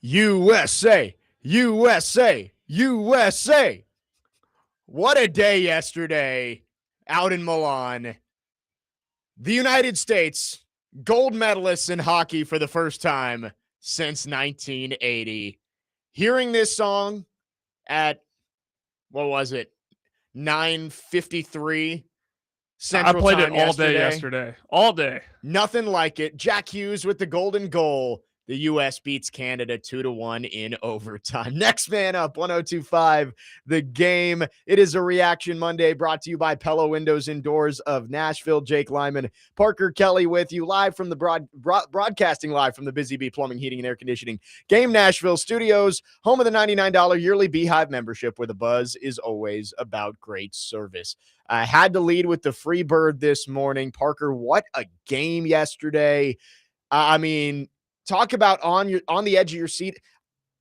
USA, USA, USA. What a day yesterday out in Milan. The United States, gold medalists in hockey for the first time since 1980. Hearing this song at, what was it, 9:53 I Central played it Time all day yesterday. yesterday. All day. Nothing like it. Jack Hughes with the golden goal. The U.S. beats Canada 2-1 in overtime. Next man up, 1025, The Game. It is a Reaction Monday brought to you by Pella Windows Indoors of Nashville. Jake Lyman, Parker Kelly with you live from the broadcasting live from the Busy Bee Plumbing, Heating, and Air Conditioning Game Nashville Studios, home of the $99 yearly Beehive membership where the buzz is always about great service. I had to lead with the free bird this morning. Parker, what a game yesterday. I mean, talk about on the edge of your seat,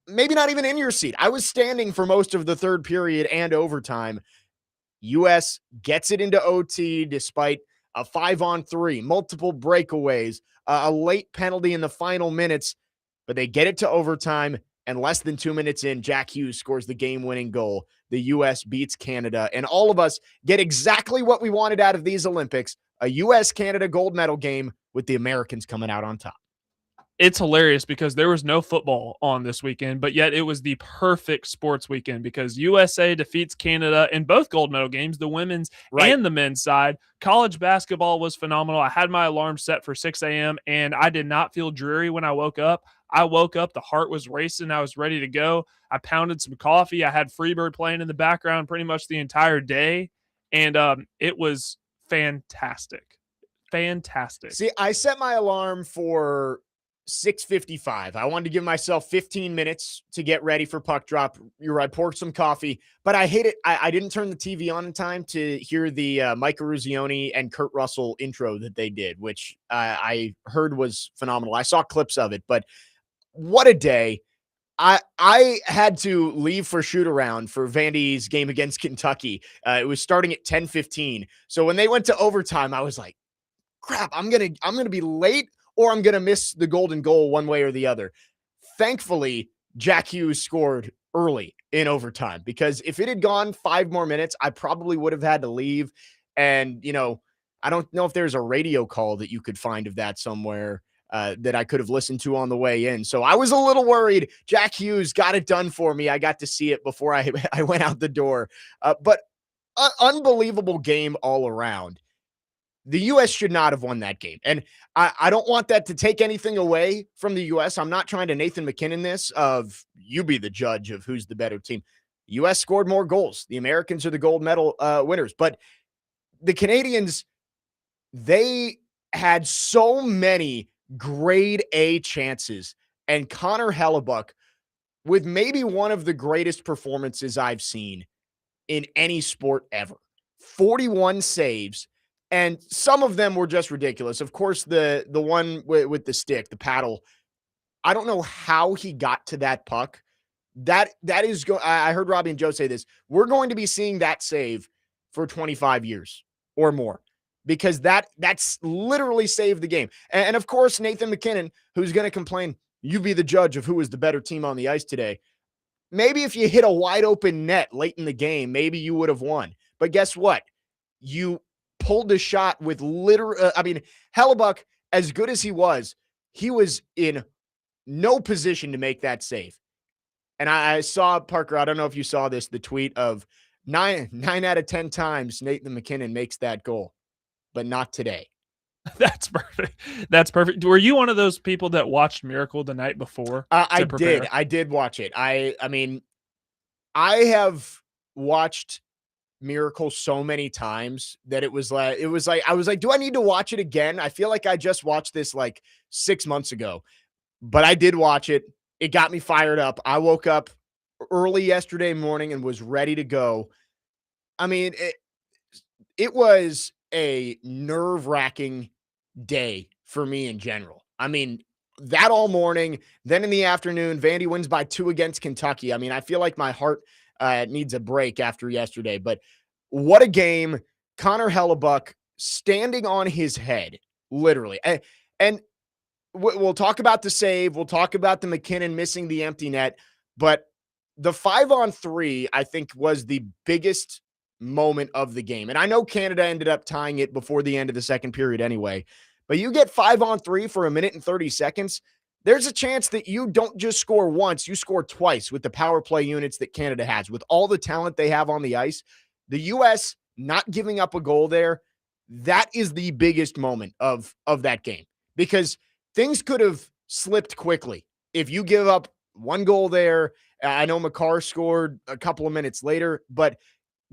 maybe not even in your seat. I was standing for most of the third period and overtime. U.S. gets it into OT despite a 5-on-3, multiple breakaways, a late penalty in the final minutes, but they get it to overtime. And less than 2 minutes in, Jack Hughes scores the game-winning goal. The U.S. beats Canada, and all of us get exactly what we wanted out of these Olympics, a U.S.-Canada gold medal game with the Americans coming out on top. It's hilarious because there was no football on this weekend, but yet it was the perfect sports weekend because USA defeats Canada in both gold medal games, the women's and the men's side. College basketball was phenomenal. I had my alarm set for 6 a.m. and I did not feel dreary when I woke up. I woke up, the heart was racing. I was ready to go. I pounded some coffee. I had Freebird playing in the background pretty much the entire day. And it was fantastic. Fantastic. See, I set my alarm for 6:55. I wanted to give myself 15 minutes to get ready for puck drop. You're right, poured some coffee, but I hate it. I didn't turn the TV on in time to hear the Mike Eruzione and Kurt Russell intro that they did, which I heard was phenomenal. I saw clips of it, but what a day. I had to leave for shoot around for Vandy's game against Kentucky. It was starting at 10:15. So when they went to overtime, I was like, crap, I'm gonna be late or I'm gonna miss the golden goal one way or the other. Thankfully, Jack Hughes scored early in overtime because if it had gone 5 more minutes, I probably would have had to leave. And I don't know if there's a radio call that you could find of that somewhere that I could have listened to on the way in. So I was a little worried. Jack Hughes got it done for me. I got to see it before I went out the door. But unbelievable game all around. The U.S. should not have won that game. And I don't want that to take anything away from the U.S. I'm not trying to Nathan McKinnon this of you be the judge of who's the better team. The U.S. scored more goals. The Americans are the gold medal winners. But the Canadians, they had so many grade A chances. And Connor Hellebuck, with maybe one of the greatest performances I've seen in any sport ever. 41 saves. And some of them were just ridiculous. Of course, the one with the stick, the paddle, I don't know how he got to that puck. That is I heard Robbie and Joe say this. We're going to be seeing that save for 25 years or more because that's literally saved the game. And of course, Nathan McKinnon, who's going to complain, you be the judge of who is the better team on the ice today. Maybe if you hit a wide open net late in the game, maybe you would have won. But guess what? You pulled the shot with Hellebuck, as good as he was in no position to make that save. And I saw, Parker, I don't know if you saw this, the tweet of 9 out of 10 times Nathan McKinnon makes that goal, but not today. That's perfect. That's perfect. Were you one of those people that watched Miracle the night before? I did. I did watch it. I mean, I have watched Miracle so many times that I was like, do I need to watch it again? I feel like I just watched this like 6 months ago, but I did watch it. It got me fired up. I woke up early yesterday morning and was ready to go. I mean, it was a nerve-wracking day for me in general. I mean, that all morning, then in the afternoon, Vandy wins by 2 against Kentucky. I mean, I feel like my heart needs a break after yesterday, but what a game. Connor Hellebuck standing on his head, literally. And we'll talk about the save. We'll talk about the McKinnon missing the empty net. But the 5-on-3, I think, was the biggest moment of the game. And I know Canada ended up tying it before the end of the second period anyway. But you get 5-on-3 for 1 minute and 30 seconds. There's a chance that you don't just score once, you score twice with the power play units that Canada has. With all the talent they have on the ice, the U.S. not giving up a goal there, that is the biggest moment of that game. Because things could have slipped quickly. If you give up one goal there, I know Makar scored a couple of minutes later, but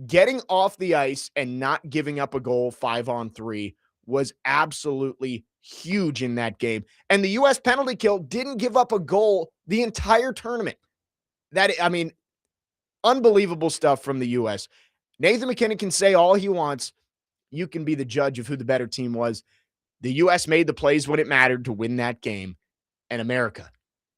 getting off the ice and not giving up a goal 5-on-3 was absolutely huge in that game. And the U.S. penalty kill didn't give up a goal the entire tournament. Unbelievable stuff from the U.S. Nathan McKinnon can say all he wants. You can be the judge of who the better team was. The U.S. made the plays when it mattered to win that game. And America,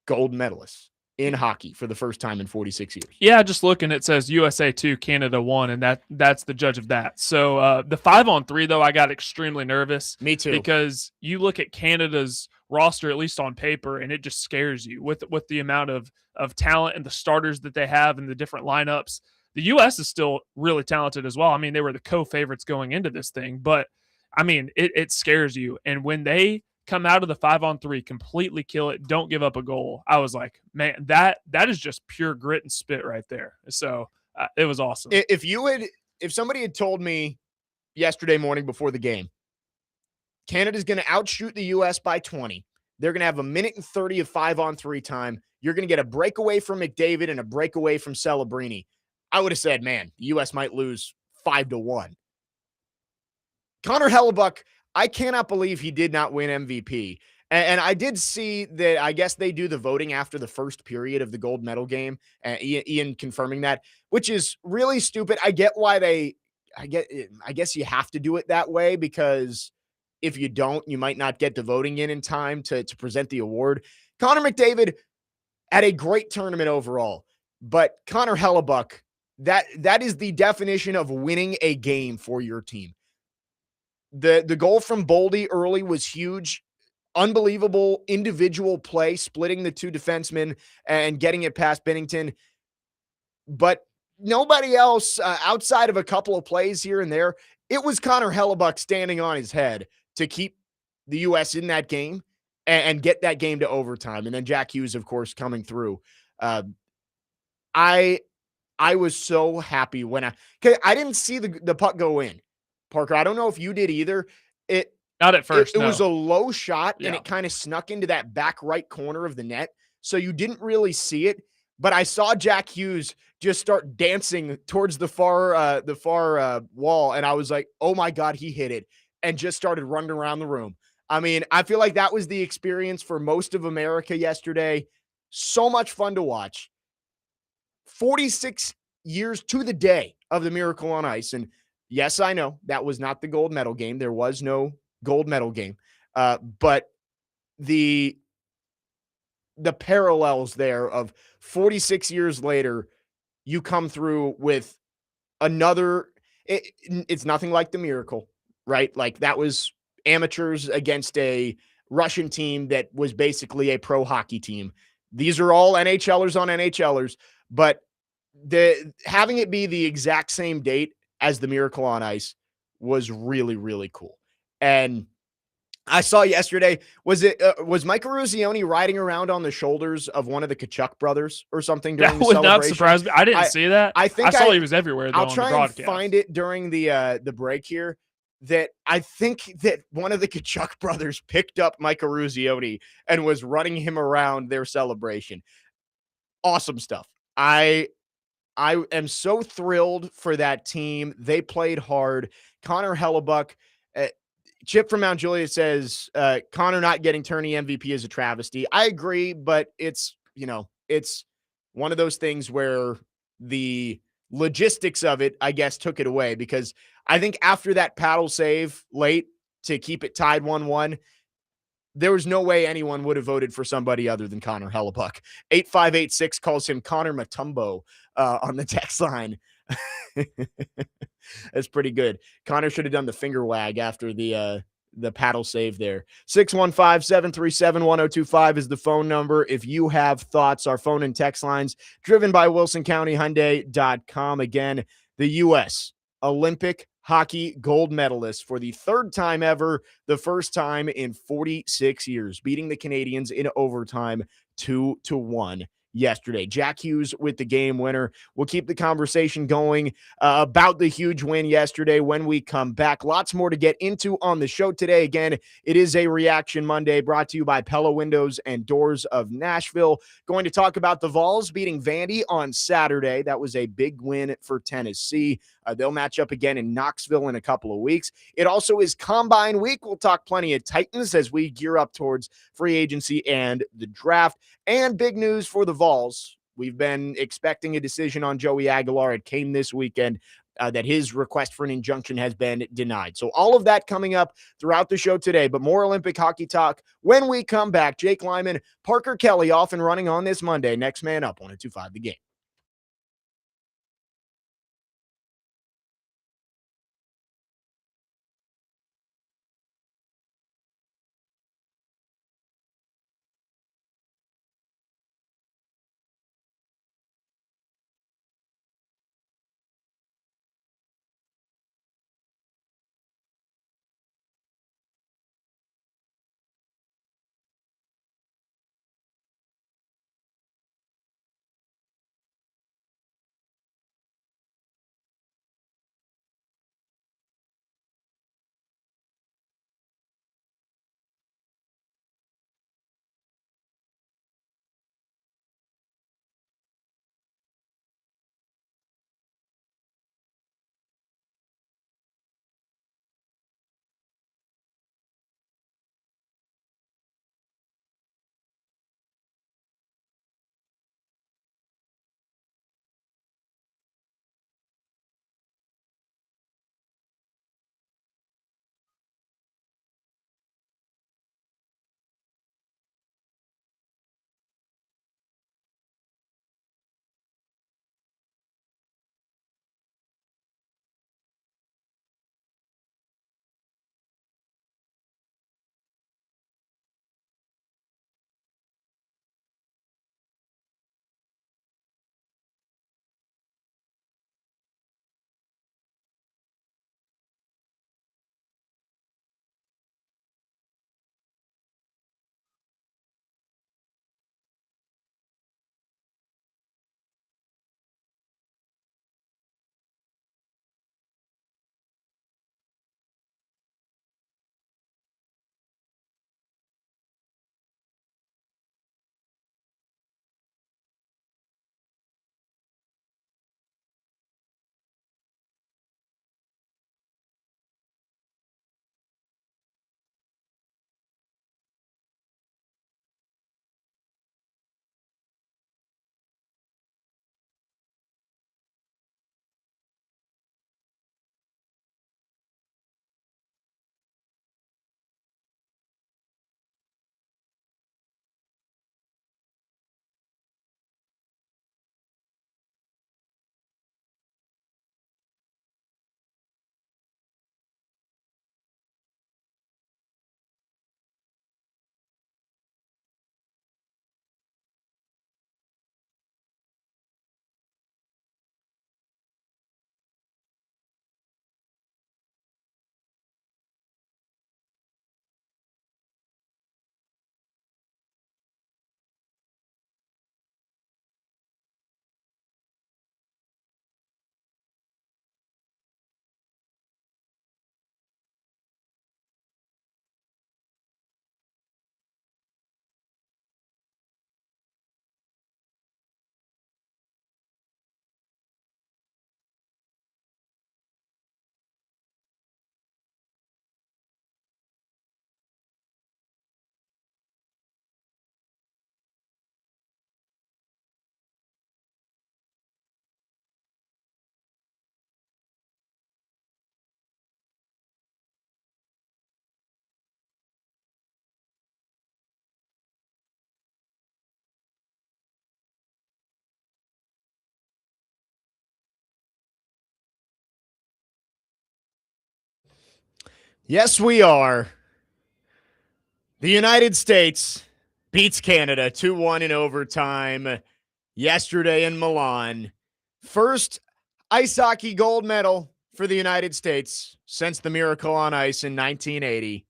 gold medalists in hockey for the first time in 46 years. Yeah, just looking, it says USA 2, Canada 1, and that's the judge of that. So the 5-on-3, though, I got extremely nervous. Me too. Because you look at Canada's roster, at least on paper, and it just scares you with the amount of talent and the starters that they have and the different lineups. The U.S. is still really talented as well. I mean, they were the co-favorites going into this thing, but I mean, it scares you. And when they come out of the 5-on-3, completely kill it, don't give up a goal, I was like, man, that is just pure grit and spit right there. So it was awesome. If somebody had told me yesterday morning before the game, Canada's going to outshoot the U.S. by 20. They're going to have 1:30 of 5-on-3 time. You're going to get a breakaway from McDavid and a breakaway from Celebrini. I would have said, man, the U.S. might lose 5-1. Connor Hellebuck, I cannot believe he did not win MVP. And I did see that, I guess they do the voting after the first period of the gold medal game. Ian confirming that, which is really stupid. I get why I guess you have to do it that way, because if you don't, you might not get the voting in time to present the award. Connor McDavid had a great tournament overall, but Connor Hellebuck, that is the definition of winning a game for your team. The goal from Boldy early was huge. Unbelievable individual play, splitting the two defensemen and getting it past Binnington. But nobody else, outside of a couple of plays here and there, it was Connor Hellebuck standing on his head to keep the U.S. in that game and get that game to overtime. And then Jack Hughes, of course, coming through. I was so happy when I didn't see the puck go in. Parker, I don't know if you did either. Not at first. It was a low shot, and it kind of snuck into that back right corner of the net, so you didn't really see it. But I saw Jack Hughes just start dancing towards the far wall, and I was like, "Oh my God, he hit it!" and just started running around the room. I mean, I feel like that was the experience for most of America yesterday. So much fun to watch. 46 years to the day of the Miracle on Ice, and yes, I know that was not the gold medal game. There was no gold medal game. But the parallels there of 46 years later, you come through with another, it's nothing like the Miracle, right? Like, that was amateurs against a Russian team that was basically a pro hockey team. These are all NHLers on NHLers, but having it be the exact same date as the Miracle on Ice was really, really cool. And I saw yesterday, was Mike Eruzione riding around on the shoulders of one of the Kachuk brothers or something during the celebration? That would not surprise me. I didn't see that. I saw he was everywhere. Though, I'll try and find it during the break here. That I think that one of the Kachuk brothers picked up Mike Eruzione and was running him around their celebration. Awesome stuff. I am so thrilled for that team. They played hard. Connor Hellebuck, Chip from Mount Juliet says, Connor not getting tourney MVP is a travesty. I agree, but it's one of those things where the logistics of it, I guess, took it away, because I think after that paddle save late to keep it tied 1-1, there was no way anyone would have voted for somebody other than Connor Hellebuck. 8586 calls him Connor Matumbo on the text line. That's pretty good. Connor should have done the finger wag after the the paddle save there. 615-737-1025 is the phone number. If you have thoughts, our phone and text lines driven by WilsonCountyHyundai.com. Again, the U.S. Olympic hockey gold medalist for the third time ever, the first time in 46 years, beating the Canadians in overtime 2-1 yesterday. Jack Hughes with the game winner. We'll keep the conversation going about the huge win yesterday when we come back. Lots more to get into on the show today. Again, it is a Reaction Monday brought to you by Pella Windows and Doors of Nashville. Going to talk about the Vols beating Vandy on Saturday. That was a big win for Tennessee. They'll match up again in Knoxville in a couple of weeks. It also is Combine Week. We'll talk plenty of Titans as we gear up towards free agency and the draft. And big news for the Vols. We've been expecting a decision on Joey Aguilar. It came this weekend that his request for an injunction has been denied. So all of that coming up throughout the show today, but more Olympic hockey talk when we come back. Jake Lyman, Parker Kelly off and running on this Monday. Next man up, 102.5 The Game. Yes, we are. The United States beats Canada 2-1 in overtime yesterday in Milan. First ice hockey gold medal for the United States since the Miracle on Ice in 1980.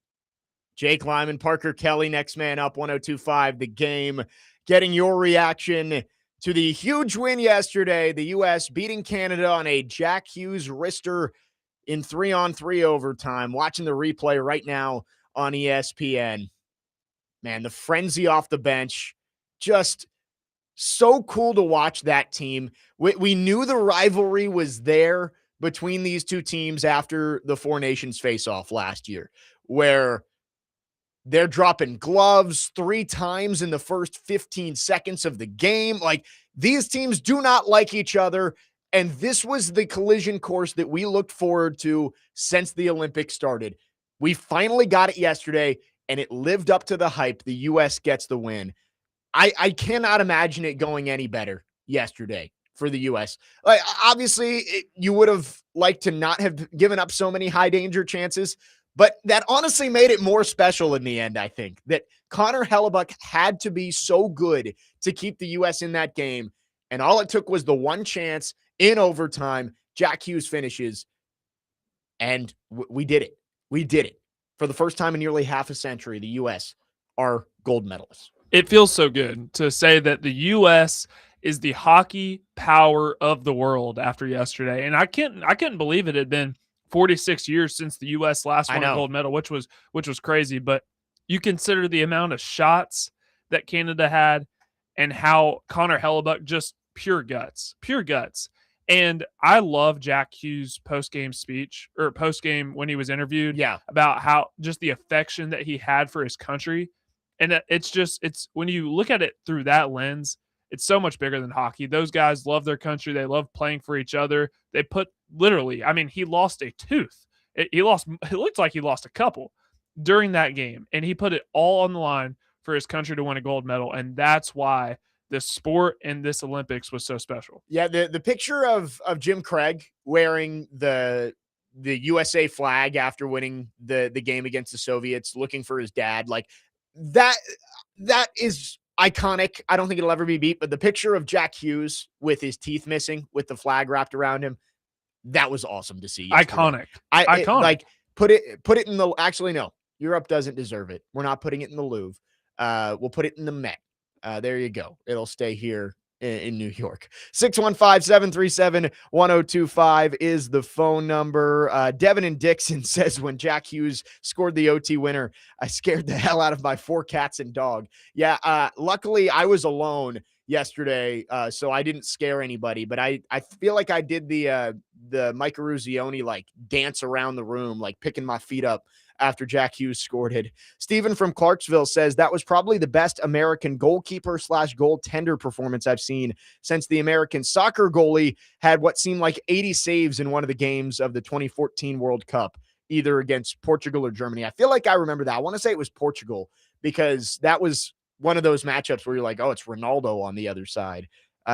Jake Lyman, Parker Kelly, next man up, 102.5 The Game. Getting your reaction to the huge win yesterday. The U.S. beating Canada on a Jack Hughes wrister in 3-on-3 overtime. Watching the replay right now on ESPN. Man, the frenzy off the bench, just so cool to watch that team. We knew the rivalry was there between these two teams after the Four Nations face-off last year, where they're dropping gloves 3 times in the first 15 seconds of the game. Like, these teams do not like each other, and this was the collision course that we looked forward to since the Olympics started. We finally got it yesterday, and it lived up to the hype. The U.S. gets the win. I cannot imagine it going any better yesterday for the U.S. Like, obviously, you would have liked to not have given up so many high danger chances, but that honestly made it more special in the end, I think, that Connor Hellebuck had to be so good to keep the U.S. in that game, and all it took was the one chance in overtime. Jack Hughes finishes, and we did it. We did it. For the first time in nearly half a century, the U.S. are gold medalists. It feels so good to say that the U.S. is the hockey power of the world after yesterday. And I couldn't believe it had been 46 years since the U.S. last won a gold medal, which was crazy. But you consider the amount of shots that Canada had and how Connor Hellebuck, just pure guts. And I love Jack Hughes' post-game speech, or post-game when he was interviewed, about how just the affection that he had for his country. And it's when you look at it through that lens, it's so much bigger than hockey. Those guys love their country. They love playing for each other. They put literally, I mean, he lost a tooth. It looked like he lost a couple during that game, and he put it all on the line for his country to win a gold medal. And that's why this sport and this Olympics was so special. Yeah, the picture of Jim Craig wearing the USA flag after winning the game against the Soviets, looking for his dad, like that is iconic. I don't think it'll ever be beat, but the picture of Jack Hughes with his teeth missing, with the flag wrapped around him, that was awesome to see yesterday. Iconic. Like, put it in the, actually, no, Europe doesn't deserve it. We're not putting it in the Louvre. We'll put it in the Met. There you go. It'll stay here in New York. 615-737-1025 is the phone number. Devin and Dixon says, when Jack Hughes scored the OT winner, I scared the hell out of my 4 cats and dog. Yeah, luckily I was alone yesterday, so I didn't scare anybody, but I feel like I did the Mike Eruzione, like, dance around the room, like picking my feet up after Jack Hughes scored it. Stephen from Clarksville says that was probably the best American goalkeeper/goaltender performance I've seen since the American soccer goalie had what seemed like 80 saves in one of the games of the 2014 World Cup, either against Portugal or Germany. I feel like I remember that. I want to say it was Portugal, because that was one of those matchups where you're like, oh, it's Ronaldo on the other side.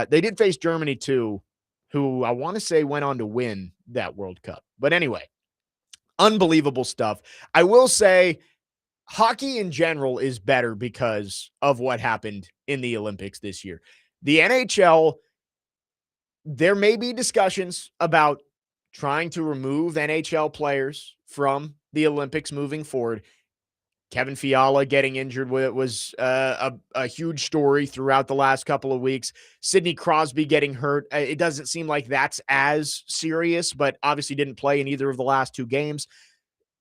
They did face Germany too, who I want to say went on to win that World Cup. But anyway, unbelievable stuff. I will say hockey in general is better because of what happened in the Olympics this year. The NHL, there may be discussions about trying to remove NHL players from the Olympics moving forward. Kevin Fiala getting injured was a huge story throughout the last couple of weeks. Sidney Crosby getting hurt. It doesn't seem like that's as serious, but obviously didn't play in either of the last 2 games.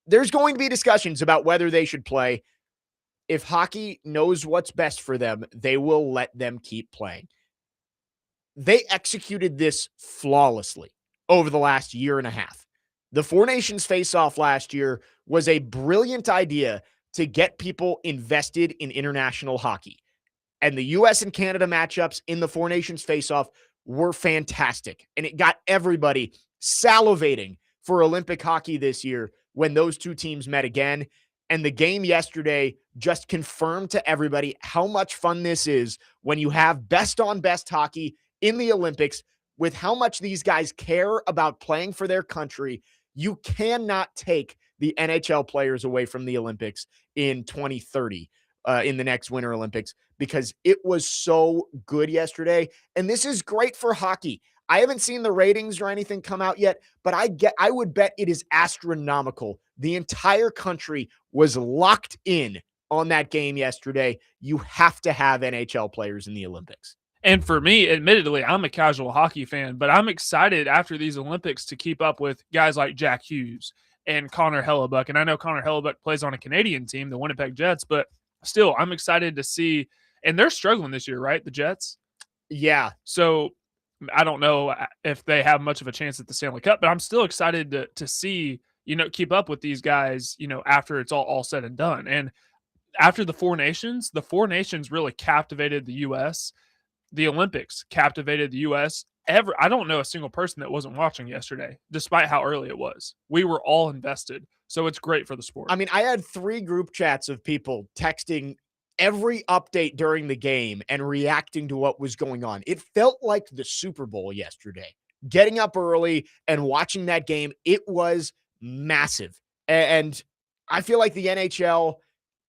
There's going to be discussions about whether they should play. If hockey knows what's best for them, they will let them keep playing. They executed this flawlessly over the last year and a half. The Four Nations face-off last year was a brilliant idea to get people invested in international hockey. And the U.S. and Canada matchups in the Four Nations face-off were fantastic. And it got everybody salivating for Olympic hockey this year when those two teams met again. And the game yesterday just confirmed to everybody how much fun this is when you have best-on-best hockey in the Olympics, with how much these guys care about playing for their country. You cannot take the NHL players away from the Olympics in 2030 in the next Winter Olympics because it was so good yesterday. And this is great for hockey. I haven't seen the ratings or anything come out yet, but I would bet it is astronomical. The entire country was locked in on that game yesterday. You have to have NHL players in the Olympics. And for me, admittedly, I'm a casual hockey fan, but I'm excited after these Olympics to keep up with guys like Jack Hughes and Connor Hellebuck. And I know Connor Hellebuck plays on a Canadian team, the Winnipeg Jets, but still, I'm excited to see. And they're struggling this year, right? The Jets? Yeah. So I don't know if they have much of a chance at the Stanley Cup, but I'm still excited to see, keep up with these guys, after it's all said and done. And after the Four Nations really captivated the U.S. The Olympics captivated the U.S. I don't know a single person that wasn't watching yesterday, despite how early it was. We were all invested. So it's great for the sport. I mean, I had 3 group chats of people texting every update during the game and reacting to what was going on. It felt like the Super Bowl yesterday. Getting up early and watching that game, it was massive. And I feel like the NHL,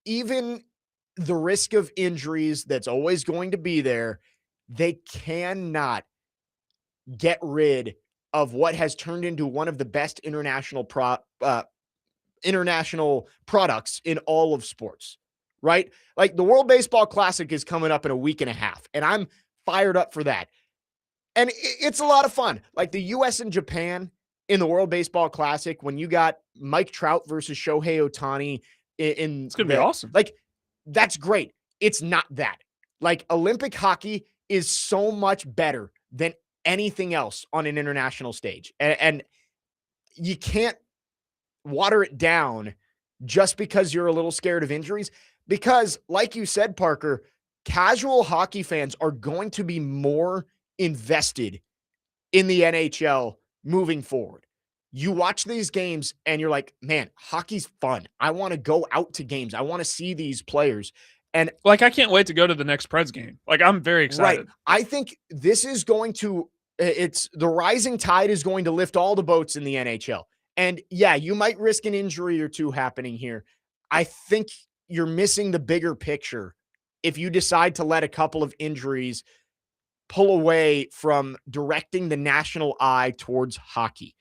even the risk of injuries that's always going to be there, they cannot get rid of what has turned into one of the best international products in all of sports, right? Like the World Baseball Classic is coming up in a week and a half, and I'm fired up for that. And it's a lot of fun. Like the US and Japan in the World Baseball Classic, when you got Mike Trout versus Shohei Ohtani it's going to be awesome. Like, that's great. It's not that. Like Olympic hockey is so much better than anything else on an international stage. And you can't water it down just because you're a little scared of injuries. Because like you said, Parker, casual hockey fans are going to be more invested in the NHL moving forward. You watch these games and you're like, man, hockey's fun. I want to go out to games. I want to see these players. And like, I can't wait to go to the next Preds game. Like, I'm very excited. Right. I think this is going to, it's the rising tide is going to lift all the boats in the NHL. And yeah, you might risk an injury or two happening here. I think you're missing the bigger picture if you decide to let a couple of injuries pull away from directing the national eye towards hockey.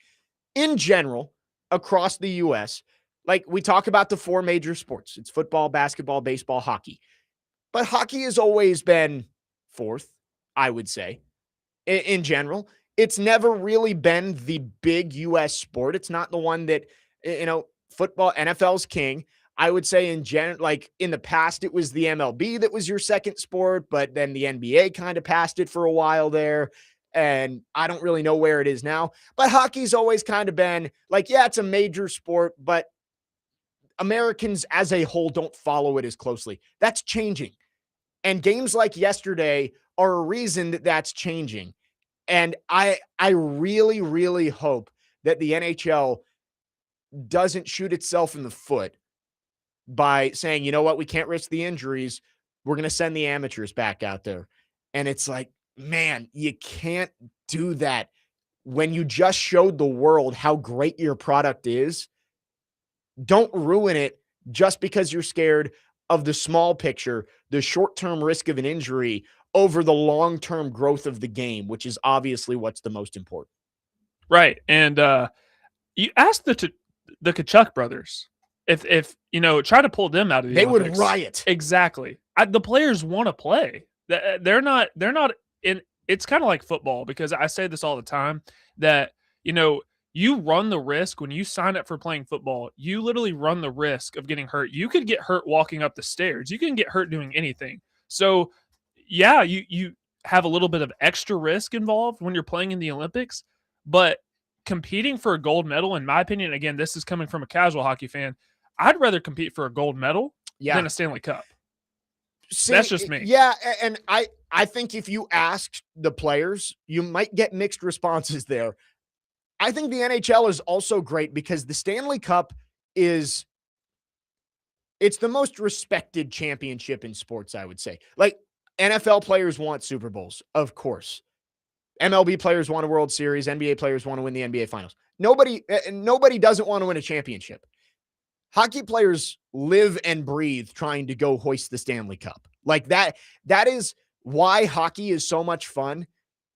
In general, across the U.S., like we talk about the 4 major sports. It's football, basketball, baseball, hockey. But hockey has always been 4th, I would say, in general. It's never really been the big U.S. sport. It's not the one that, football, NFL's king. I would say like in the past, it was the MLB that was your second sport, but then the NBA kind of passed it for a while there. And I don't really know where it is now. But hockey's always kind of been like, yeah, it's a major sport, but Americans as a whole don't follow it as closely. That's changing. And games like yesterday are a reason that that's changing. And I really, really hope that the NHL doesn't shoot itself in the foot by saying, you know what, we can't risk the injuries. We're going to send the amateurs back out there. And it's like, man, you can't do that when you just showed the world how great your product is. Don't ruin it just because you're scared of the small picture, the short-term risk of an injury over the long-term growth of the game, which is obviously what's the most important. Right. And you asked the Kachuk brothers if try to pull them out of the Olympics. Would riot. Exactly. The players want to play. They're not in. It's kind of like football, because I say this all the time that, you run the risk when you sign up for playing football. You literally run the risk of getting hurt. You could get hurt walking up the stairs. You can get hurt doing anything. So yeah, you have a little bit of extra risk involved when you're playing in the Olympics, but competing for a gold medal, in my opinion, again, this is coming from a casual hockey fan, I'd rather compete for a gold medal than a Stanley Cup. See, that's just me. Yeah, and I think if you asked the players, you might get mixed responses there. I think the NHL is also great because the Stanley Cup it's the most respected championship in sports, I would say. Like, NFL players want Super Bowls, of course. MLB players want a World Series. NBA players want to win the NBA Finals. Nobody doesn't want to win a championship. hockey players live and breathe trying to go hoist the Stanley Cup. Like that is why hockey is so much fun,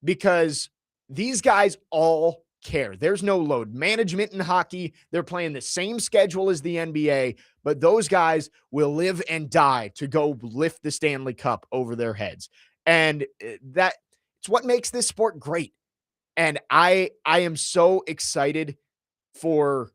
because these guys all care. There's no load management in hockey. They're playing the same schedule as the NBA, but those guys will live and die to go lift the Stanley Cup over their heads. And that it's what makes this sport great. And I am so excited for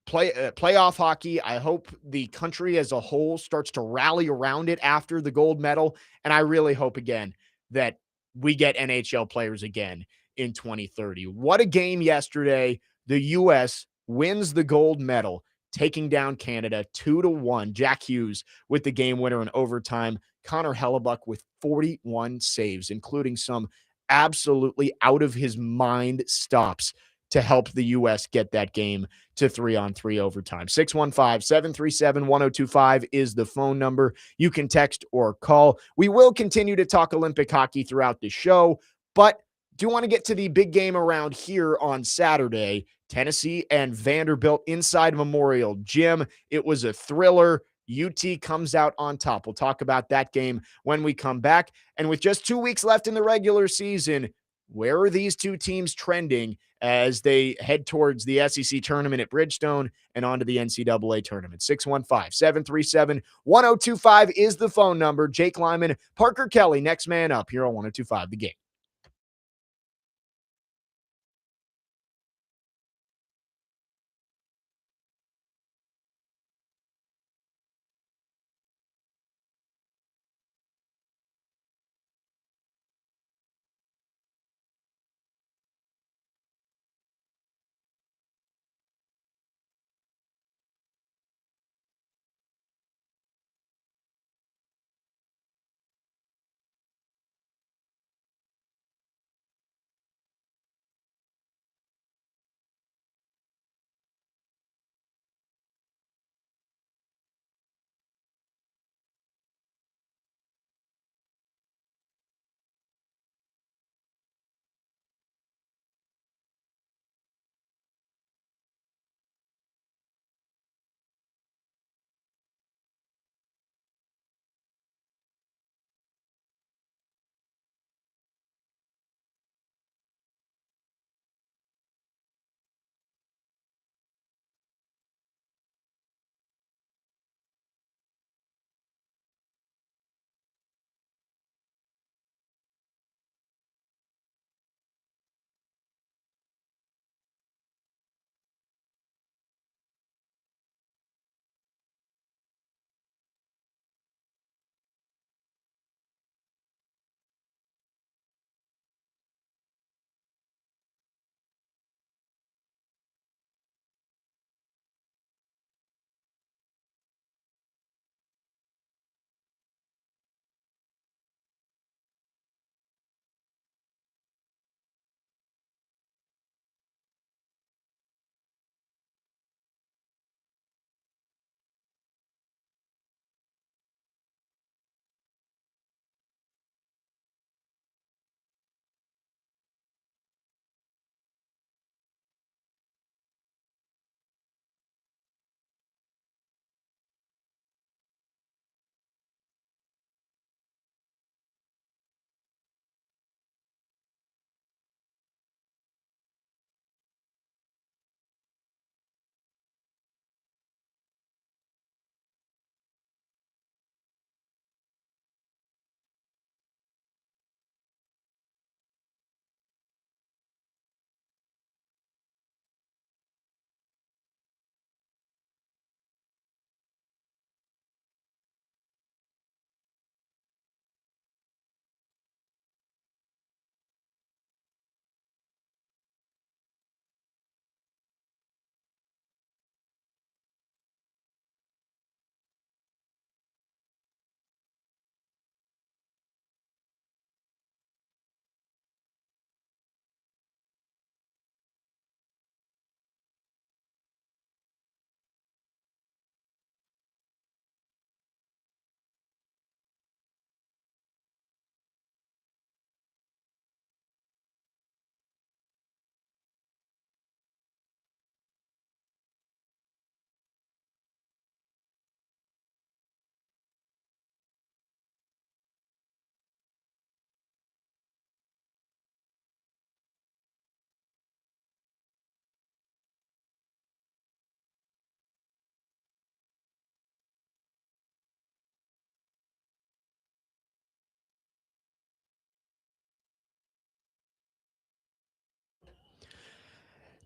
playoff hockey. I hope the country as a whole starts to rally around it after the gold medal, and I really hope again that we get NHL players again in 2030. What a game yesterday. The US wins the gold medal, taking down Canada 2-1. Jack Hughes with the game winner in overtime. Connor Hellebuck with 41 saves, including some absolutely out of his mind stops to help the US get that game to 3-on-3 overtime. 615-737-1025 is the phone number. You can text or call. We will continue to talk Olympic hockey throughout the show, but do want to get to the big game around here on Saturday. Tennessee and Vanderbilt inside Memorial Gym. It was a thriller. UT comes out on top. We'll talk about that game when we come back. And with just 2 weeks left in the regular season, where are these two teams trending as they head towards the SEC tournament at Bridgestone and onto the NCAA tournament? 615-737-1025 is the phone number. Jake Lyman, Parker Kelly, next man up here on 1025 The Game.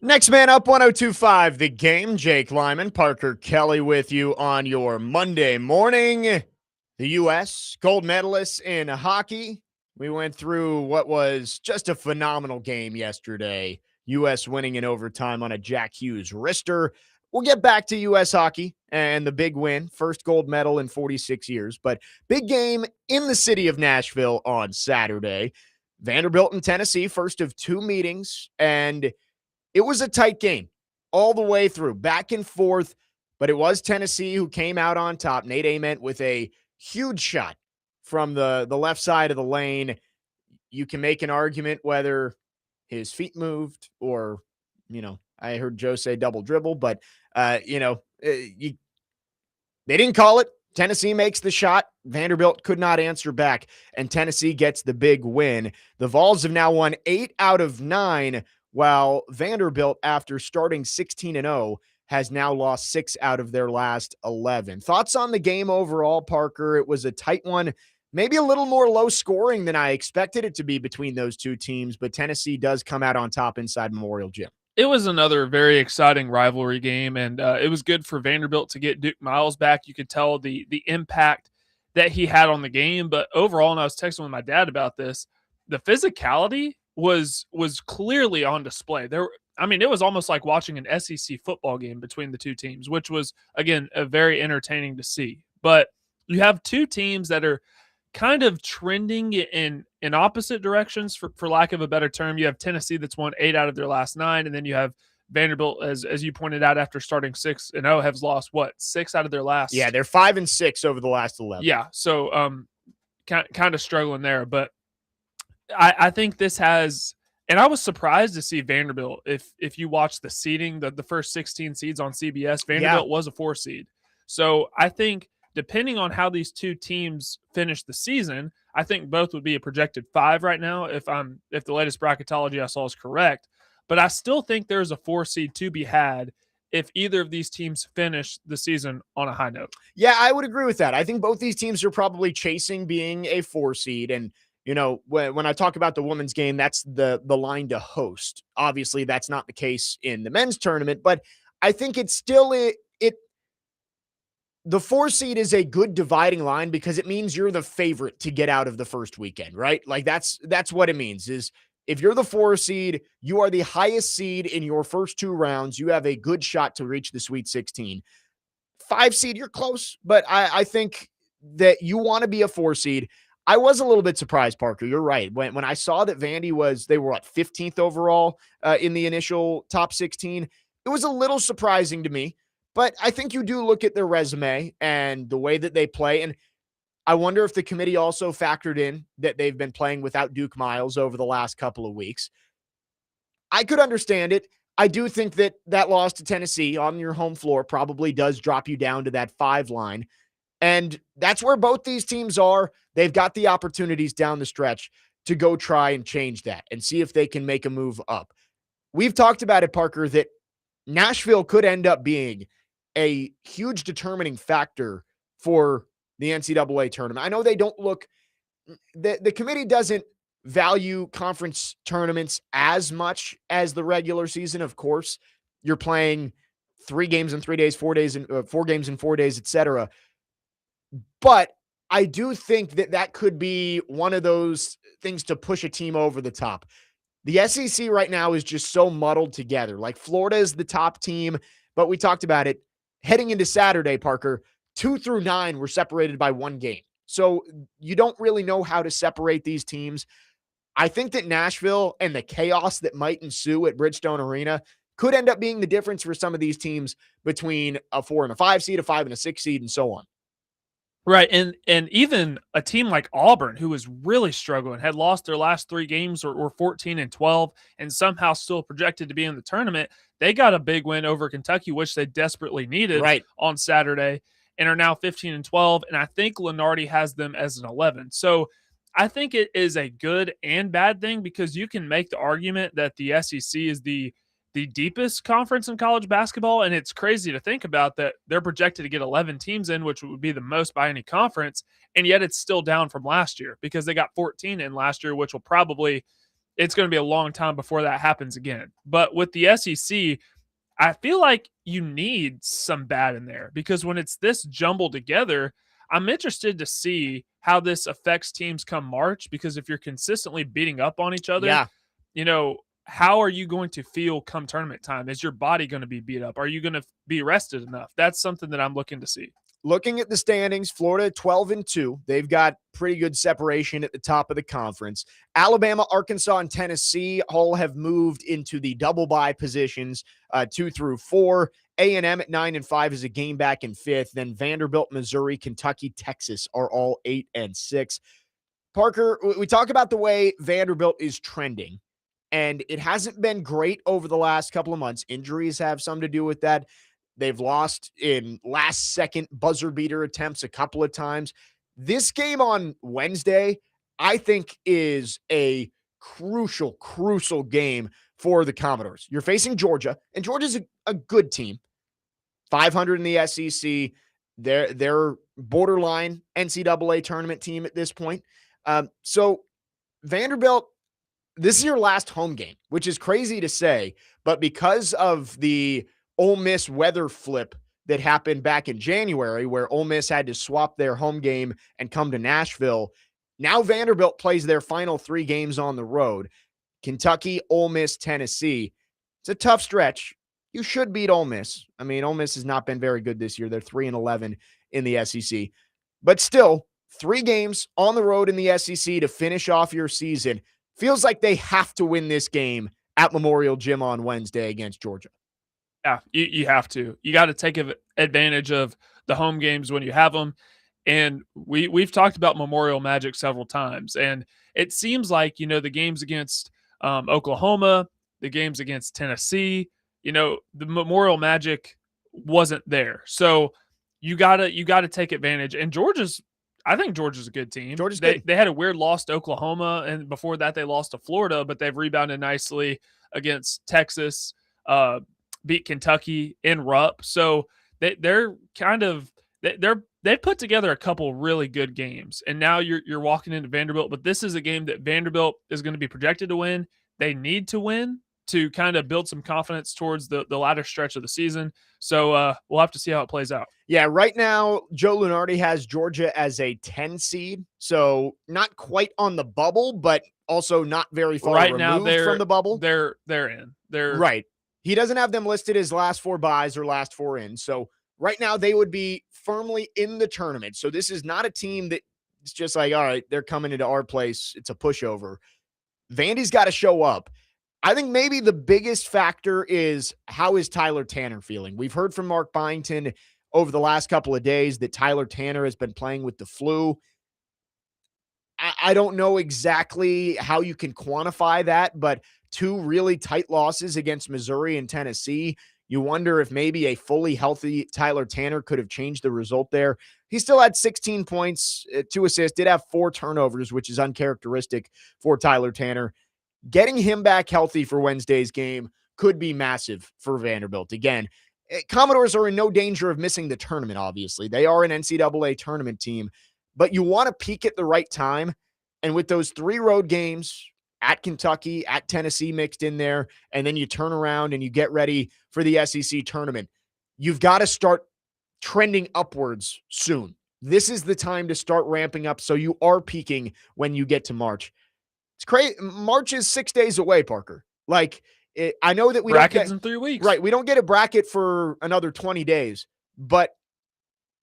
Next man up, 1025, The Game. Jake Lyman, Parker Kelly with you on your Monday morning. The U.S. gold medalists in hockey. We went through what was just a phenomenal game yesterday. U.S. winning in overtime on a Jack Hughes wrister. We'll get back to U.S. hockey and the big win, first gold medal in 46 years. But big game in the city of Nashville on Saturday. Vanderbilt and Tennessee, first of two meetings, and it was a tight game all the way through, back and forth, but it was Tennessee who came out on top. Nate Ament with a huge shot from the left side of the lane. You can make an argument whether his feet moved or, I heard Joe say double dribble, but, they didn't call it. Tennessee makes the shot. Vanderbilt could not answer back, and Tennessee gets the big win. The Vols have now won 8 out of 9, while Vanderbilt, after starting 16-0, has now lost 6 out of their last 11. Thoughts on the game overall, Parker? It was a tight one, maybe a little more low scoring than I expected it to be between those two teams, but Tennessee does come out on top inside Memorial Gym. It was another very exciting rivalry game, and it was good for Vanderbilt to get Duke Miles back. You could tell the impact that he had on the game, but overall, and I was texting with my dad about this, the physicality was clearly on display. It was almost like watching an SEC football game between the two teams, which was, again, very entertaining to see. But you have two teams that are kind of trending in opposite directions, for lack of a better term. You have Tennessee that's won 8 out of their last 9, and then you have Vanderbilt, as you pointed out, after starting 6-0, has lost 6 out of their last. Yeah, they're 5-6 over the last 11. Yeah, so kind of struggling there, but I think this has, and I was surprised to see Vanderbilt. If you watch the seeding, the first 16 seeds on CBS, Vanderbilt was a 4 seed. So I think, depending on how these two teams finish the season, I think both would be a projected 5 right now if the latest bracketology I saw is correct. But I still think there's a 4 seed to be had if either of these teams finish the season on a high note. Yeah, I would agree with that. I think both these teams are probably chasing being a 4 seed. And, when I talk about the women's game, that's the line to host. Obviously, that's not the case in the men's tournament, but I think it's still the 4 seed is a good dividing line because it means you're the favorite to get out of the first weekend, right? Like that's what it means. Is if you're the 4 seed, you are the highest seed in your first 2 rounds. You have a good shot to reach the Sweet 16. 5 seed, you're close, but I think that you want to be a 4 seed. I was a little bit surprised, Parker. You're right. When I saw that Vandy they were 15th overall in the initial top 16, it was a little surprising to me. But I think you do look at their resume and the way that they play. And I wonder if the committee also factored in that they've been playing without Duke Miles over the last couple of weeks. I could understand it. I do think that loss to Tennessee on your home floor probably does drop you down to that 5 line. And that's where both these teams are. They've got the opportunities down the stretch to go try and change that and see if they can make a move up. We've talked about it, Parker, that Nashville could end up being a huge determining factor for the NCAA tournament. I know they don't look, the committee doesn't value conference tournaments as much as the regular season. Of course, you're playing 3 games in 3 days, 4 days, and 4 games in 4 days, etc. But I do think that could be one of those things to push a team over the top. The SEC right now is just so muddled together. Like Florida is the top team, but we talked about it heading into Saturday, Parker. 2 through 9 were separated by 1 game. So you don't really know how to separate these teams. I think that Nashville and the chaos that might ensue at Bridgestone Arena could end up being the difference for some of these teams between a 4 and a 5 seed, a 5 and a 6 seed, and so on. Right, and even a team like Auburn, who was really struggling, had lost their last 3 games or were 14-12, and somehow still projected to be in the tournament. They got a big win over Kentucky, which they desperately needed on Saturday, and are now 15-12. And I think Lunardi has them as an 11. So I think it is a good and bad thing, because you can make the argument that the SEC is the deepest conference in college basketball. And it's crazy to think about that they're projected to get 11 teams in, which would be the most by any conference. And yet it's still down from last year because they got 14 in last year, which will probably, it's going to be a long time before that happens again. But with the SEC, I feel like you need some bad in there because when it's this jumbled together, I'm interested to see how this affects teams come March. Because if you're consistently beating up on each other, Yeah. How are you going to feel come tournament time? Is your body going to be beat up? Are you going to be rested enough? That's something that I'm looking to see. Looking at the standings, Florida 12-2. They've got pretty good separation at the top of the conference. Alabama, Arkansas, and Tennessee all have moved into the double bye positions, 2 through 4. A&M at 9-5 is a game back in 5th. Then Vanderbilt, Missouri, Kentucky, Texas are all 8-6. Parker, we talk about the way Vanderbilt is trending, and it hasn't been great over the last couple of months. Injuries have some to do with that. They've lost in last-second buzzer beater attempts a couple of times. This game on Wednesday, I think, is a crucial game for the Commodores. You're facing Georgia, and Georgia's a good team. 500 in the SEC. They're borderline NCAA tournament team at this point. So Vanderbilt, this is your last home game, which is crazy to say, but because of the Ole Miss weather flip that happened back in January, where Ole Miss had to swap their home game and come to Nashville, now Vanderbilt plays their final 3 games on the road. Kentucky, Ole Miss, Tennessee. It's a tough stretch. You should beat Ole Miss. I mean, Ole Miss has not been very good this year. They're 3-11 in the SEC. But still, 3 games on the road in the SEC to finish off your season. Feels like they have to win this game at Memorial Gym on Wednesday against Georgia. Yeah, you have to. You got to take advantage of the home games when you have them. And we've talked about Memorial Magic several times. And it seems like, the games against Oklahoma, the games against Tennessee, the Memorial Magic wasn't there. So you gotta take advantage. And I think Georgia's a good team. Georgia's good. They had a weird loss to Oklahoma, and before that they lost to Florida, but they've rebounded nicely against Texas, beat Kentucky in Rupp. So they're kind of they put together a couple really good games, and now you're walking into Vanderbilt. But this is a game that Vanderbilt is going to be projected to win. They need to win to kind of build some confidence towards the latter stretch of the season. So we'll have to see how it plays out. Yeah, right now, Joe Lunardi has Georgia as a 10 seed. So not quite on the bubble, but also not very far right removed now from the bubble. They're in. They're right. He doesn't have them listed as last 4 buys or last 4 in. So right now they would be firmly in the tournament. So this is not a team that it's just like, all right, they're coming into our place. It's a pushover. Vandy's got to show up. I think maybe the biggest factor is how is Tyler Tanner feeling? We've heard from Mark Byington over the last couple of days that Tyler Tanner has been playing with the flu. I don't know exactly how you can quantify that, but 2 really tight losses against Missouri and Tennessee. You wonder if maybe a fully healthy Tyler Tanner could have changed the result there. He still had 16 points, 2 assists, did have 4 turnovers, which is uncharacteristic for Tyler Tanner. Getting him back healthy for Wednesday's game could be massive for Vanderbilt. Again, Commodores are in no danger of missing the tournament, obviously. They are an NCAA tournament team, but you want to peak at the right time. And with those 3 road games at Kentucky, at Tennessee mixed in there, and then you turn around and you get ready for the SEC tournament, you've got to start trending upwards soon. This is the time to start ramping up so you are peaking when you get to March. It's crazy. March is 6 days away, Parker. I know that we brackets don't in 3 weeks. Right. We don't get a bracket for another 20 days, but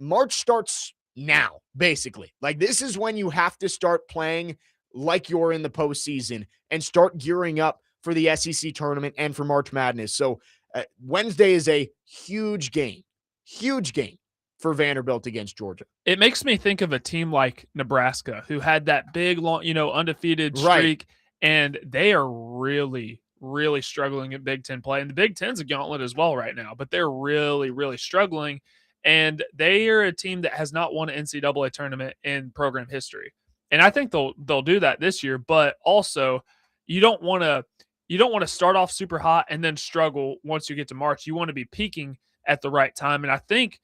March starts now, basically. This is when you have to start playing like you're in the postseason and start gearing up for the SEC tournament and for March Madness. So Wednesday is a huge game for Vanderbilt against Georgia. It makes me think of a team like Nebraska, who had that big, long, undefeated streak, right. And they are really, really struggling in Big Ten play. And the Big Ten's a gauntlet as well right now, but they're really, really struggling. And they are a team that has not won an NCAA tournament in program history. And I think they'll do that this year, but also you don't want to start off super hot and then struggle once you get to March. You want to be peaking at the right time. And I think,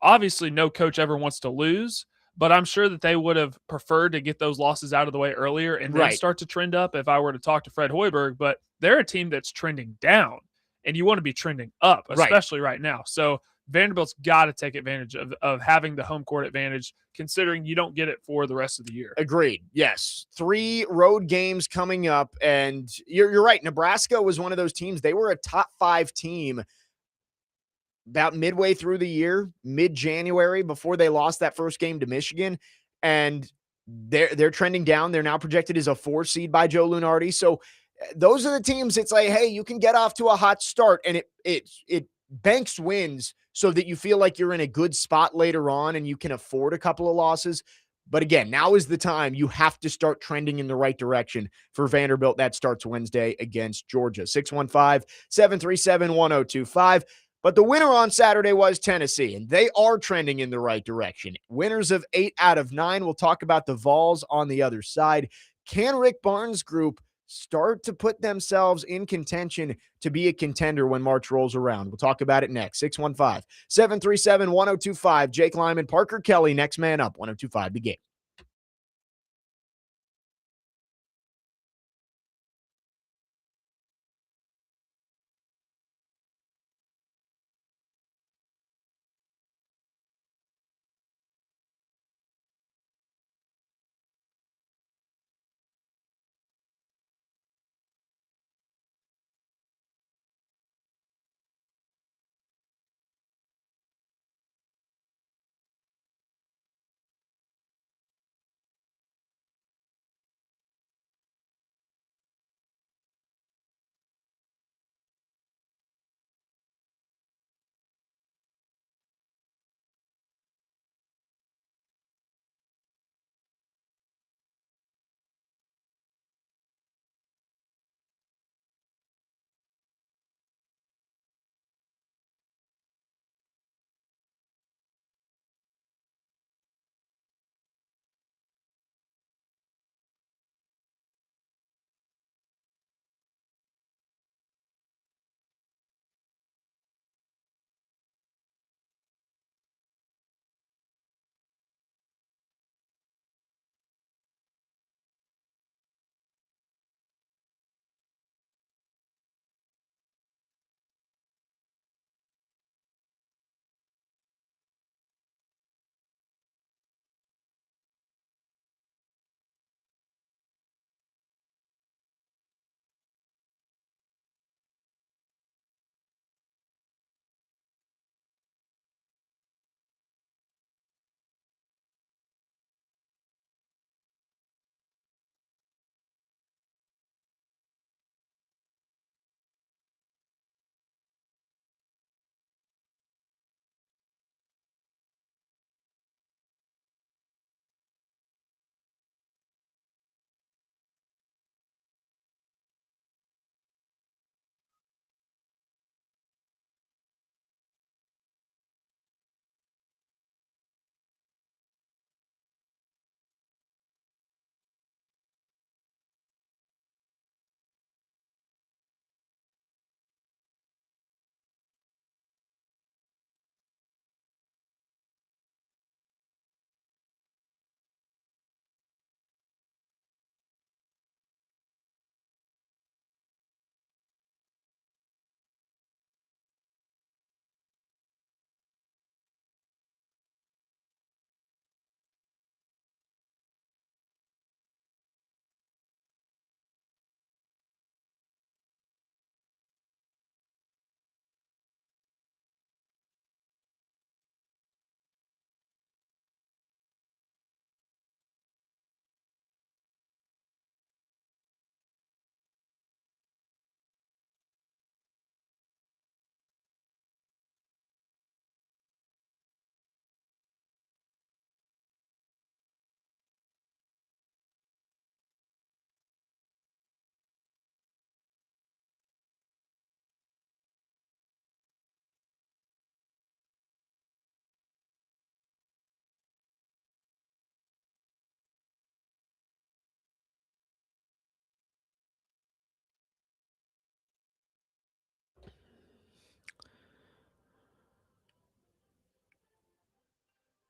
obviously no coach ever wants to lose, but I'm sure that they would have preferred to get those losses out of the way earlier and then Right. start to trend up if I were to talk to Fred Hoiberg. But they're a team that's trending down, and you want to be trending up, Right. especially right now. So Vanderbilt's got to take advantage of having the home court advantage, considering you don't get it for the rest of the year. Agreed. Yes. 3 road games coming up. And you're right. Nebraska was one of those teams. They were a top 5 team about midway through the year, mid-January, before they lost that first game to Michigan. And they're trending down. They're now projected as a 4 seed by Joe Lunardi. So those are the teams. It's like, hey, you can get off to a hot start, and it banks wins so that you feel like you're in a good spot later on and you can afford a couple of losses. But again, now is the time. You have to start trending in the right direction for Vanderbilt. That starts Wednesday against Georgia. 615-737-1025. But the winner on Saturday was Tennessee, and they are trending in the right direction. Winners of 8 out of 9. We'll talk about the Vols on the other side. Can Rick Barnes' group start to put themselves in contention to be a contender when March rolls around? We'll talk about it next. 615-737-1025. Jake Lyman, Parker Kelly, next man up. 1025 The Game.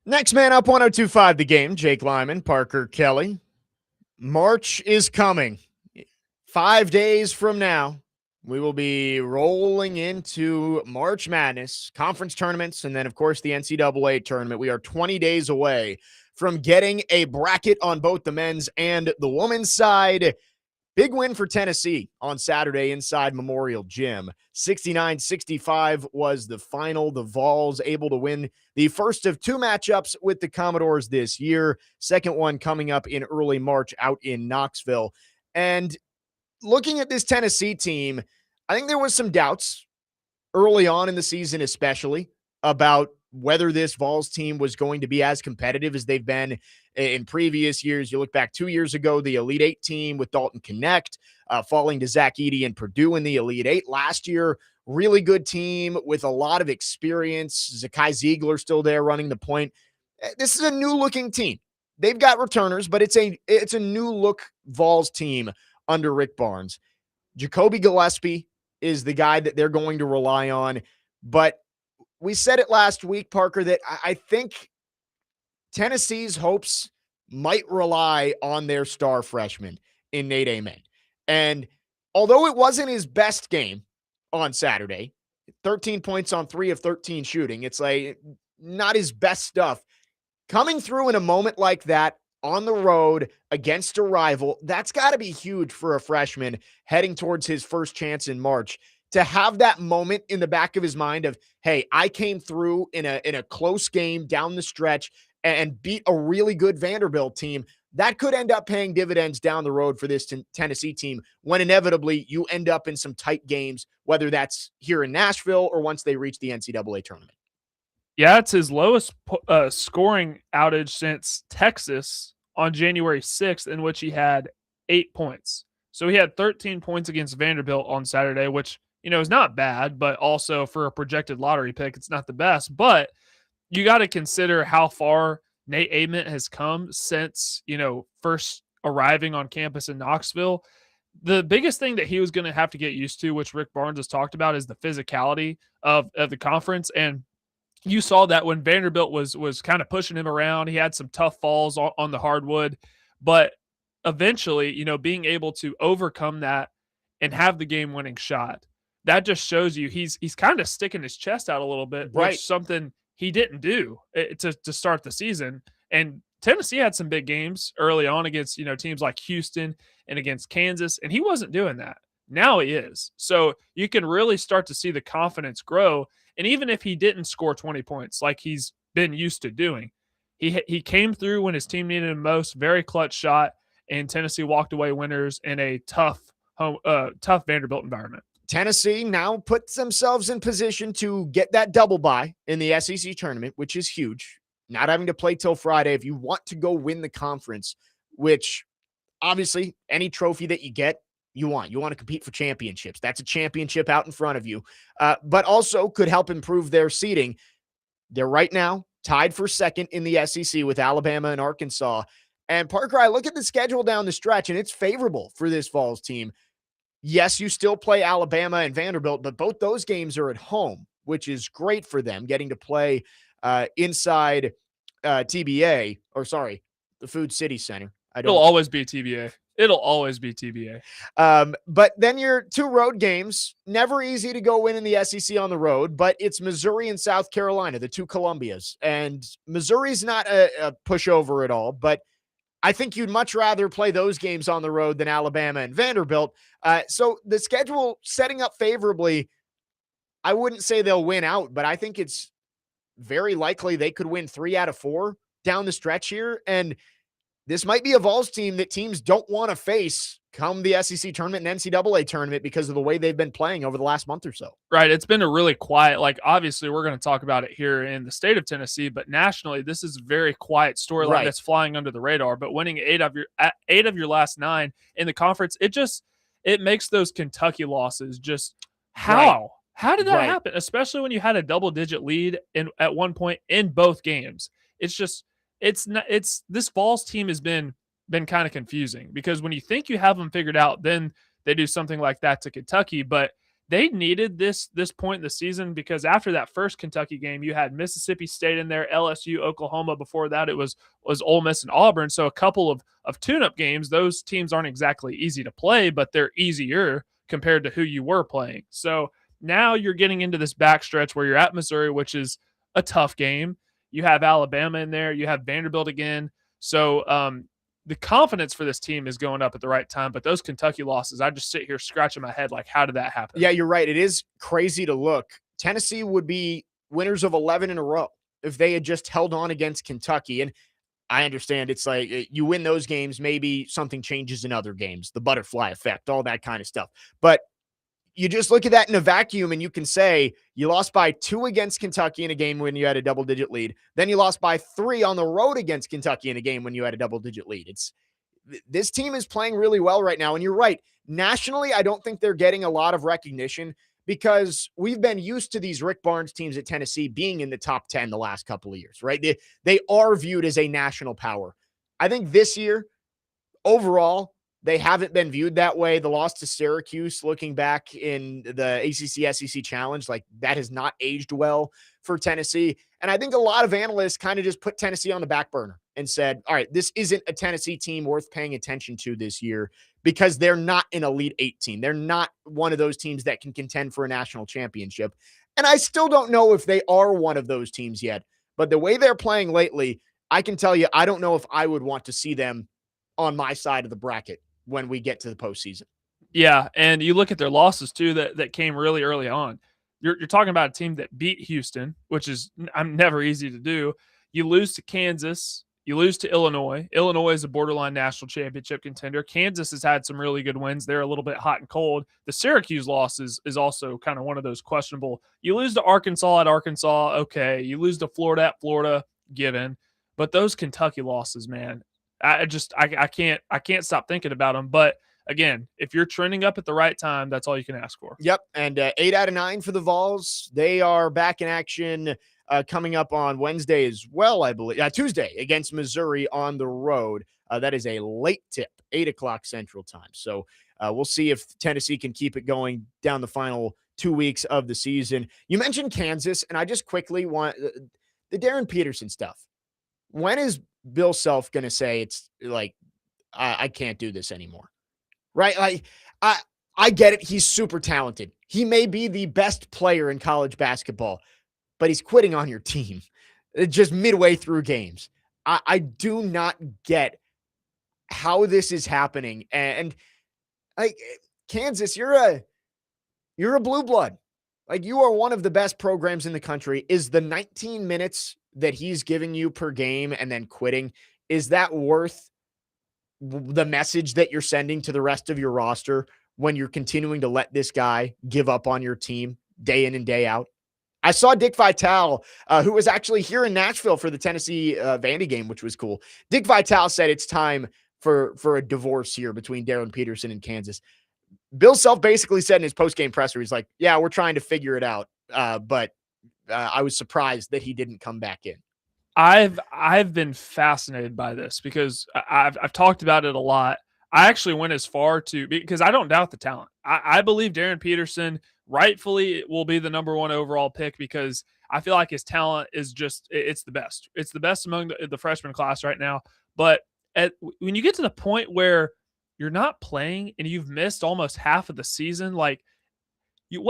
Next man up, 1025 The Game, Jake Lyman, Parker Kelly. March is coming. 5 days from now, we will be rolling into March Madness, conference tournaments, and then, of course, the NCAA tournament. We are 20 days away from getting a bracket on both the men's and the women's side. Big win for Tennessee on Saturday inside Memorial Gym. 69-65 was the final. The Vols able to win the first of two matchups with the Commodores this year. Second one coming up in early March out in Knoxville. And looking at this Tennessee team, I think there was some doubts early on in the season, especially about whether this Vols team was going to be as competitive as they've been in previous years. You look back 2 years ago, the Elite Eight team with Dalton Connect falling to Zach Edey and Purdue in the Elite Eight last year. Really good team with a lot of experience. Zakai Ziegler still there running the point. This is a new looking team. They've got returners, but it's a new look Vols team under Rick Barnes. Jacoby Gillespie is the guy that they're going to rely on. But we said it last week, Parker, that I think Tennessee's hopes might rely on their star freshman in Nate Amen. And although it wasn't his best game on Saturday, 13 points on 3 of 13 shooting, it's like not his best stuff. Coming through in a moment like that on the road against a rival, that's got to be huge for a freshman heading towards his first chance in March. To have that moment in the back of his mind of, hey, I came through in a close game down the stretch and beat a really good Vanderbilt team, that could end up paying dividends down the road for this Tennessee team when inevitably you end up in some tight games, whether that's here in Nashville or once they reach the NCAA tournament. Yeah, it's his lowest scoring outage since Texas on January 6th, in which he had 8 points. So he had 13 points against Vanderbilt on Saturday, which, is not bad, but also for a projected lottery pick, it's not the best. But you got to consider how far Nate Ament has come since, first arriving on campus in Knoxville. The biggest thing that he was going to have to get used to, which Rick Barnes has talked about, is the physicality of the conference. And you saw that when Vanderbilt was kind of pushing him around. He had some tough falls on the hardwood, but eventually, being able to overcome that and have the game-winning shot, that just shows you he's kind of sticking his chest out a little bit, right? Which something he didn't do to start the season. And Tennessee had some big games early on against teams like Houston and against Kansas, and he wasn't doing that. Now he is. So you can really start to see the confidence grow. And even if he didn't score 20 points like he's been used to doing, he came through when his team needed him most. Very clutch shot, and Tennessee walked away winners in a tough Vanderbilt environment. Tennessee now puts themselves in position to get that double bye in the SEC tournament, which is huge. Not having to play till Friday if you want to go win the conference, which obviously any trophy that you get, you want to compete for championships. That's a championship out in front of you, but also could help improve their seeding. They're right now tied for second in the SEC with Alabama and Arkansas. And Parker, I look at the schedule down the stretch, and it's favorable for this Vols team. Yes, you still play Alabama and Vanderbilt, but both those games are at home, which is great for them, getting to play inside the Food City Center. It'll always be TBA. It'll always be TBA. But then your two road games, never easy to go win in the SEC on the road, but it's Missouri and South Carolina, the two Columbias. And Missouri's not a pushover at all, but I think you'd much rather play those games on the road than Alabama and Vanderbilt. So the schedule setting up favorably, I wouldn't say they'll win out, but I think it's very likely they could win 3 out of 4 down the stretch here. And this might be a Vols team that teams don't want to face come the SEC tournament and NCAA tournament because of the way they've been playing over the last month or so. Right. It's been a really quiet, obviously we're going to talk about it here in the state of Tennessee, but nationally, this is a very quiet storyline that's flying under the radar. But winning 8 of your last 9 in the conference, it makes those Kentucky losses just how? How did that happen? Especially when you had a double-digit lead at one point in both games. This Vols team has been kind of confusing because when you think you have them figured out, then they do something like that to Kentucky. But they needed this point in the season, because after that first Kentucky game, you had Mississippi State in there, LSU, Oklahoma. Before that, it was Ole Miss and Auburn. So a couple of tune-up games. Those teams aren't exactly easy to play, but they're easier compared to who you were playing. So now you're getting into this backstretch where you're at Missouri, which is a tough game. You have Alabama in there. You have Vanderbilt again. So the confidence for this team is going up at the right time. But those Kentucky losses, I just sit here scratching my head like, how did that happen? Yeah, you're right. It is crazy to look. Tennessee would be winners of 11 in a row if they had just held on against Kentucky. And I understand it's like you win those games, maybe something changes in other games, the butterfly effect, all that kind of stuff. But you just look at that in a vacuum and you can say you lost by 2 against Kentucky in a game when you had a double-digit lead. Then you lost by 3 on the road against Kentucky in a game when you had a double-digit lead. This team is playing really well right now. And you're right. Nationally, I don't think they're getting a lot of recognition because we've been used to these Rick Barnes teams at Tennessee being in the top 10 the last couple of years, right? They are viewed as a national power. I think this year, overall, they haven't been viewed that way. The loss to Syracuse, looking back in the ACC SEC Challenge, like that has not aged well for Tennessee. And I think a lot of analysts kind of just put Tennessee on the back burner and said, all right, this isn't a Tennessee team worth paying attention to this year because they're not an Elite Eight team. They're not one of those teams that can contend for a national championship. And I still don't know if they are one of those teams yet. But the way they're playing lately, I can tell you, I don't know if I would want to see them on my side of the bracket when we get to the postseason. Yeah, and you look at their losses too that came really early on. You're talking about a team that beat Houston, which is never easy to do. You lose to Kansas. You lose to Illinois. Illinois is a borderline national championship contender. Kansas has had some really good wins. They're a little bit hot and cold. The Syracuse loss is also kind of one of those questionable. You lose to Arkansas at Arkansas, okay. You lose to Florida at Florida, given. But those Kentucky losses, man, I can't stop thinking about them. But again, if you're trending up at the right time, that's all you can ask for. Yep. And 8 out of 9 for the Vols. They are back in action coming up on Wednesday as well, I believe. Tuesday against Missouri on the road. That is a late tip, 8 o'clock Central Time. So we'll see if Tennessee can keep it going down the final 2 weeks of the season. You mentioned Kansas, and I just quickly want the Darren Peterson stuff. When is Bill Self going to say it's like, I can't do this anymore? Right? Like, I get it. He's super talented. He may be the best player in college basketball, but he's quitting on your team just midway through games. I do not get how this is happening. And like Kansas, you're a blue blood. Like, you are one of the best programs in the country. Is the 19 minutes that he's giving you per game and then quitting, is that worth the message that you're sending to the rest of your roster when you're continuing to let this guy give up on your team day in and day out? I saw Dick Vitale, who was actually here in Nashville for the Tennessee Vandy game, which was cool. Dick Vitale said it's time for a divorce here between Darren Peterson and Kansas. Bill Self basically said in his post-game presser, he's like, yeah, we're trying to figure it out. But I was surprised that he didn't come back in. I've been fascinated by this because I've talked about it a lot. I actually went as far to, because I don't doubt the talent. I believe Darren Peterson rightfully will be the number 1 overall pick because I feel like his talent is just, it's the best. It's the best among the freshman class right now. But when you get to the point where you're not playing and you've missed almost half of the season, like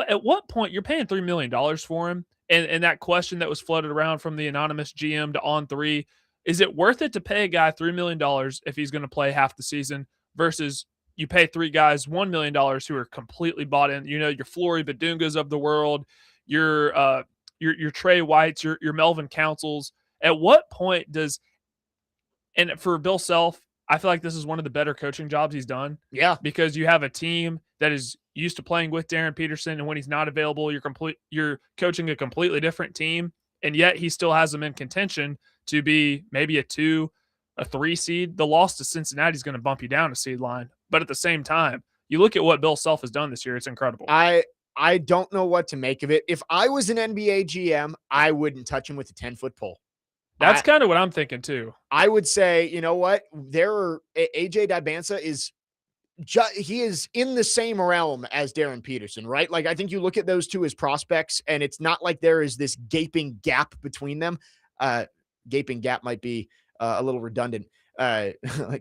at what point you're paying $3 million for him? And that question that was floated around from the anonymous GM to On3, is it worth it to pay a guy $3 million if he's going to play half the season versus you pay 3 guys $1 million who are completely bought in? You know, your Flory Badungas of the world, your Trey Whites, your Melvin Councils. At what point does, and for Bill Self, I feel like this is one of the better coaching jobs he's done. Yeah. Because you have a team that is used to playing with Darren Peterson, and when he's not available, you're coaching a completely different team, and yet he still has them in contention to be maybe a 2, a 3 seed. The loss to Cincinnati is going to bump you down a seed line. But at the same time, you look at what Bill Self has done this year, it's incredible. I don't know what to make of it. If I was an NBA GM, I wouldn't touch him with a 10-foot pole. That's kind of what I'm thinking too. I would say, you know what? AJ Dibansa is he is in the same realm as Darren Peterson, right? Like, I think you look at those two as prospects, and it's not like there is this gaping gap between them. Gaping gap might be a little redundant.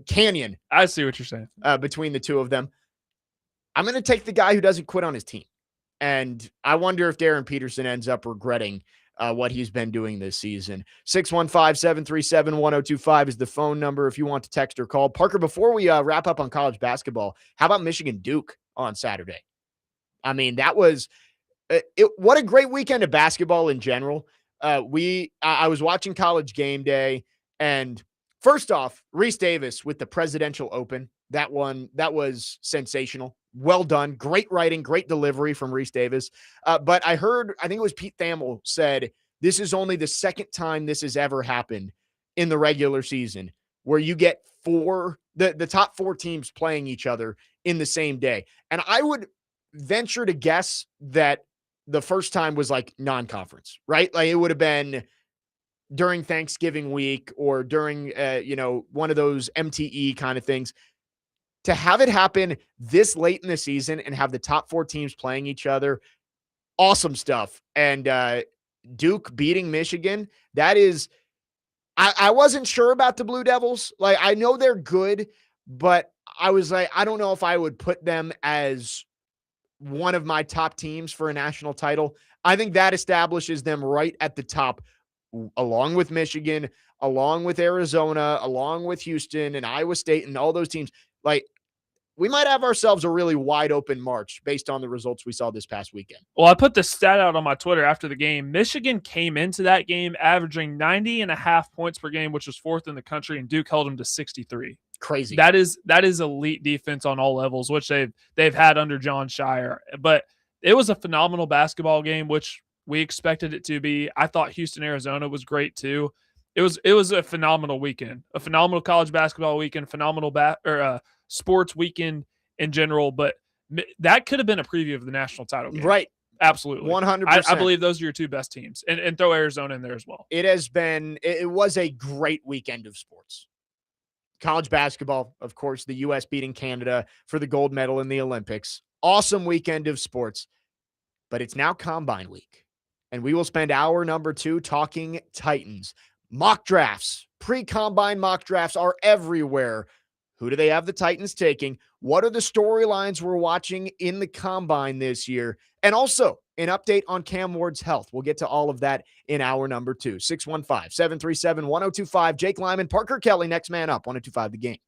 Canyon I see what you're saying. between the two of them. I'm going to take the guy who doesn't quit on his team. And I wonder if Darren Peterson ends up regretting what he's been doing this season. 615-737-1025 is the phone number if you want to text or call. Parker, before we wrap up on college basketball, how about Michigan Duke on Saturday? I mean, that was what a great weekend of basketball in general. I was watching College Game Day, and first off, Reese Davis with the Presidential Open. That was sensational. Well done. Great writing, great delivery from Reese Davis. But I think it was Pete Thamel said, this is only the second time this has ever happened in the regular season where you get the top four teams playing each other in the same day. And I would venture to guess that the first time was like non-conference, right? Like it would have been during Thanksgiving week or during, one of those MTE kind of things. To have it happen this late in the season and have the top four teams playing each other, awesome stuff. And Duke beating Michigan, that is, I wasn't sure about the Blue Devils. Like, I know they're good, but I was like, I don't know if I would put them as one of my top teams for a national title. I think that establishes them right at the top, along with Michigan, along with Arizona, along with Houston and Iowa State and all those teams. Like, we might have ourselves a really wide open March based on the results we saw this past weekend. Well, I put the stat out on my Twitter after the game. Michigan came into that game averaging 90.5 points per game, which was fourth in the country, and Duke held them to 63. Crazy. That is elite defense on all levels, which they've had under John Shire. But it was a phenomenal basketball game, which we expected it to be. I thought Houston, Arizona was great too. It was a phenomenal weekend, a phenomenal college basketball weekend, phenomenal sports weekend in general. But that could have been a preview of the national title game. Right. Absolutely. 100%. I believe those are your two best teams, and throw Arizona in there as well. It was a great weekend of sports. College basketball, of course, the U.S. beating Canada for the gold medal in the Olympics. Awesome weekend of sports, but it's now Combine Week, and we will spend hour number 2 talking Titans. Mock drafts, pre-Combine mock drafts are everywhere. Who do they have the Titans taking? What are the storylines we're watching in the Combine this year? And also an update on Cam Ward's health. We'll get to all of that in hour number 2. 615-737-1025. Jake Lyman, Parker Kelly, next man up, 1025 The Game.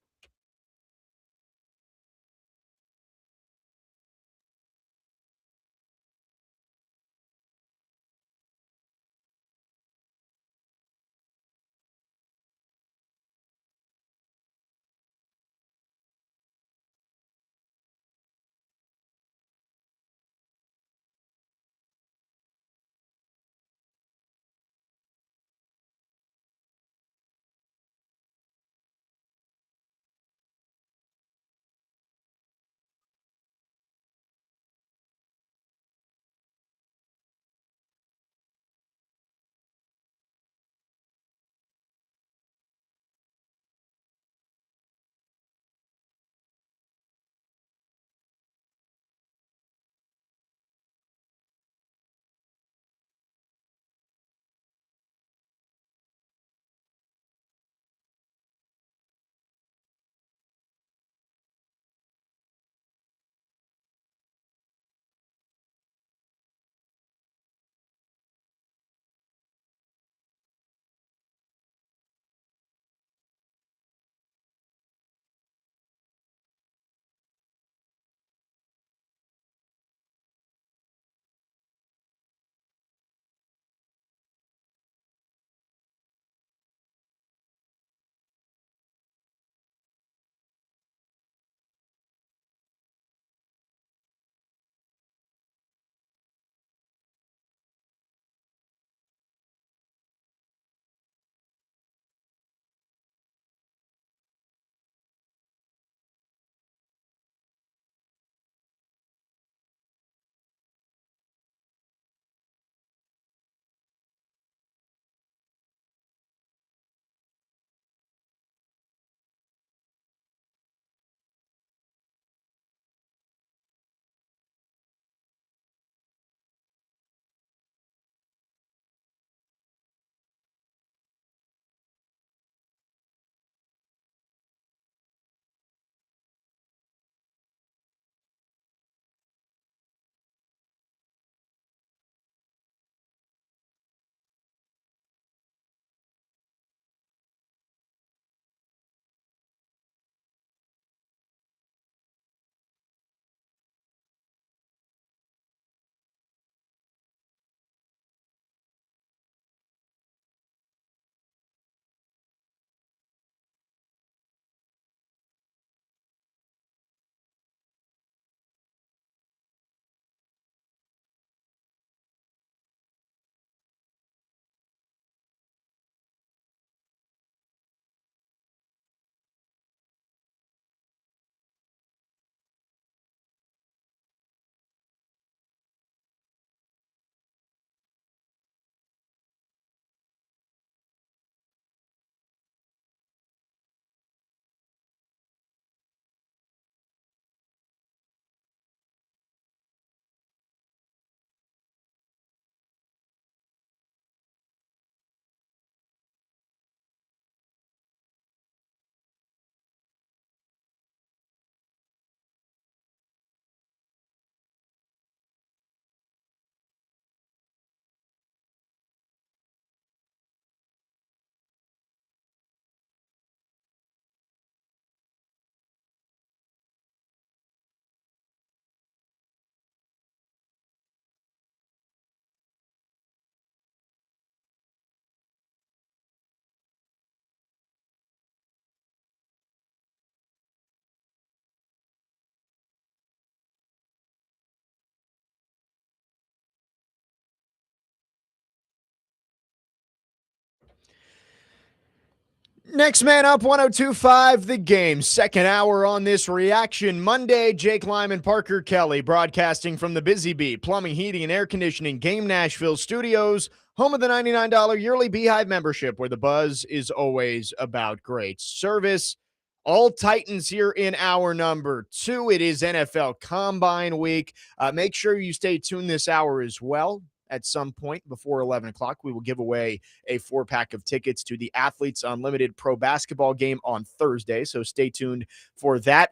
Next man up, 102.5 The Game. Second hour on this reaction Monday. Jake Lyman, Parker Kelly, broadcasting from the Busy Bee Plumbing, Heating, and Air Conditioning Game Nashville Studios, home of the $99 yearly Beehive membership, where the buzz is always about great service. All Titans here in hour number 2. It is NFL Combine Week. Make sure you stay tuned this hour as well. At some point before 11 o'clock, we will give away a 4-pack of tickets to the Athletes Unlimited Pro Basketball game on Thursday, so stay tuned for that.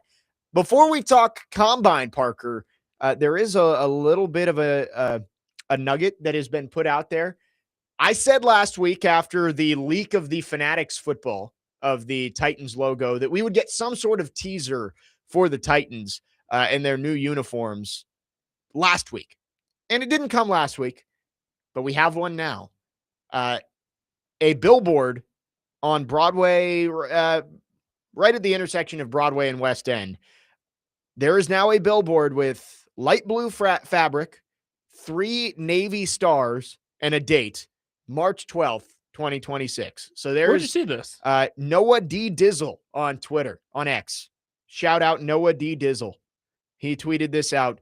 Before we talk Combine, Parker, there is a little bit of a nugget that has been put out there. I said last week after the leak of the Fanatics football of the Titans logo that we would get some sort of teaser for the Titans in their new uniforms last week. And it didn't come last week, but we have one now. A billboard on Broadway, right at the intersection of Broadway and West End. There is now a billboard with light blue fabric, 3 navy stars, and a date, March 12th, 2026. So there's— Where'd you see this? Noah D. Dizzle on Twitter, on X. Shout out Noah D. Dizzle. He tweeted this out,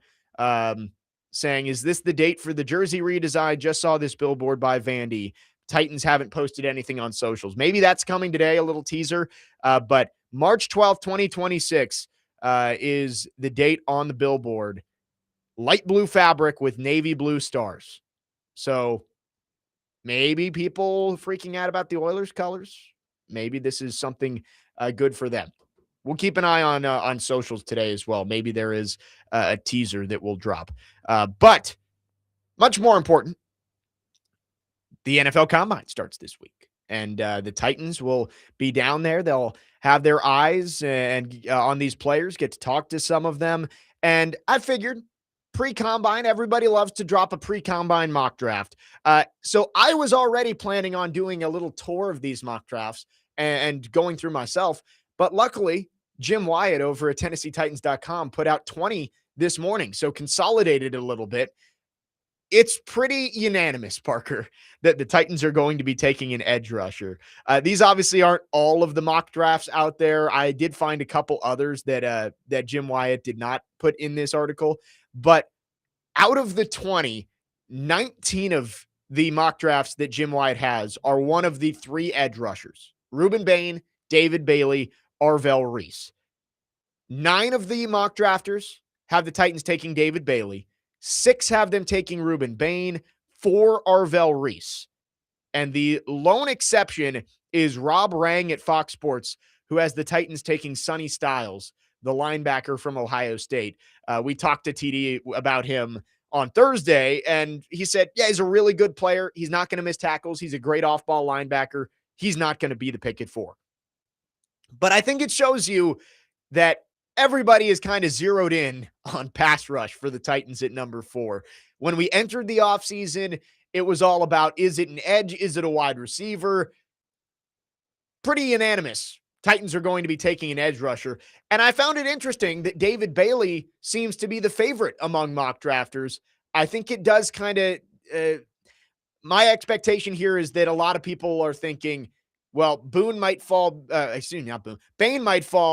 saying, "Is this the date for the jersey redesign? Just saw this billboard by Vandy. Titans haven't posted anything on socials." Maybe that's coming today, a little teaser. But March 12th, 2026 is the date on the billboard. Light blue fabric with navy blue stars. So maybe people freaking out about the Oilers colors. Maybe this is something good for them. We'll keep an eye on socials today as well. Maybe there is a teaser that will drop. But much more important, the NFL Combine starts this week. And the Titans will be down there. They'll have their eyes and on these players, get to talk to some of them. And I figured pre-Combine, everybody loves to drop a pre-Combine mock draft. So I was already planning on doing a little tour of these mock drafts and going through myself. But luckily, Jim Wyatt over at TennesseeTitans.com put out 20 this morning, so consolidated a little bit. It's pretty unanimous, Parker, that the Titans are going to be taking an edge rusher. These obviously aren't all of the mock drafts out there. I did find a couple others that Jim Wyatt did not put in this article. But out of the 20, 19 of the mock drafts that Jim Wyatt has are one of the 3 edge rushers: Ruben Bain, David Bailey, Arvell Reese. 9 of the mock drafters have the Titans taking David Bailey. 6 have them taking Ruben Bain. 4 Arvell Reese. And the lone exception is Rob Rang at Fox Sports, who has the Titans taking Sonny Styles, the linebacker from Ohio State. We talked to TD about him on Thursday, and he said, yeah, he's a really good player. He's not going to miss tackles. He's a great off-ball linebacker. He's not going to be the pick at 4. But I think it shows you that everybody is kind of zeroed in on pass rush for the Titans at number 4. When we entered the offseason, it was all about, is it an edge? Is it a wide receiver? Pretty unanimous. Titans are going to be taking an edge rusher. And I found it interesting that David Bailey seems to be the favorite among mock drafters. I think it does kind of, my expectation here is that a lot of people are thinking, well, Bain might fall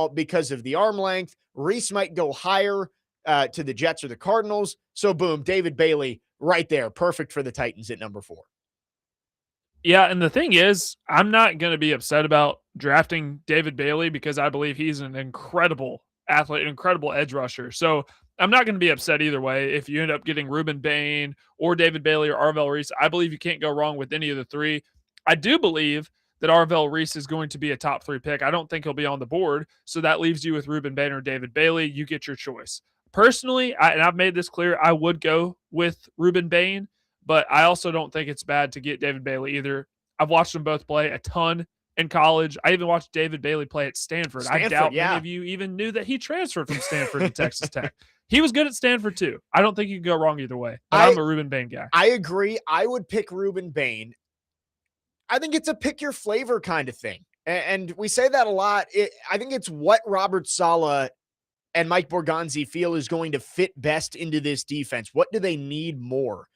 because of the arm length. Reese might go higher to the Jets or the Cardinals. So boom, David Bailey right there. Perfect for the Titans at number 4. Yeah, and the thing is, I'm not going to be upset about drafting David Bailey because I believe he's an incredible athlete, an incredible edge rusher. So I'm not going to be upset either way if you end up getting Ruben Bain or David Bailey or Arvell Reese. I believe you can't go wrong with any of the 3. I do believe that Arvell Reese is going to be a top 3 pick. I don't think he'll be on the board. So that leaves you with Ruben Bain or David Bailey. You get your choice. Personally, and I've made this clear, I would go with Ruben Bain, but I also don't think it's bad to get David Bailey either. I've watched them both play a ton in college. I even watched David Bailey play at Stanford. I doubt many of you even knew that he transferred from Stanford to Texas Tech. He was good at Stanford too. I don't think you can go wrong either way. But I'm a Ruben Bain guy. I agree. I would pick Ruben Bain. I think it's a pick your flavor kind of thing. And we say that a lot. I think it's what Robert Saleh and Mike Borgonzi feel is going to fit best into this defense. What do they need more?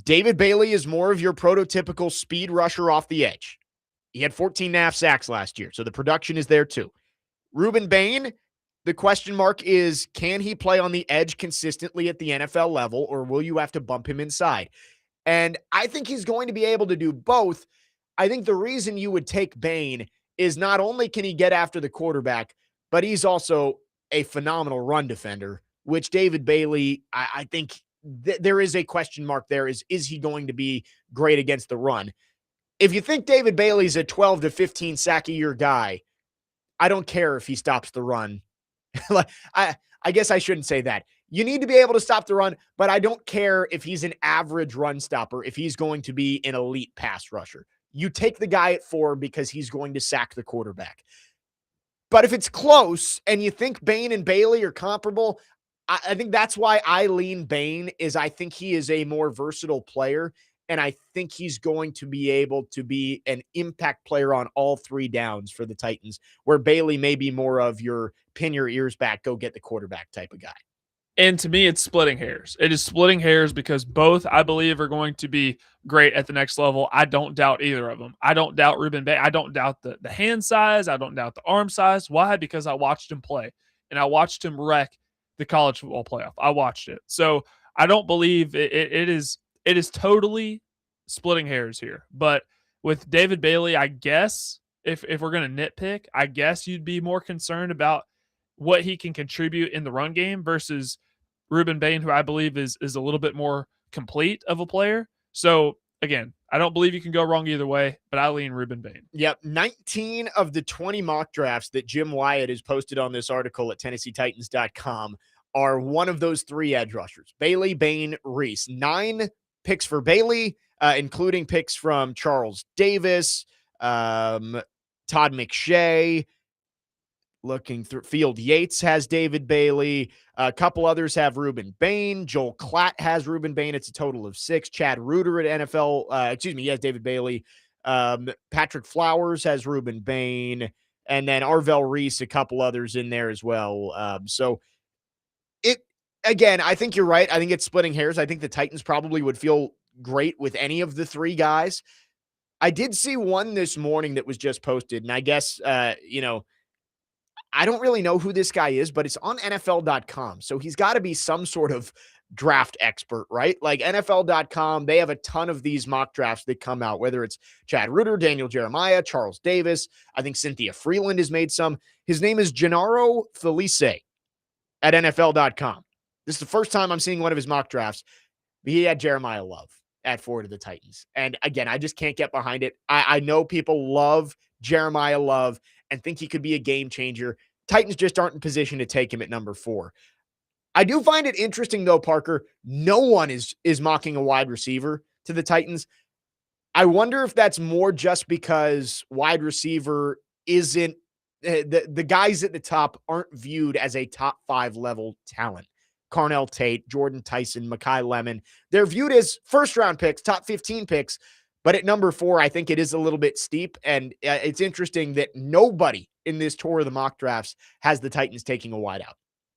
David Bailey is more of your prototypical speed rusher off the edge. He had 14 and a half sacks last year, so the production is there too. Ruben Bain, the question mark is, can he play on the edge consistently at the NFL level, or will you have to bump him inside? And I think he's going to be able to do both. I think the reason you would take Bain is not only can he get after the quarterback, but he's also a phenomenal run defender, which David Bailey, I think there is a question mark there. Is he going to be great against the run? If you think David Bailey's a 12 to 15 sack a year guy, I don't care if he stops the run. Like, I guess I shouldn't say that. You need to be able to stop the run, but I don't care if he's an average run stopper, if he's going to be an elite pass rusher. You take the guy at 4 because he's going to sack the quarterback. But if it's close and you think Bain and Bailey are comparable, I think that's why I lean Bain, is I think he is a more versatile player, and I think he's going to be able to be an impact player on all 3 downs for the Titans, where Bailey may be more of your pin your ears back, go get the quarterback type of guy. And to me, it's splitting hairs. It is splitting hairs because both, I believe, are going to be great at the next level. I don't doubt either of them. I don't doubt Ruben Bain. I don't doubt the hand size. I don't doubt the arm size. Why? Because I watched him play, and I watched him wreck the college football playoff. I watched it. So I don't believe it is totally splitting hairs here. But with David Bailey, I guess if we're going to nitpick, I guess you'd be more concerned about what he can contribute in the run game versus Ruben Bain, who I believe is a little bit more complete of a player. So again, I don't believe you can go wrong either way, but I lean Ruben Bain. Yep. 19 of the 20 mock drafts that Jim Wyatt has posted on this article at TennesseeTitans.com are one of those 3 edge rushers: Bailey, Bain, Reese. 9 picks for Bailey, including picks from Charles Davis, Todd McShay. Looking through, Field Yates has David Bailey. A couple others have Ruben Bain. Joel Klatt has Ruben Bain. It's a total of 6. Chad Reuter at NFL, he has David Bailey. Patrick Flowers has Ruben Bain. And then Arvell Reese, a couple others in there as well. Again, I think you're right. I think it's splitting hairs. I think the Titans probably would feel great with any of the 3 guys. I did see one this morning that was just posted, and I guess, I don't really know who this guy is, but it's on NFL.com. So he's got to be some sort of draft expert, right? Like NFL.com, they have a ton of these mock drafts that come out, whether it's Chad Reuter, Daniel Jeremiah, Charles Davis. I think Cynthia Freeland has made some. His name is Gennaro Felice at NFL.com. This is the first time I'm seeing one of his mock drafts. He had Jeremiah Love at 4 to the Titans. And again, I just can't get behind it. I know people love Jeremiah Love and think he could be a game changer. Titans just aren't in position to take him at number 4. I do find it interesting, though, Parker. No one is mocking a wide receiver to the Titans. I wonder if that's more just because wide receiver isn't the guys at the top aren't viewed as a top 5 level talent. Carnell Tate, Jordan Tyson, Mekhi Lemon. They're viewed as first-round picks, top 15 picks. But at number 4, I think it is a little bit steep. And it's interesting that nobody in this tour of the mock drafts has the Titans taking a wideout.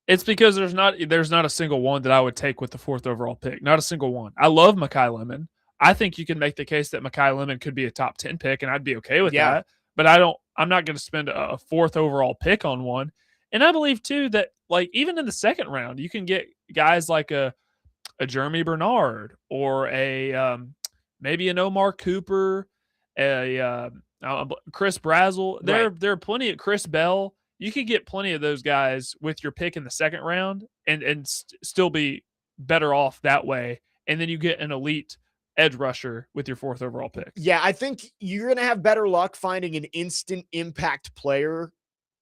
It's because there's not a single one that I would take with the 4th overall pick. Not a single one. I love Mekhi Lemon. I think you can make the case that Mekhi Lemon could be a top 10 pick, and I'd be okay with that. But I'm not going to spend a 4th overall pick on one. And I believe too that, like, even in the 2nd round, you can get guys like a Jeremy Bernard or a maybe an Omar Cooper, a Chris Brazzell. There are plenty of Chris Bell. You could get plenty of those guys with your pick in the 2nd round and still be better off that way. And then you get an elite edge rusher with your 4th overall pick. Yeah, I think you're going to have better luck finding an instant impact player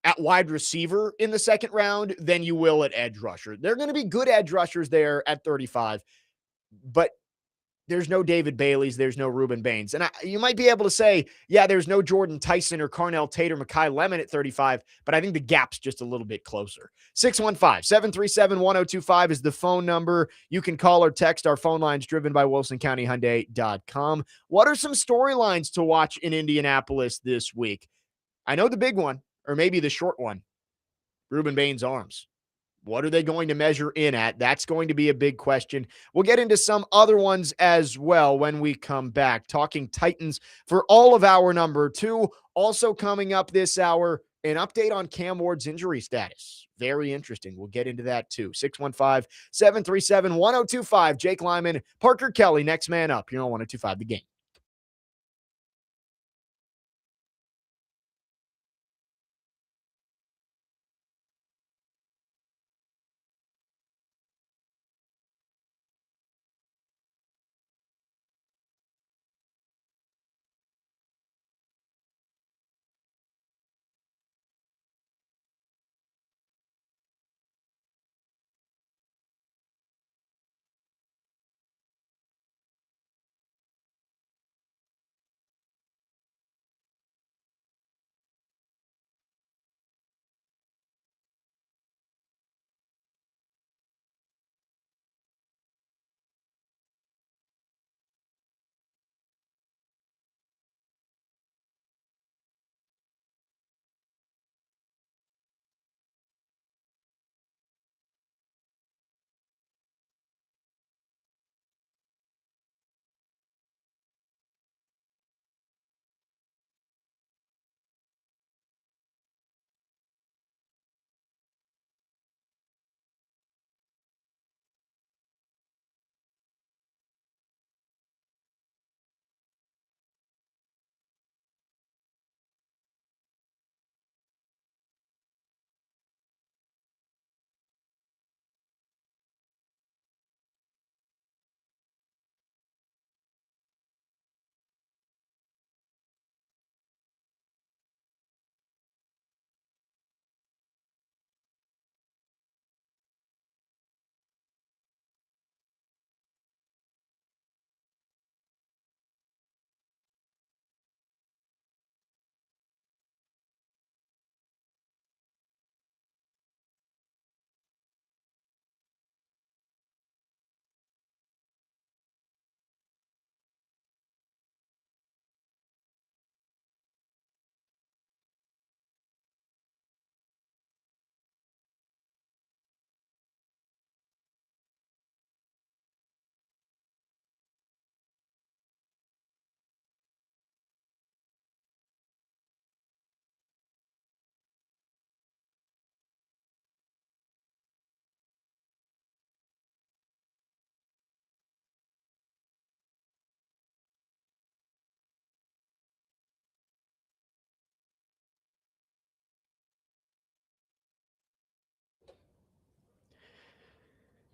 at wide receiver in the 2nd round than you will at edge rusher. They're going to be good edge rushers there at 35, but there's no David Baileys, there's no Ruben Bains. And you might be able to say, yeah, there's no Jordan Tyson or Carnell Tate or Mekhi Lemon at 35, but I think the gap's just a little bit closer. 615-737-1025 is the phone number. You can call or text. Our phone line's driven by WilsonCountyHyundai.com. What are some storylines to watch in Indianapolis this week? I know the big one, or maybe the short one, Ruben Bain's arms. What are they going to measure in at? That's going to be a big question. We'll get into some other ones as well when we come back. Talking Titans for all of hour number 2. Also coming up this hour, an update on Cam Ward's injury status. Very interesting. We'll get into that too. 615-737-1025. Jake Lyman, Parker Kelly, next man up. You're on 1025 The Game.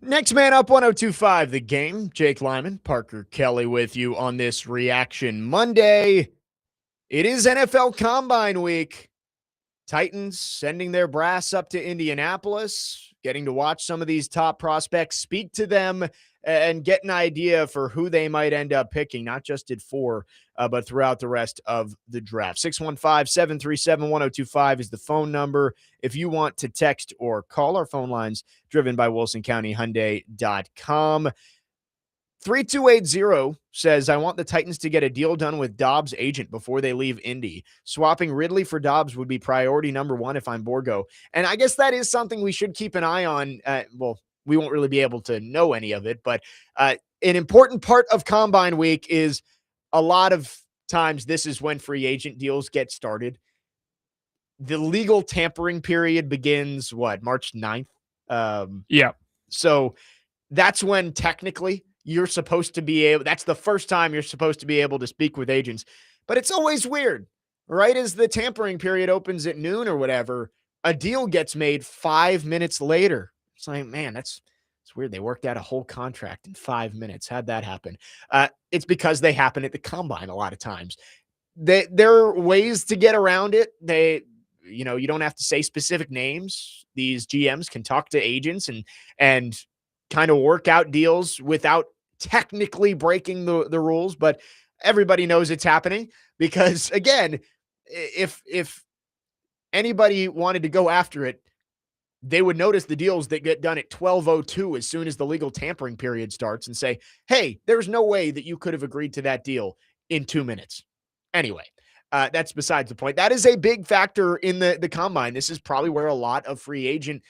Next man up, 1025 The Game. Jake Lyman, Parker Kelly with you on this Reaction Monday. It is NFL Combine Week. Titans sending their brass up to Indianapolis, getting to watch some of these top prospects, speak to them, and get an idea for who they might end up picking, not just at 4, but throughout the rest of the draft. 615-737-1025 is the phone number. If you want to text or call, our phone lines driven by WilsonCountyHyundai.com. 3280 says, I want the Titans to get a deal done with Dobbs' agent before they leave Indy. Swapping Ridley for Dobbs would be priority number 1 if I'm Borgo. And I guess that is something we should keep an eye on. Well, we won't really be able to know any of it, but an important part of Combine Week is a lot of times this is when free agent deals get started. The legal tampering period begins, March 9th? Yeah. So that's when technically you're supposed to be able, that's the first time you're supposed to be able to speak with agents. But it's always weird, right? As the tampering period opens at noon or whatever, a deal gets made 5 minutes later. It's like, man, it's weird. They worked out a whole contract in 5 minutes. How'd that happen? It's because they happen at the combine a lot of times. There are ways to get around it. You don't have to say specific names. These GMs can talk to agents and kind of work out deals without technically breaking the rules, but everybody knows it's happening because, again, if anybody wanted to go after it, they would notice the deals that get done at 12:02 as soon as the legal tampering period starts and say, hey, there's no way that you could have agreed to that deal in 2 minutes. Anyway, that's besides the point. That is a big factor in the combine. This is probably where a lot of free agent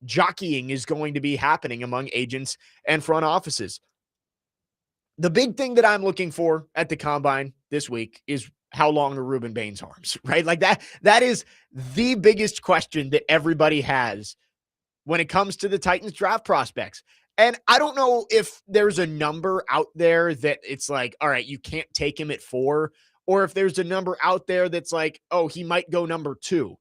jockeying is going to be happening among agents and front offices. The big thing that I'm looking for at the combine this week is how long are Ruben Bain's arms, right? Like that is the biggest question that everybody has when it comes to the Titans draft prospects. And I don't know if there's a number out there that it's like, all right, you can't take him at 4, or if there's a number out there that's like, oh, he might go number 2.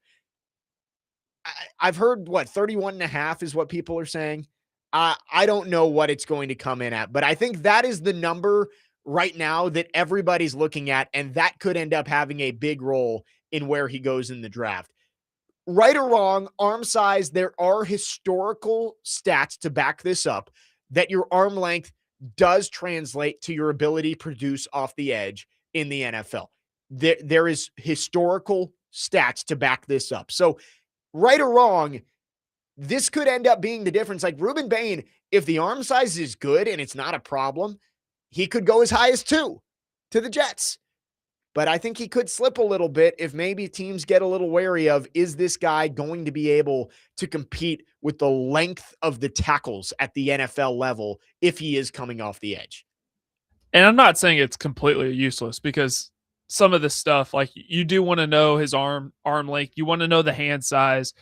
I've heard 31.5 is what people are saying. I don't know what it's going to come in at, but I think that is the number right now that everybody's looking at, and that could end up having a big role in where he goes in the draft. Right or wrong, arm size, there are historical stats to back this up, that your arm length does translate to your ability to produce off the edge in the NFL. There is historical stats to back this up. So right or wrong, this could end up being the difference. Like Ruben Bain, if the arm size is good and it's not a problem, he could go as high as 2 to the Jets. But I think he could slip a little bit if maybe teams get a little wary of, is this guy going to be able to compete with the length of the tackles at the NFL level if he is coming off the edge? And I'm not saying it's completely useless, because some of this stuff, like, you do want to know his arm length, you want to know the hand size,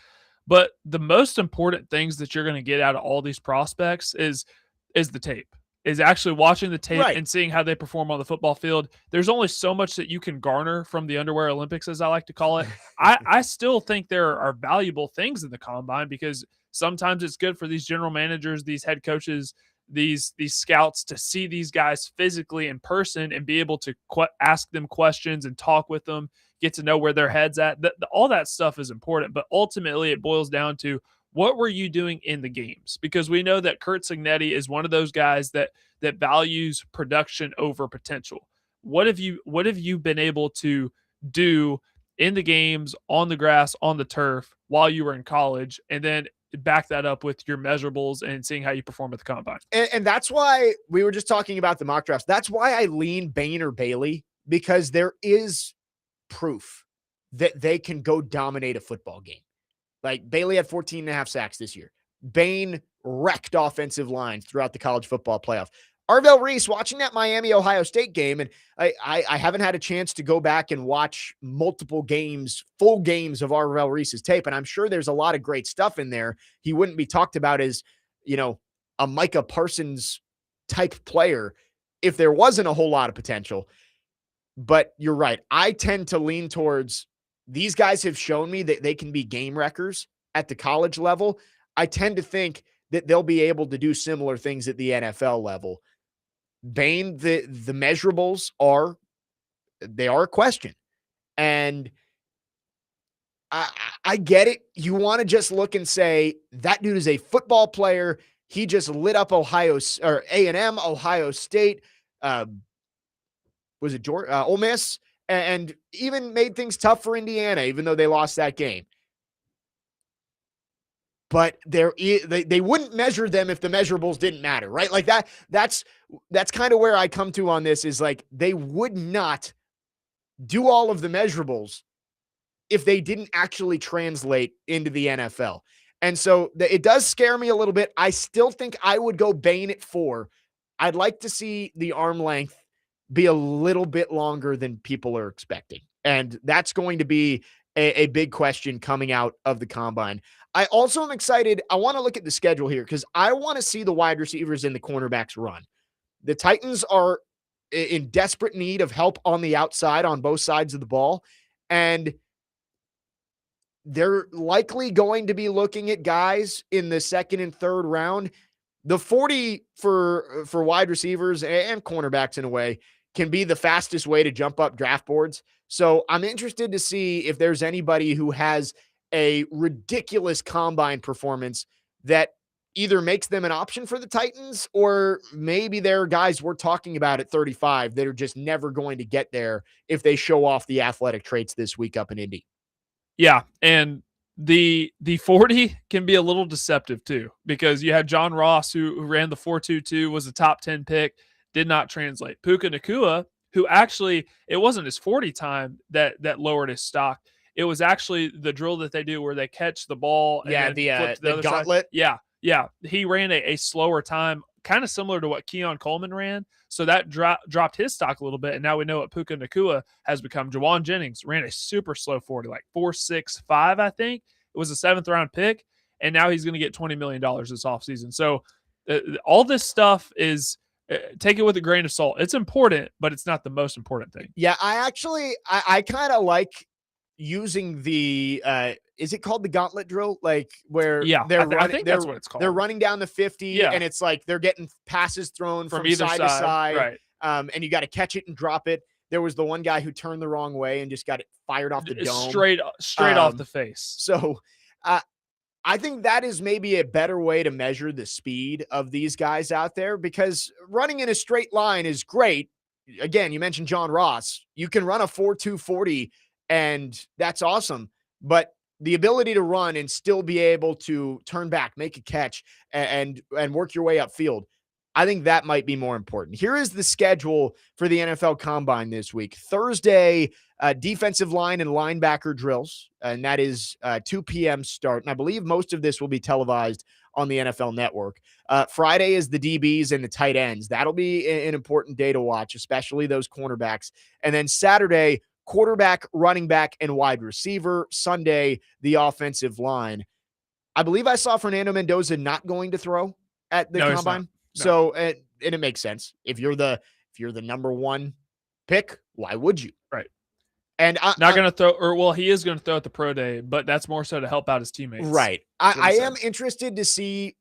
but the most important things that you're going to get out of all these prospects is the tape. Is actually watching the tape Right. and seeing how they perform on the football field. There's only so much that you can garner from the underwear Olympics, as I like to call it. I still think there are valuable things in the combine, because sometimes it's good for these general managers, these head coaches, these scouts to see these guys physically in person and be able to ask them questions and talk with them, get to know where their head's at. All that stuff is important, but ultimately it boils down to, what were you doing in the games? Because we know that Curt Cignetti is one of those guys that values production over potential. What have you been able to do in the games, on the grass, on the turf while you were in college, and then back that up with your measurables and seeing how you perform at the combine? And that's why we were just talking about the mock drafts. That's why I lean Bain or Bailey, because there is proof that they can go dominate a football game. Like Bailey had 14.5 sacks this year. Bain wrecked offensive lines throughout the college football playoff. Arvell Reese, watching that Miami-Ohio State game, and I haven't had a chance to go back and watch multiple games, full games of Arvell Reese's tape, and I'm sure there's a lot of great stuff in there. He wouldn't be talked about as, a Micah Parsons type player if there wasn't a whole lot of potential. But you're right. I tend to lean towards, these guys have shown me that they can be game wreckers at the college level. I tend to think that they'll be able to do similar things at the NFL level. Bain, the measurables are a question. And I get it. You want to just look and say, that dude is a football player. He just lit up A&M, Ohio State, was it Ole Miss, and even made things tough for Indiana, even though they lost that game. But they wouldn't measure them if the measurables didn't matter, right? Like that's kind of where I come to on this, is like, they would not do all of the measurables if they didn't actually translate into the NFL. And so it does scare me a little bit. I still think I would go Bain at 4. I'd like to see the arm length be a little bit longer than people are expecting. And that's going to be a big question coming out of the combine. I also am excited. I want to look at the schedule here, because I want to see the wide receivers and the cornerbacks run. The Titans are in desperate need of help on the outside on both sides of the ball. And they're likely going to be looking at guys in the second and third round. The 40 for wide receivers and cornerbacks, in a way, can be the fastest way to jump up draft boards. So I'm interested to see if there's anybody who has a ridiculous combine performance that either makes them an option for the Titans, or maybe they're guys we're talking about at 35 that are just never going to get there if they show off the athletic traits this week up in Indy. Yeah, and the 40 can be a little deceptive too, because you had John Ross, who ran the 4.22, was a top 10 pick, did not translate. Puka Nacua, who actually, it wasn't his 40 time that lowered his stock. It was actually the drill that they do where they catch the ball and then flip to the other gauntlet. side. Yeah. He ran a slower time, kind of similar to what Keon Coleman ran. So that dropped his stock a little bit. And now we know what Puka Nacua has become. Jawan Jennings ran a super slow 40, like 4.65, I think. It was a 7th round pick. And now he's going to get $20 million this offseason. So all this stuff is take it with a grain of salt. It's important, but it's not the most important thing. Yeah, I kind of like using the is it called the gauntlet drill? Like where I think that's what it's called. They're running down the 50 and it's like they're getting passes thrown from either side to side. Right. And you got to catch it and drop it. There was the one guy who turned the wrong way and just got it fired off the dome. Straight off the face. So I think that is maybe a better way to measure the speed of these guys out there, because running in a straight line is great. Again, you mentioned John Ross. You can run a 4.240 and that's awesome. But the ability to run and still be able to turn back, make a catch, and work your way upfield, I think that might be more important. Here is the schedule for the NFL Combine this week. Thursday, defensive line and linebacker drills, and that is 2 p.m. start. And I believe most of this will be televised on the NFL Network. Friday is the DBs and the tight ends. That'll be an important day to watch, especially those cornerbacks. And then Saturday, quarterback, running back, and wide receiver. Sunday, the offensive line. I believe I saw Fernando Mendoza not going to throw at the Combine. No. So, and it makes sense. If you're the number one pick, why would you? Right. And not going to throw, or well, he is going to throw at the pro day, but that's more so to help out his teammates. Right. I am interested to see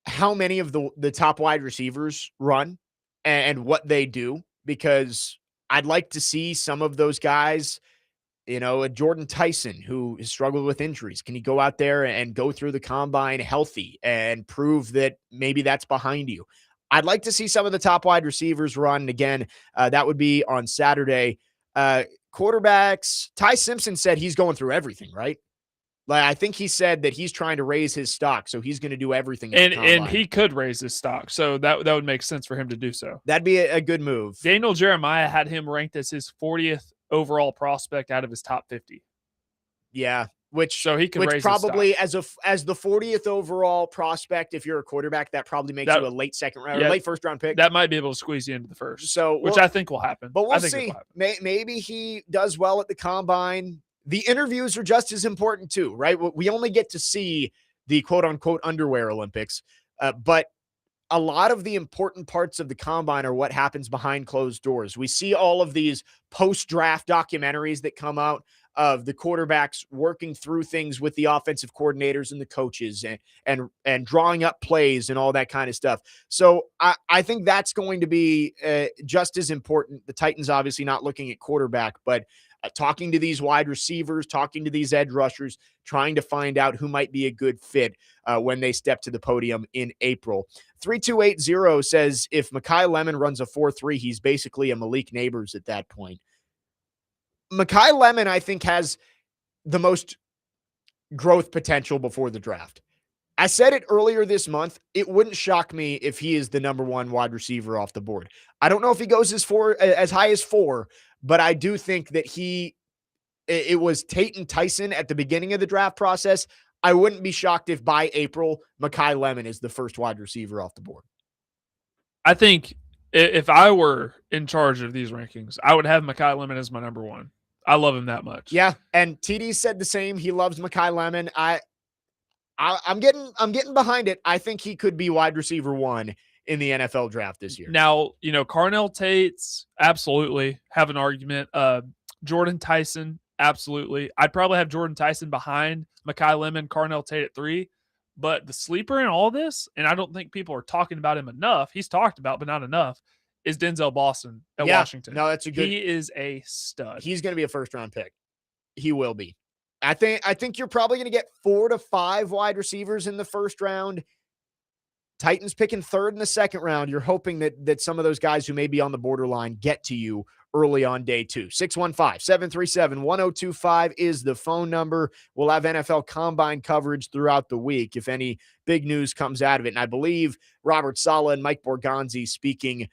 how many of the top wide receivers run and what they do, because I'd like to see some of those guys, a Jordan Tyson who has struggled with injuries. Can he go out there and go through the Combine healthy and prove that maybe that's behind you? I'd like to see some of the top wide receivers run. Again, that would be on Saturday. Quarterbacks, Ty Simpson said he's going through everything, right? Like, I think he said that he's trying to raise his stock, so he's going to do everything. And he could raise his stock, so that would make sense for him to do so. That'd be a good move. Daniel Jeremiah had him ranked as his 40th overall prospect out of his top 50. Yeah, so he could raise probably as the 40th overall prospect. If you're a quarterback, that probably makes you a late second round or late first round pick. That might be able to squeeze you into the first. So, which I think will happen. But we'll see. Maybe he does well at the Combine. The interviews are just as important too, right? We only get to see the quote unquote underwear Olympics, but a lot of the important parts of the Combine are what happens behind closed doors. We see all of these post-draft documentaries that come out of the quarterbacks working through things with the offensive coordinators and the coaches and drawing up plays and all that kind of stuff. So I think that's going to be just as important. The Titans obviously not looking at quarterback, but talking to these wide receivers, talking to these edge rushers, trying to find out who might be a good fit when they step to the podium in April. 3280 says if Mekhi Lemon runs a 4.3, he's basically a Malik Neighbors at that point. Mekhi Lemon, I think, has the most growth potential before the draft. I said it earlier this month. It wouldn't shock me if he is the number one wide receiver off the board. I don't know if he goes as high as 4, but I do think that it was Tate and Tyson at the beginning of the draft process. I wouldn't be shocked if by April, Mekhi Lemon is the first wide receiver off the board. I think if I were in charge of these rankings, I would have Mekhi Lemon as my number one. I love him that much. Yeah, and TD said the same. He loves Mekhi Lemon. I'm getting behind it. I think he could be wide receiver 1 in the NFL draft this year. Now, Carnell Tate's absolutely have an argument. Jordan Tyson, absolutely. I'd probably have Jordan Tyson behind Mekhi Lemon, Carnell Tate at 3. But the sleeper in all this, and I don't think people are talking about him enough, he's talked about, but not enough, is Denzel Boston at Washington. No, that's a good. He is a stud. He's going to be a first-round pick. He will be. I think you're probably going to get 4 to 5 wide receivers in the first round. Titans picking 3rd in the second round. You're hoping that some of those guys who may be on the borderline get to you early on day 2. 615-737-1025 is the phone number. We'll have NFL Combine coverage throughout the week if any big news comes out of it. And I believe Robert Saleh and Mike Borgonzi speaking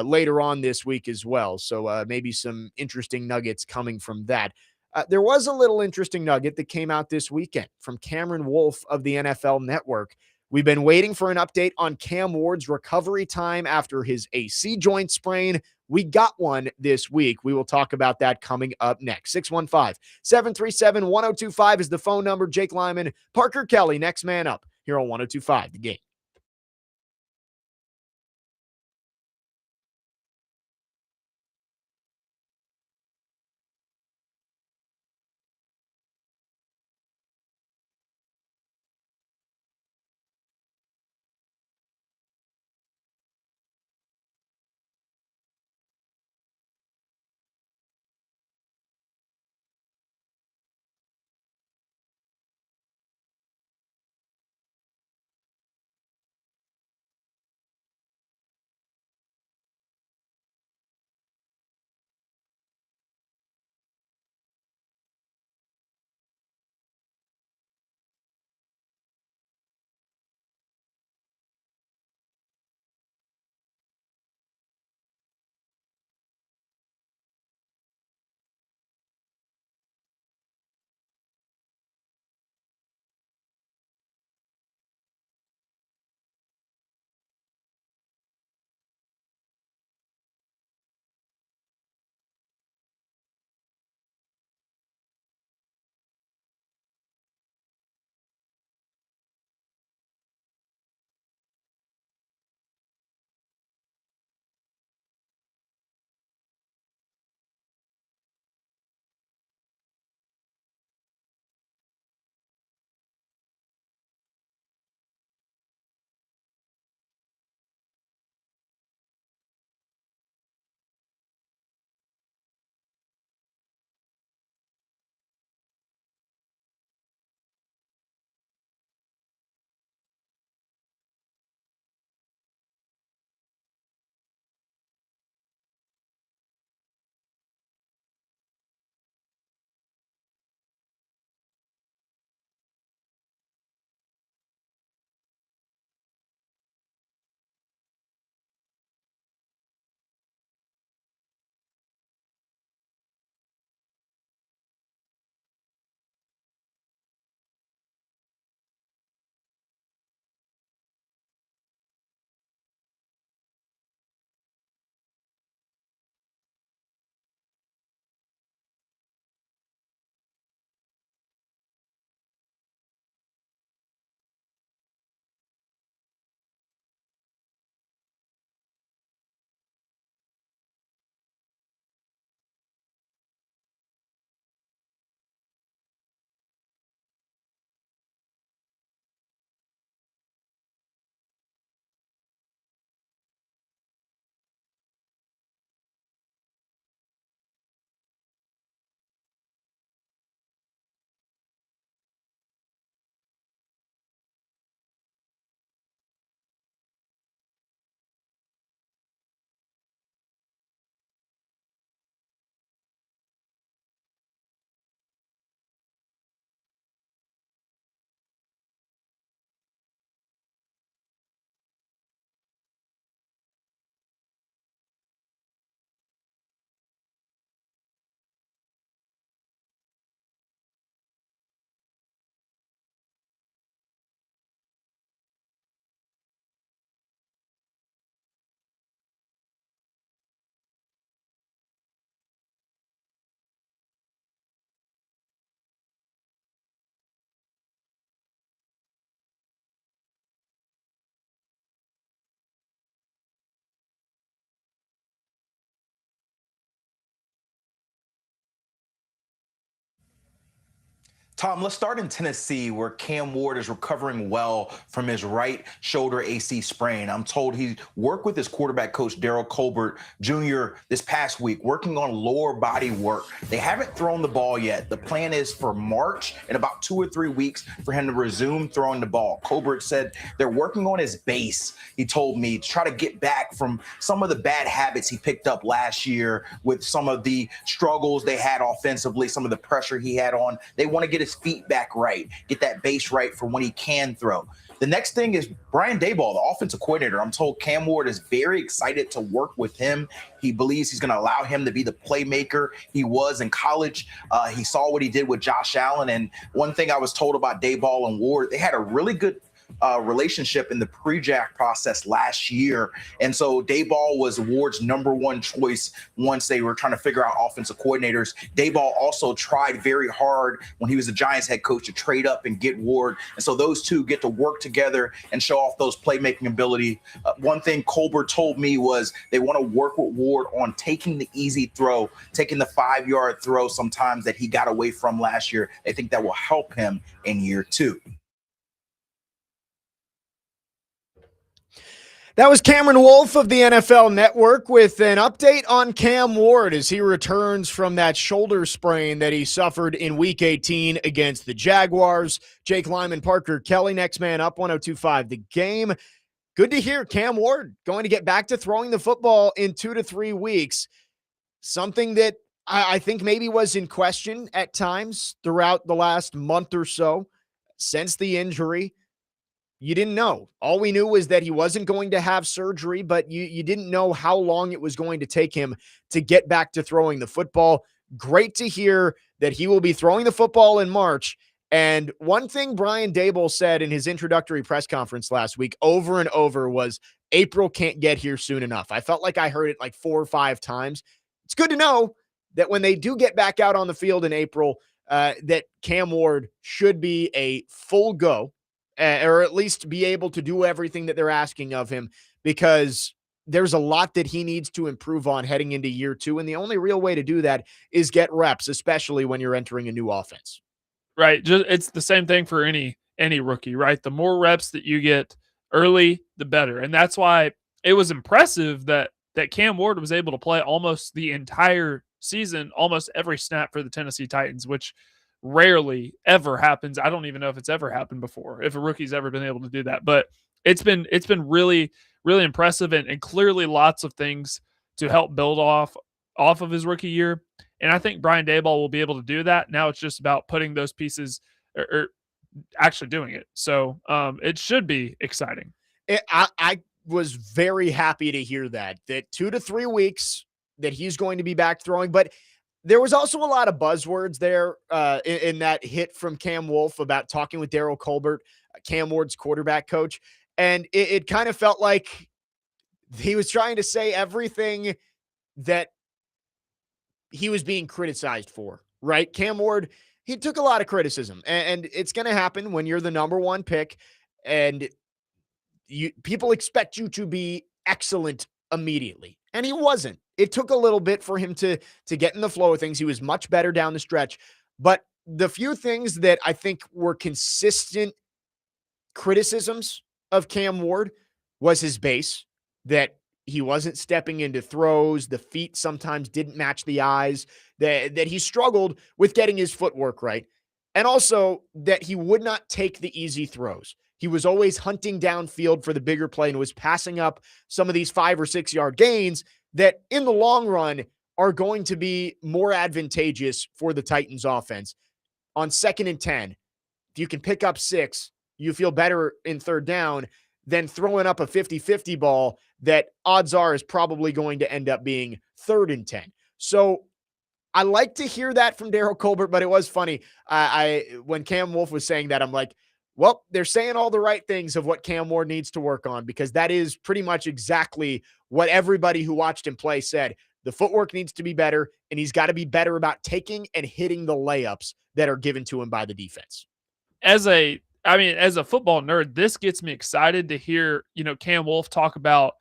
later on this week as well. So maybe some interesting nuggets coming from that. There was a little interesting nugget that came out this weekend from Cameron Wolf of the NFL Network. We've been waiting for an update on Cam Ward's recovery time after his AC joint sprain. We got one this week. We will talk about that coming up next. 615-737-1025 is the phone number. Jake Lyman, Parker Kelly, next man up here on 1025 The Game. Tom, let's start in Tennessee, where Cam Ward is recovering well from his right shoulder AC sprain. I'm told he worked with his quarterback coach, Daryl Colbert Jr. this past week, working on lower body work. They haven't thrown the ball yet. The plan is for March, in about 2 or 3 weeks, for him to resume throwing the ball. Colbert said they're working on his base, he told me, to try to get back from some of the bad habits he picked up last year with some of the struggles they had offensively, some of the pressure he had on. They want to get his his feet back right, get that base right for when he can throw. The next thing is Brian Daboll, the offensive coordinator. I'm told Cam Ward is very excited to work with him. He believes he's going to allow him to be the playmaker he was in college. He saw what he did with Josh Allen. And one thing I was told about Daboll and Ward, they had a really good relationship in the pre-draft process last year. And so Daboll was Ward's #1 choice once they were trying to figure out offensive coordinators. Daboll also tried very hard when he was the Giants head coach to trade up and get Ward. And so those two get to work together and show off those playmaking ability. One thing Colbert told me was they want to work with Ward on taking the easy throw, taking the 5-yard throw sometimes that he got away from last year. They think that will help him in year 2. That was Cameron Wolfe of the NFL Network with an update on Cam Ward as he returns from that shoulder sprain that he suffered in Week 18 against the Jaguars. Jake Lyman, Parker Kelly, next man up, 102.5 The Game. Good to hear Cam Ward going to get back to throwing the football in 2 to 3 weeks. Something that I think maybe was in question at times throughout the last month or so since the injury. You didn't know. All we knew was that he wasn't going to have surgery, but you didn't know how long it was going to take him to get back to throwing the football. Great to hear that he will be throwing the football in March. And one thing Brian Daboll said in his introductory press conference last week over and over was April can't get here soon enough. I felt like I heard it like 4 or 5 times. It's good to know that when they do get back out on the field in April, that Cam Ward should be a full go. Or at least be able to do everything that they're asking of him, because there's a lot that he needs to improve on heading into year 2. And the only real way to do that is get reps, especially when you're entering a new offense. Right. It's the same thing for any rookie, right? The more reps that you get early, the better. And that's why it was impressive that Cam Ward was able to play almost the entire season, almost every snap for the Tennessee Titans, which rarely ever happens. I don't even know if it's ever happened before, if a rookie's ever been able to do that. But it's been really, really impressive, and clearly lots of things to help build off of his rookie year. And I think Brian Daboll will be able to do that. Now it's just about putting those pieces or actually doing it. So it should be exciting. I was very happy to hear that 2 to 3 weeks that he's going to be back throwing. But there was also a lot of buzzwords there in that hit from Cam Wolfe about talking with Daryl Colbert, Cam Ward's quarterback coach. And it kind of felt like he was trying to say everything that he was being criticized for, right? Cam Ward, he took a lot of criticism, and it's going to happen when you're the #1 pick and people expect you to be excellent immediately. And he wasn't. It took a little bit for him to get in the flow of things. He was much better down the stretch. But the few things that I think were consistent criticisms of Cam Ward was his base, that he wasn't stepping into throws. The feet sometimes didn't match the eyes, that he struggled with getting his footwork right. And also that he would not take the easy throws. He was always hunting downfield for the bigger play and was passing up some of these 5 or 6 yard gains that in the long run are going to be more advantageous for the Titans offense. On 2nd and 10, if you can pick up 6, you feel better in 3rd down than throwing up a 50-50 ball that odds are is probably going to end up being 3rd and 10. So I like to hear that from Daryl Colbert, but it was funny. When Cam Wolfe was saying that, I'm like, well, they're saying all the right things of what Cam Ward needs to work on, because that is pretty much exactly what everybody who watched him play said. The footwork needs to be better, and he's got to be better about taking and hitting the layups that are given to him by the defense. As a football nerd, this gets me excited to hear, Cam Wolfe talk about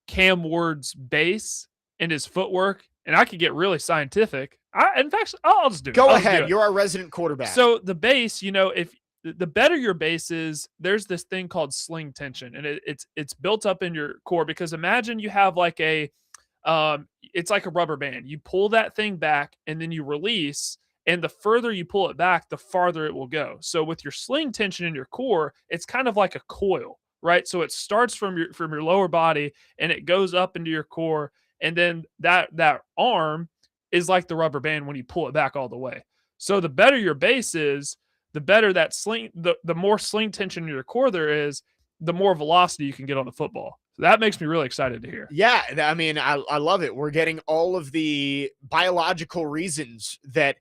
Cam Ward's base and his footwork. And I could get really scientific. In fact, I'll just do it. Go ahead. You're our resident quarterback. So the base, if the better your base is, there's this thing called sling tension, and it's built up in your core. Because imagine you have like it's like a rubber band. You pull that thing back and then you release, and the further you pull it back, the farther it will go. So with your sling tension in your core, it's kind of like a coil, right? So it starts from your lower body and it goes up into your core, and then that arm is like the rubber band when you pull it back all the way. So the better your base is, the better that sling, the more sling tension in your core there is, the more velocity you can get on the football. So that makes me really excited to hear. Yeah, I mean, I love it. We're getting all of the biological reasons that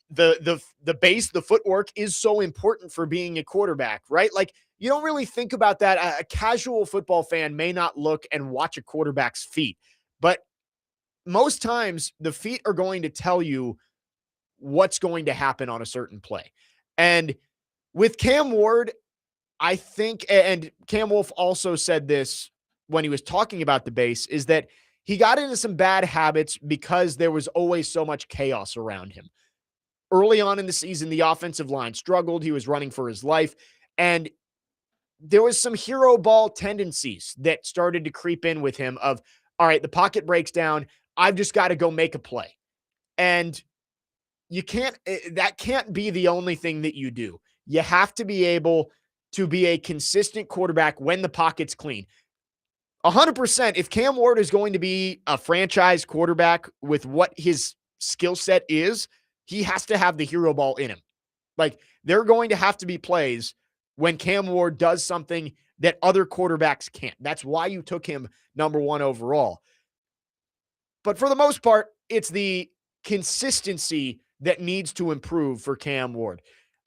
the base, the footwork is so important for being a quarterback, right? Like, you don't really think about that. A casual football fan may not look and watch a quarterback's feet, but most times the feet are going to tell you what's going to happen on a certain play. And with Cam Ward, I think, and Cam Wolf also said this when he was talking about the base, is that he got into some bad habits because there was always so much chaos around him. Early on in the season, the offensive line struggled. He was running for his life. And there was some hero ball tendencies that started to creep in with him of, all right, the pocket breaks down. I've just got to go make a play. And that can't be the only thing that you do. You have to be able to be a consistent quarterback when the pocket's clean. 100%, if Cam Ward is going to be a franchise quarterback with what his skill set is, he has to have the hero ball in him. Like, there are going to have to be plays when Cam Ward does something that other quarterbacks can't. That's why you took him number 1 overall. But for the most part, it's the consistency that needs to improve for Cam Ward.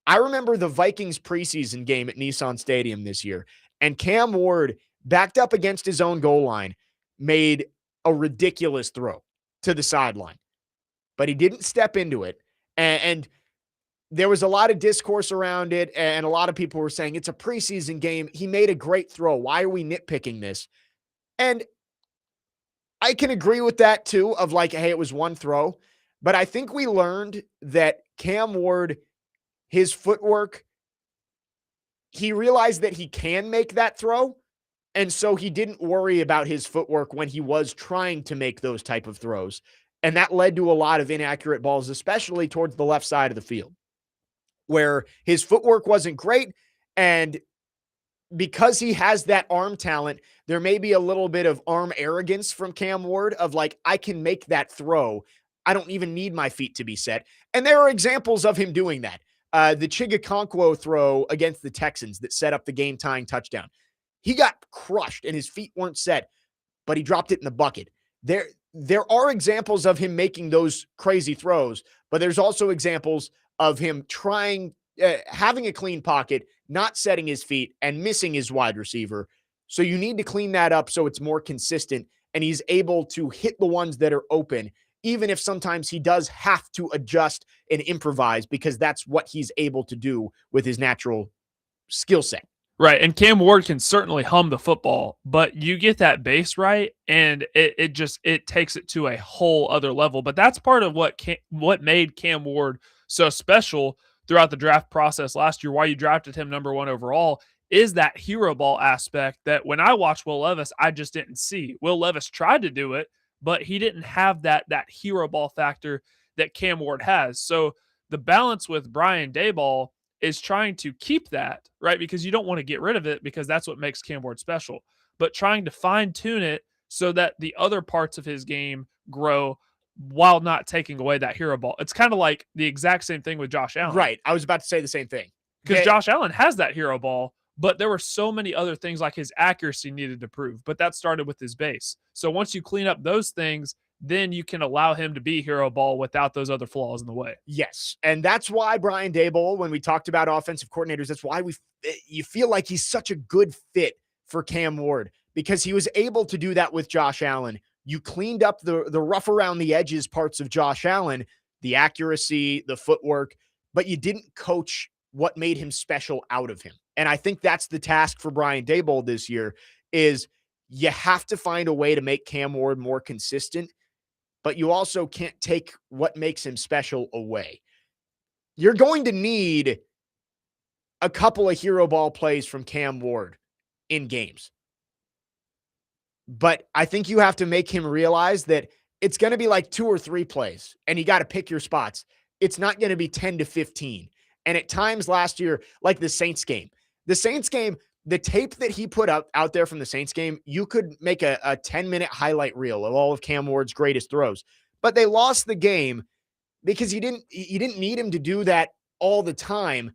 I remember the Vikings preseason game at Nissan Stadium this year, and Cam Ward, backed up against his own goal line, made a ridiculous throw to the sideline. But he didn't step into it. And there was a lot of discourse around it, and a lot of people were saying, it's a preseason game. He made a great throw. Why are we nitpicking this? And I can agree with that too, of like, hey, it was one throw. But I think we learned that Cam Ward, his footwork, he realized that he can make that throw. And so he didn't worry about his footwork when he was trying to make those type of throws. And that led to a lot of inaccurate balls, especially towards the left side of the field, where his footwork wasn't great. And because he has that arm talent, there may be a little bit of arm arrogance from Cam Ward of like, I can make that throw. I don't even need my feet to be set. And there are examples of him doing that. The Chigakonkwo throw against the Texans that set up the game-tying touchdown. He got crushed and his feet weren't set, but he dropped it in the bucket. There are examples of him making those crazy throws, but there's also examples of him having a clean pocket, not setting his feet, and missing his wide receiver. So you need to clean that up so it's more consistent, and he's able to hit the ones that are open, even if sometimes he does have to adjust and improvise, because that's what he's able to do with his natural skill set. Right. And Cam Ward can certainly hum the football, but you get that base right, and it takes it to a whole other level. But that's part of what made Cam Ward so special throughout the draft process last year, why you drafted him number 1 overall, is that hero ball aspect that when I watched Will Levis, I just didn't see. Will Levis tried to do it, but he didn't have that hero ball factor that Cam Ward has. So the balance with Brian Daboll is trying to keep that, right? Because you don't want to get rid of it, because that's what makes Cam Ward special, but trying to fine tune it so that the other parts of his game grow while not taking away that hero ball. It's kind of like the exact same thing with Josh Allen. Right. I was about to say the same thing. Because Josh Allen has that hero ball, but there were so many other things like his accuracy needed to prove, but that started with his base. So once you clean up those things, then you can allow him to be hero ball without those other flaws in the way. Yes. And that's why Brian Daboll, when we talked about offensive coordinators, that's why you feel like he's such a good fit for Cam Ward, because he was able to do that with Josh Allen. You cleaned up the rough around the edges parts of Josh Allen, the accuracy, the footwork, but you didn't coach what made him special out of him. And I think that's the task for Brian Daboll this year, is you have to find a way to make Cam Ward more consistent, but you also can't take what makes him special away. You're going to need a couple of hero ball plays from Cam Ward in games. But I think you have to make him realize that it's going to be like 2 or 3 plays, and you got to pick your spots. It's not going to be 10 to 15. And at times last year, like the Saints game, the tape that he put out there from the Saints game, you could make a 10-minute highlight reel of all of Cam Ward's greatest throws. But they lost the game because you didn't need him to do that all the time.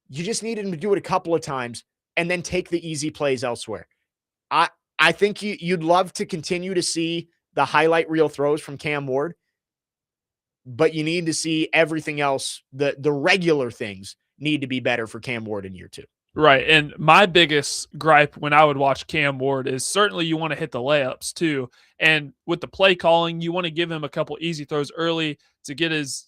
You just needed him to do it a couple of times and then take the easy plays elsewhere. I I think you'd love to continue to see the highlight reel throws from Cam Ward, but you need to see everything else. The regular things need to be better for Cam Ward in year 2. Right. And my biggest gripe when I would watch Cam Ward is certainly you want to hit the layups too. And with the play calling, you want to give him a couple easy throws early to get his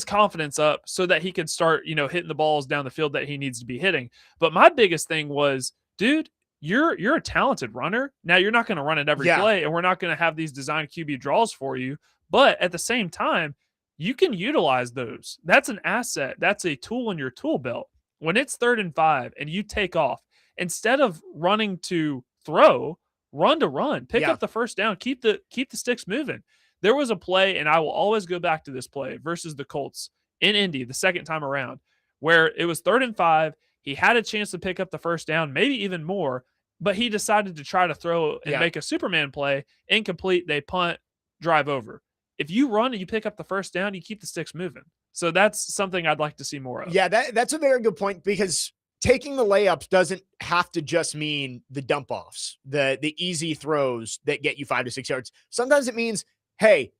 confidence up so that he can start, hitting the balls down the field that he needs to be hitting. But my biggest thing was, dude, you're a talented runner. Now you're not going to run it every Yeah. play, and we're not going to have these design QB draws for you. But at the same time, you can utilize those. That's an asset. That's a tool in your tool belt. When it's 3rd and 5 and you take off, instead of running to throw, run to run, pick Yeah. up the first down, keep the sticks moving. There was a play, and I will always go back to this play versus the Colts in Indy the second time around, where it was 3rd and 5. He had a chance to pick up the first down, maybe even more, but he decided to try to throw and Yeah. make a Superman play. Incomplete. They punt, drive over. If you run and you pick up the first down, you keep the sticks moving. So that's something I'd like to see more of. Yeah, that's a very good point, because taking the layups doesn't have to just mean the dump offs, the easy throws that get you 5 to 6 yards. Sometimes it means, hey,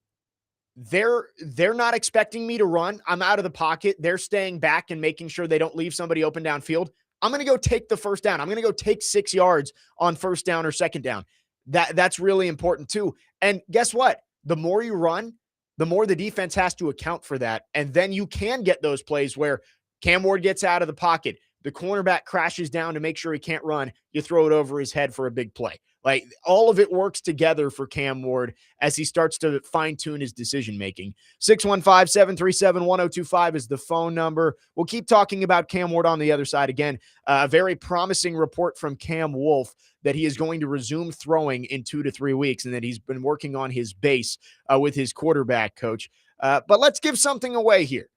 they're not expecting me to run. I'm out of the pocket. They're staying back and making sure they don't leave somebody open downfield. I'm going to go take the first down. I'm going to go take 6 yards on first down or second down. That's really important too. And guess what? The more you run, the more the defense has to account for that. And then you can get those plays where Cam Ward gets out of the pocket, the cornerback crashes down to make sure he can't run. You throw it over his head for a big play. Like, all of it works together for Cam Ward as he starts to fine-tune his decision-making. 615-737-1025 is the phone number. We'll keep talking about Cam Ward on the other side. Again, a very promising report from Cam Wolf that he is going to resume throwing in 2 to 3 weeks, and that he's been working on his base with his quarterback coach. But let's give something away here.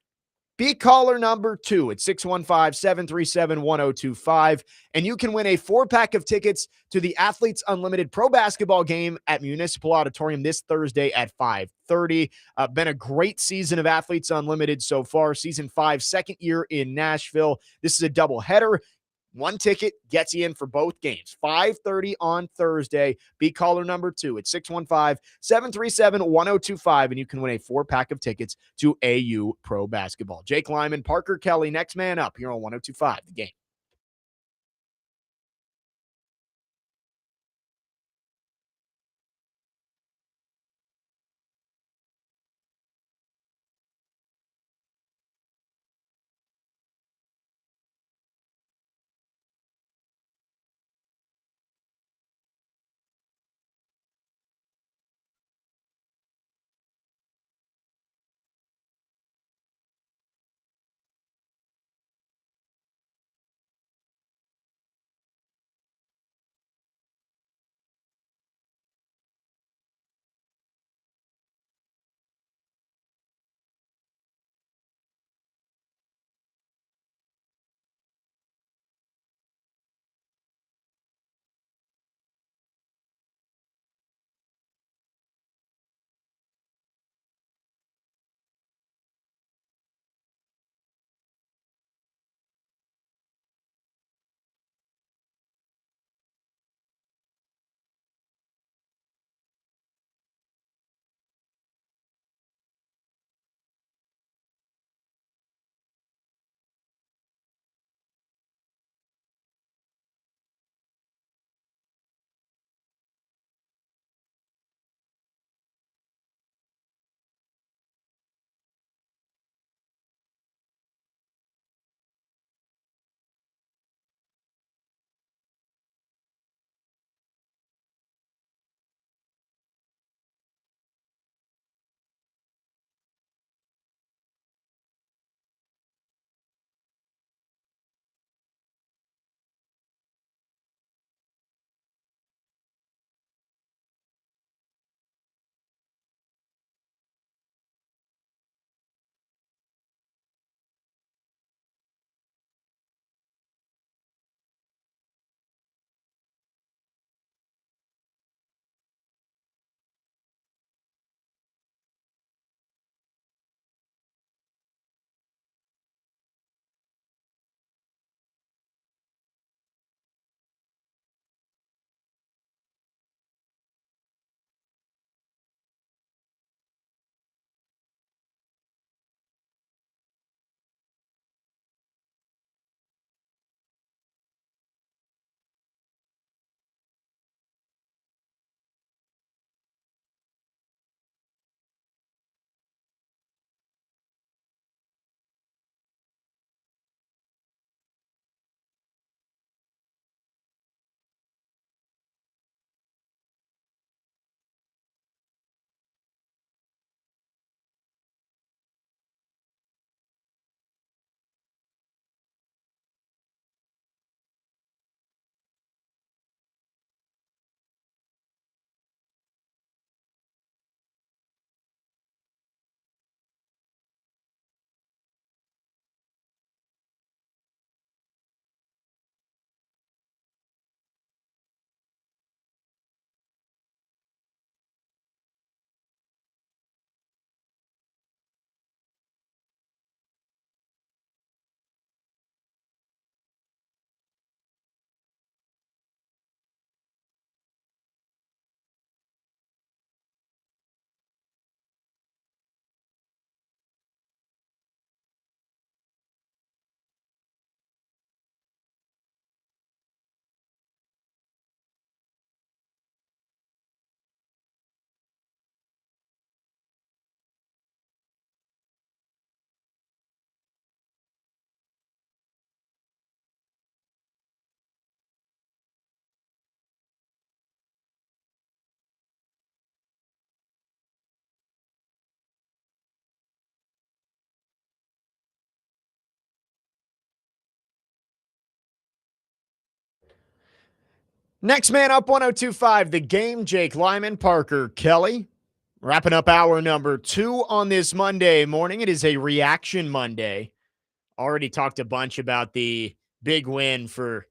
Be caller number 2 at 615-737-1025, and you can win a 4-pack of tickets to the Athletes Unlimited Pro Basketball game at Municipal Auditorium this Thursday at 5:30. Been a great season of Athletes Unlimited so far. Season 5, second year in Nashville. This is a doubleheader. 1 ticket gets you in for both games. 5:30 on Thursday. Be caller number 2 at 615-737-1025, and you can win a 4-pack of tickets to AU Pro Basketball. Jake Lyman, Parker Kelly, next man up here on 1025, The Game. Next man up, 102.5, The Game, Jake Lyman, Parker Kelly. Wrapping up hour number 2 on this Monday morning. It is a reaction Monday. Already talked a bunch about the big win for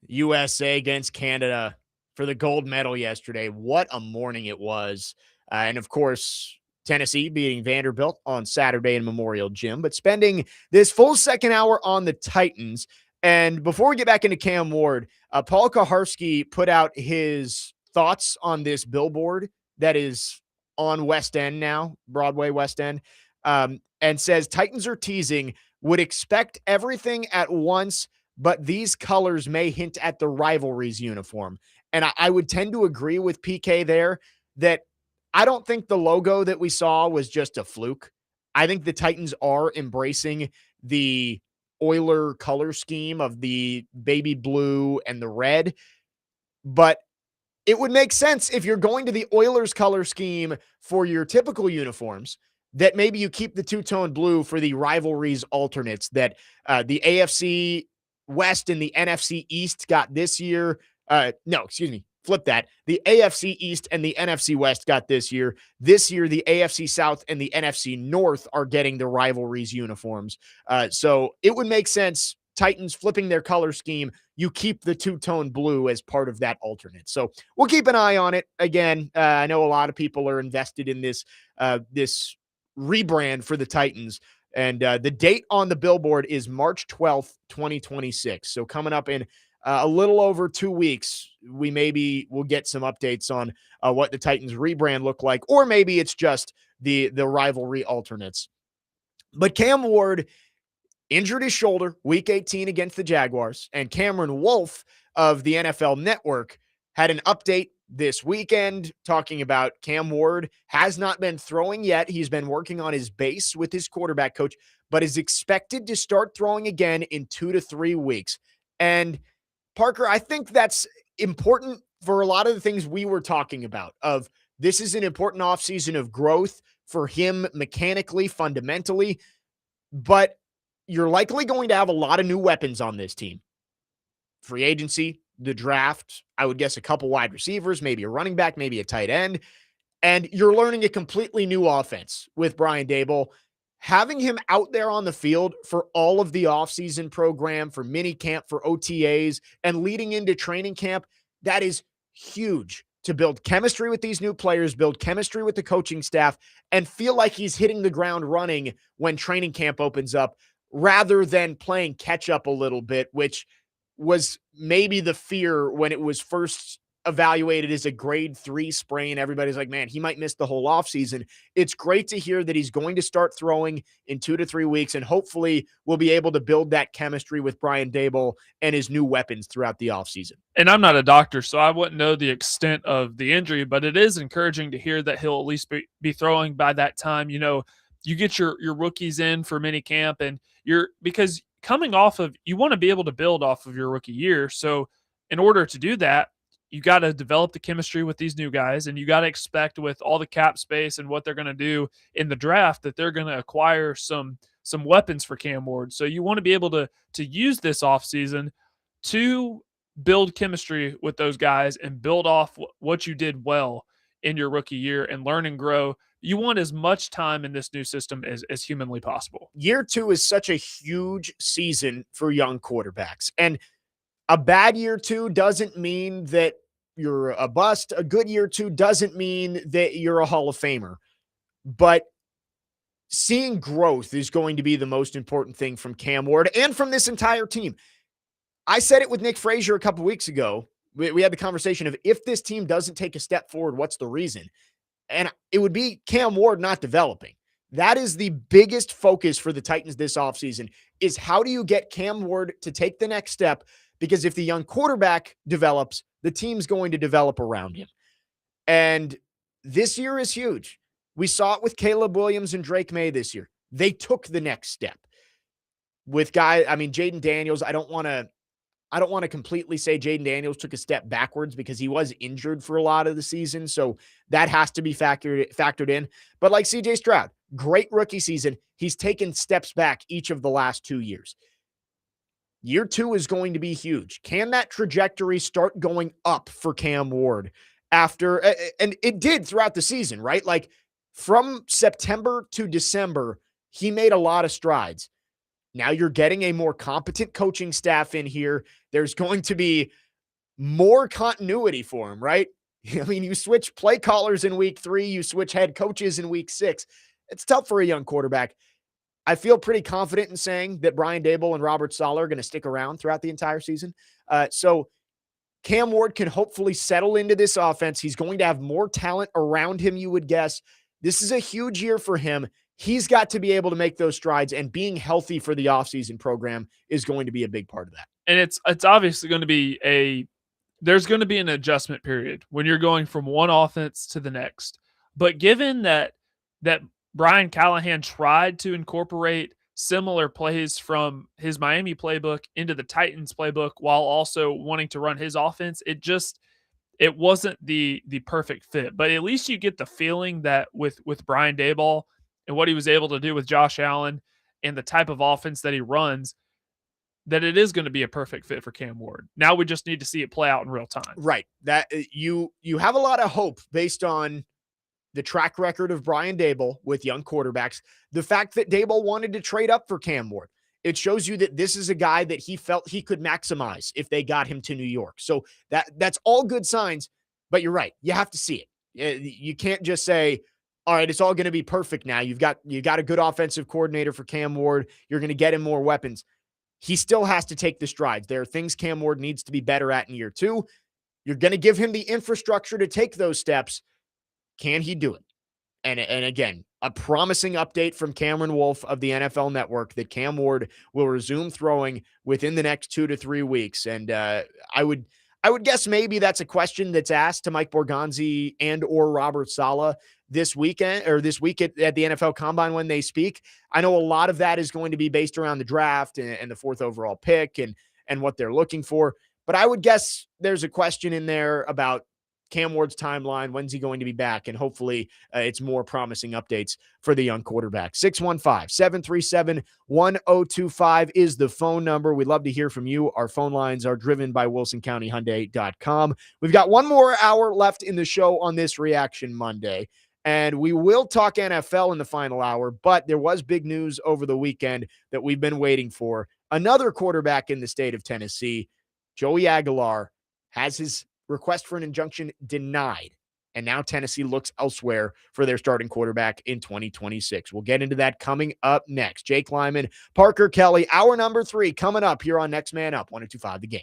USA against Canada for the gold medal yesterday. What a morning it was. And of course, Tennessee beating Vanderbilt on Saturday in Memorial Gym, but spending this full second hour on the Titans. And before we get back into Cam Ward, Paul Kaharski put out his thoughts on this billboard that is on West End now, Broadway West End, and says Titans are teasing, would expect everything at once, but these colors may hint at the rivalry's uniform. And I would tend to agree with PK there that I don't think the logo that we saw was just a fluke. I think the Titans are embracing the Oiler color scheme of the baby blue and the red, but it would make sense if you're going to the Oilers color scheme for your typical uniforms that maybe you keep the two-tone blue for the rivalries alternates that the AFC West and the NFC East got this year. Flip that. The AFC East and the NFC West got this year. This year, the AFC South and the NFC North are getting the rivalries uniforms. So it would make sense, Titans flipping their color scheme, you keep the two-tone blue as part of that alternate. So we'll keep an eye on it. Again, I know a lot of people are invested in this rebrand for the Titans. And the date on the billboard is March 12th, 2026. So coming up in a little over 2 weeks, we'll get some updates on what the Titans rebrand look like, or maybe it's just the rivalry alternates. But Cam Ward injured his shoulder week 18 against the Jaguars, and Cameron Wolfe of the NFL Network had an update this weekend talking about Cam Ward has not been throwing yet. He's been working on his base with his quarterback coach, but is expected to start throwing again in 2 to 3 weeks. And Parker, I think that's important for a lot of the things we were talking about of this is an important offseason of growth for him mechanically, fundamentally, but you're likely going to have a lot of new weapons on this team. Free agency, the draft, I would guess a couple wide receivers, maybe a running back, maybe a tight end, and you're learning a completely new offense with Brian Daboll. Having him out there on the field for all of the offseason program, for mini camp, for OTAs, and leading into training camp, that is huge to build chemistry with these new players, build chemistry with the coaching staff, and feel like he's hitting the ground running when training camp opens up, rather than playing catch up a little bit, which was maybe the fear when it was first evaluated as a grade 3 sprain. Everybody's like, man, he might miss the whole offseason. It's great to hear that he's going to start throwing in 2 to 3 weeks, and hopefully we'll be able to build that chemistry with Brian Daboll and his new weapons throughout the offseason. And I'm not a doctor, so I wouldn't know the extent of the injury, but it is encouraging to hear that he'll at least be throwing by that time. You know, you get your rookies in for mini camp, and because coming off of, you want to be able to build off of your rookie year. So in order to do that, you got to develop the chemistry with these new guys, and you got to expect with all the cap space and what they're going to do in the draft that they're going to acquire some weapons for Cam Ward. So you want to be able to use this offseason to build chemistry with those guys and build off what you did well in your rookie year and learn and grow. You want as much time in this new system as humanly possible. Year 2 is such a huge season for young quarterbacks, and a bad year 2 doesn't mean that you're a bust. A good year 2 doesn't mean that you're a Hall of Famer. But seeing growth is going to be the most important thing from Cam Ward and from this entire team. I said it with Nick Frazier a couple weeks ago. We had the conversation of if this team doesn't take a step forward, what's the reason? And it would be Cam Ward not developing. That is the biggest focus for the Titans this offseason, is how do you get Cam Ward to take the next step? Because if the young quarterback develops, the team's going to develop around him. And this year is huge. We saw it with Caleb Williams and Drake May this year. They took the next step. With Jaden Daniels, I don't want to completely say Jaden Daniels took a step backwards because he was injured for a lot of the season. So that has to be factored in. But like CJ Stroud, great rookie season. He's taken steps back each of the last 2 years. Year 2 is going to be huge. Can that trajectory start going up for Cam Ward after, and it did throughout the season, right? Like from September to December, he made a lot of strides. Now you're getting a more competent coaching staff in here. There's going to be more continuity for him, right? I mean, you switch play callers in week 3, you switch head coaches in week 6. It's tough for a young quarterback. I feel pretty confident in saying that Brian Daboll and Robert Saleh are going to stick around throughout the entire season. So Cam Ward can hopefully settle into this offense. He's going to have more talent around him, you would guess. This is a huge year for him. He's got to be able to make those strides, and being healthy for the offseason program is going to be a big part of that. And it's obviously going to be there's going to be an adjustment period when you're going from one offense to the next. But given that Brian Callahan tried to incorporate similar plays from his Miami playbook into the Titans playbook while also wanting to run his offense, it wasn't the perfect fit. But at least you get the feeling that with Brian Daboll and what he was able to do with Josh Allen and the type of offense that he runs, that it is going to be a perfect fit for Cam Ward. Now we just need to see it play out in real time. Right. That you have a lot of hope based on the track record of Brian Daboll with young quarterbacks. The fact that Daboll wanted to trade up for Cam Ward, it shows you that this is a guy that he felt he could maximize if they got him to New York. So that's all good signs, but you're right. You have to see it. You can't just say, all right, it's all going to be perfect now. You got a good offensive coordinator for Cam Ward. You're going to get him more weapons. He still has to take the strides. There are things Cam Ward needs to be better at in year 2. You're going to give him the infrastructure to take those steps. Can he do it? And again, a promising update from Cameron Wolf of the NFL Network that Cam Ward will resume throwing within the next 2 to 3 weeks. And I would guess maybe that's a question that's asked to Mike Borgonzi and or Robert Saleh this weekend or this week at the NFL Combine when they speak. I know a lot of that is going to be based around the draft and the 4th overall pick and what they're looking for. But I would guess there's a question in there about Cam Ward's timeline. When's he going to be back? And hopefully it's more promising updates for the young quarterback. 615-737-1025 is the phone number. We'd love to hear from you. Our phone lines are driven by WilsonCountyHyundai.com. We've got one more hour left in the show on this Reaction Monday, and we will talk NFL in the final hour, but there was big news over the weekend that we've been waiting for. Another quarterback in the state of Tennessee, Joey Aguilar, has his request for an injunction denied. And now Tennessee looks elsewhere for their starting quarterback in 2026. We'll get into that coming up next. Jake Lyman, Parker Kelly, hour number 3 coming up here on Next Man Up, 102.5 The Game.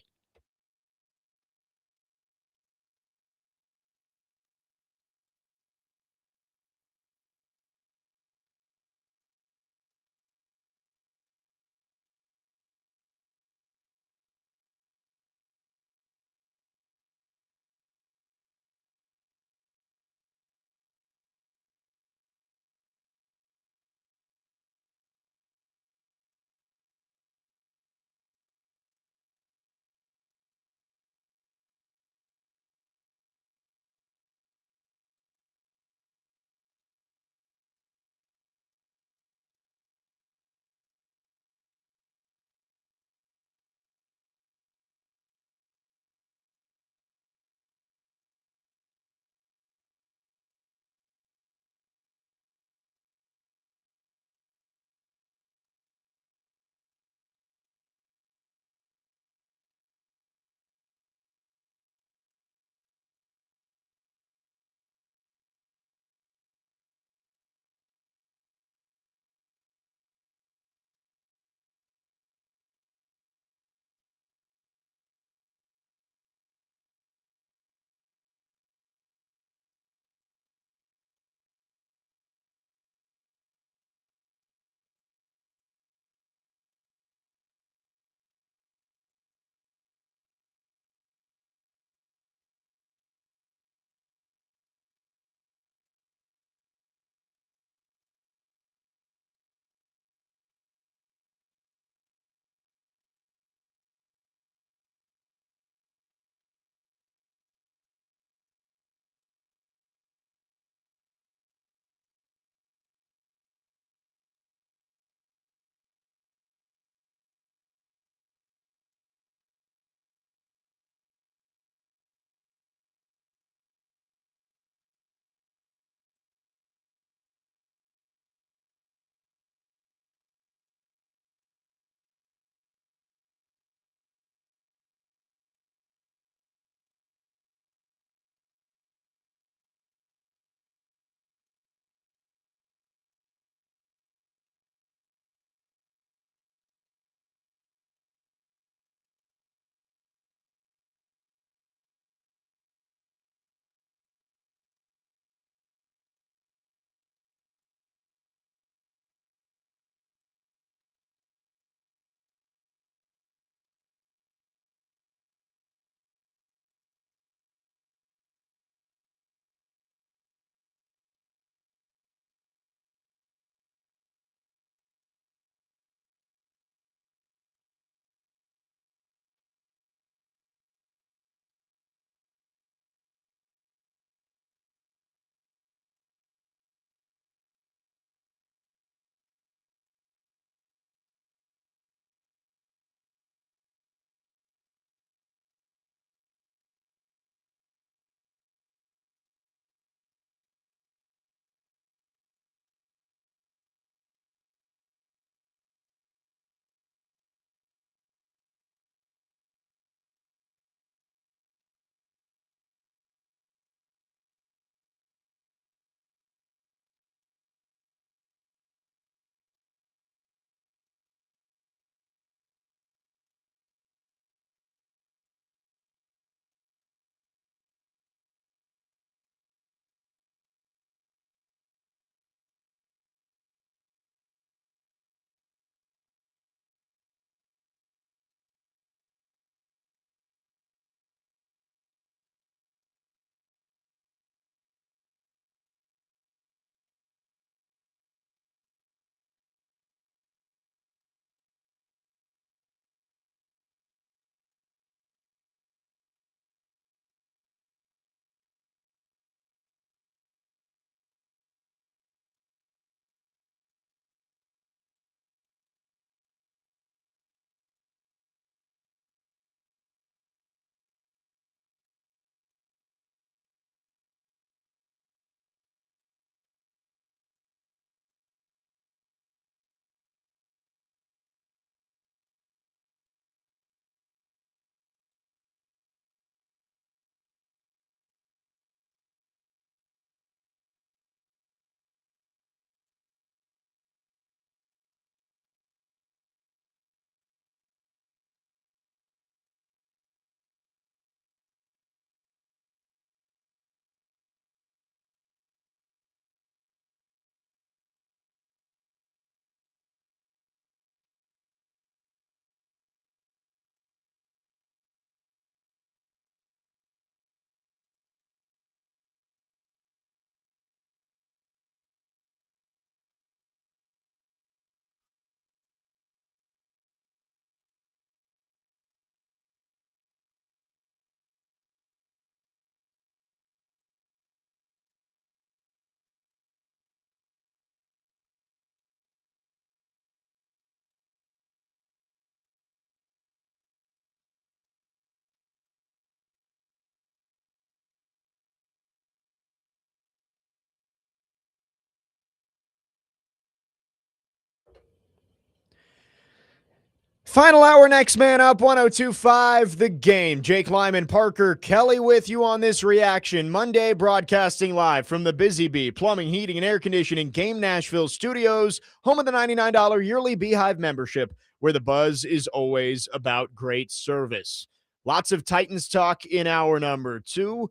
Final hour, next man up, 102.5 The Game. Jake Lyman, Parker Kelly with you on this reaction. Monday, broadcasting live from the Busy Bee Plumbing, Heating, and Air Conditioning Game Nashville studios, home of the $99 yearly Beehive membership, where the buzz is always about great service. Lots of Titans talk in hour number 2.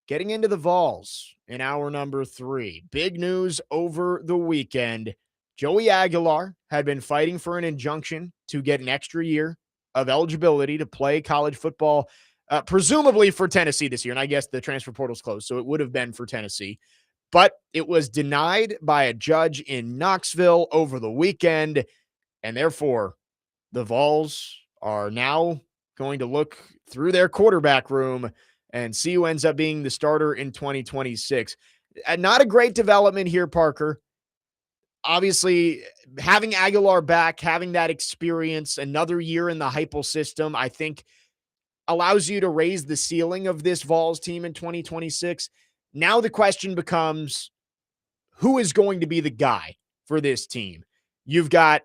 Getting into the Vols in hour number 3. Big news over the weekend. Joey Aguilar had been fighting for an injunction to get an extra year of eligibility to play college football, presumably for Tennessee this year. And I guess the transfer portal's closed, so it would have been for Tennessee. But it was denied by a judge in Knoxville over the weekend. And therefore, the Vols are now going to look through their quarterback room and see who ends up being the starter in 2026. Not a great development here, Parker. Obviously, having Aguilar back, having that experience, another year in the Heupel system, I think allows you to raise the ceiling of this Vols team in 2026. Now the question becomes, who is going to be the guy for this team? You've got,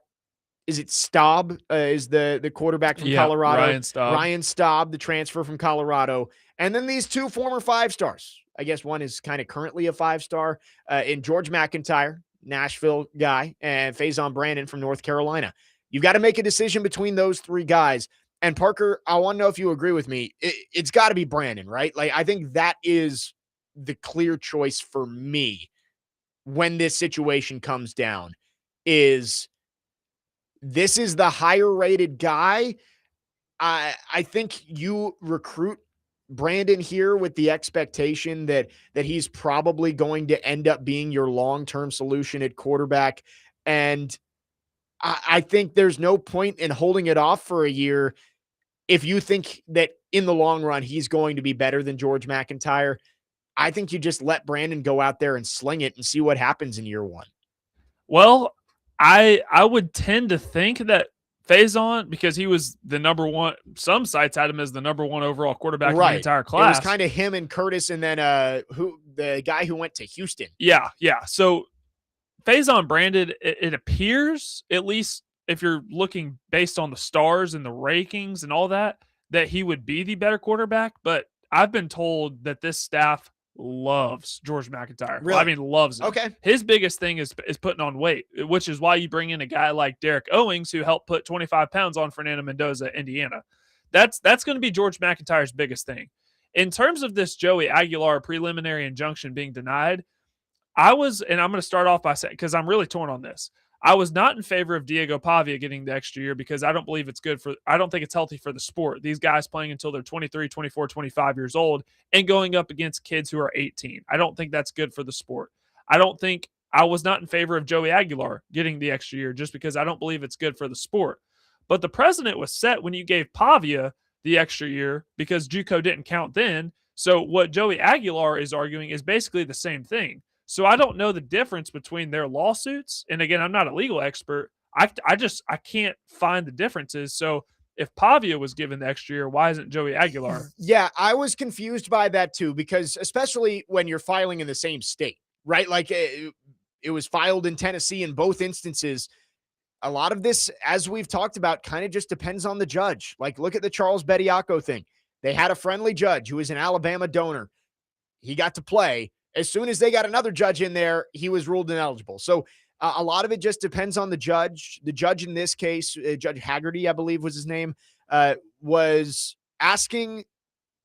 is it Staub is the quarterback from Colorado? Ryan Staub, the transfer from Colorado. And then these two former 5-stars. I guess one is kind of currently a 5-star in George McIntyre, Nashville guy, and Faison Brandon from North Carolina. You've got to make a decision between those three guys. And Parker, I want to know if you agree with me. It's got to be Brandon, right? Like, I think that is the clear choice for me when this situation comes down. This is the higher rated guy. I think you recruit Brandon here with the expectation that he's probably going to end up being your long-term solution at quarterback. And I think there's no point in holding it off for a year if you think that in the long run he's going to be better than George McIntyre. I think you just let Brandon go out there and sling it and see what happens in year one. Well, I would tend to think that Faison, because he was the number one, some sites had him as the number one overall quarterback in the entire class. It was kind of him and Curtis, and then the guy who went to Houston. Yeah. So Faison Brandon, it appears, at least if you're looking based on the stars and the rankings and all that he would be the better quarterback. But I've been told that this staff loves George McIntyre. Really? Well, I mean, loves him. Okay. His biggest thing is putting on weight, which is why you bring in a guy like Derek Owings, who helped put 25 pounds on Fernando Mendoza at Indiana. That's going to be George McIntyre's biggest thing. In terms of this Joey Aguilar preliminary injunction being denied, I'm going to start off by saying, because I'm really torn on this. I was not in favor of Diego Pavia getting the extra year because I don't believe it's good I don't think it's healthy for the sport. These guys playing until they're 23, 24, 25 years old and going up against kids who are 18. I don't think that's good for the sport. I was not in favor of Joey Aguilar getting the extra year just because I don't believe it's good for the sport. But the precedent was set when you gave Pavia the extra year because JUCO didn't count then. So what Joey Aguilar is arguing is basically the same thing. So I don't know the difference between their lawsuits. And again, I'm not a legal expert. I can't find the differences. So if Pavia was given the extra year, why isn't Joey Aguilar? Yeah, I was confused by that too, because especially when you're filing in the same state, right? Like it was filed in Tennessee in both instances. A lot of this, as we've talked about, kind of just depends on the judge. Like, look at the Charles Bediako thing. They had a friendly judge who was an Alabama donor. He got to play. As soon as they got another judge in there, he was ruled ineligible. So a lot of it just depends on the judge. The judge in this case, Judge Haggerty, I believe was his name, was asking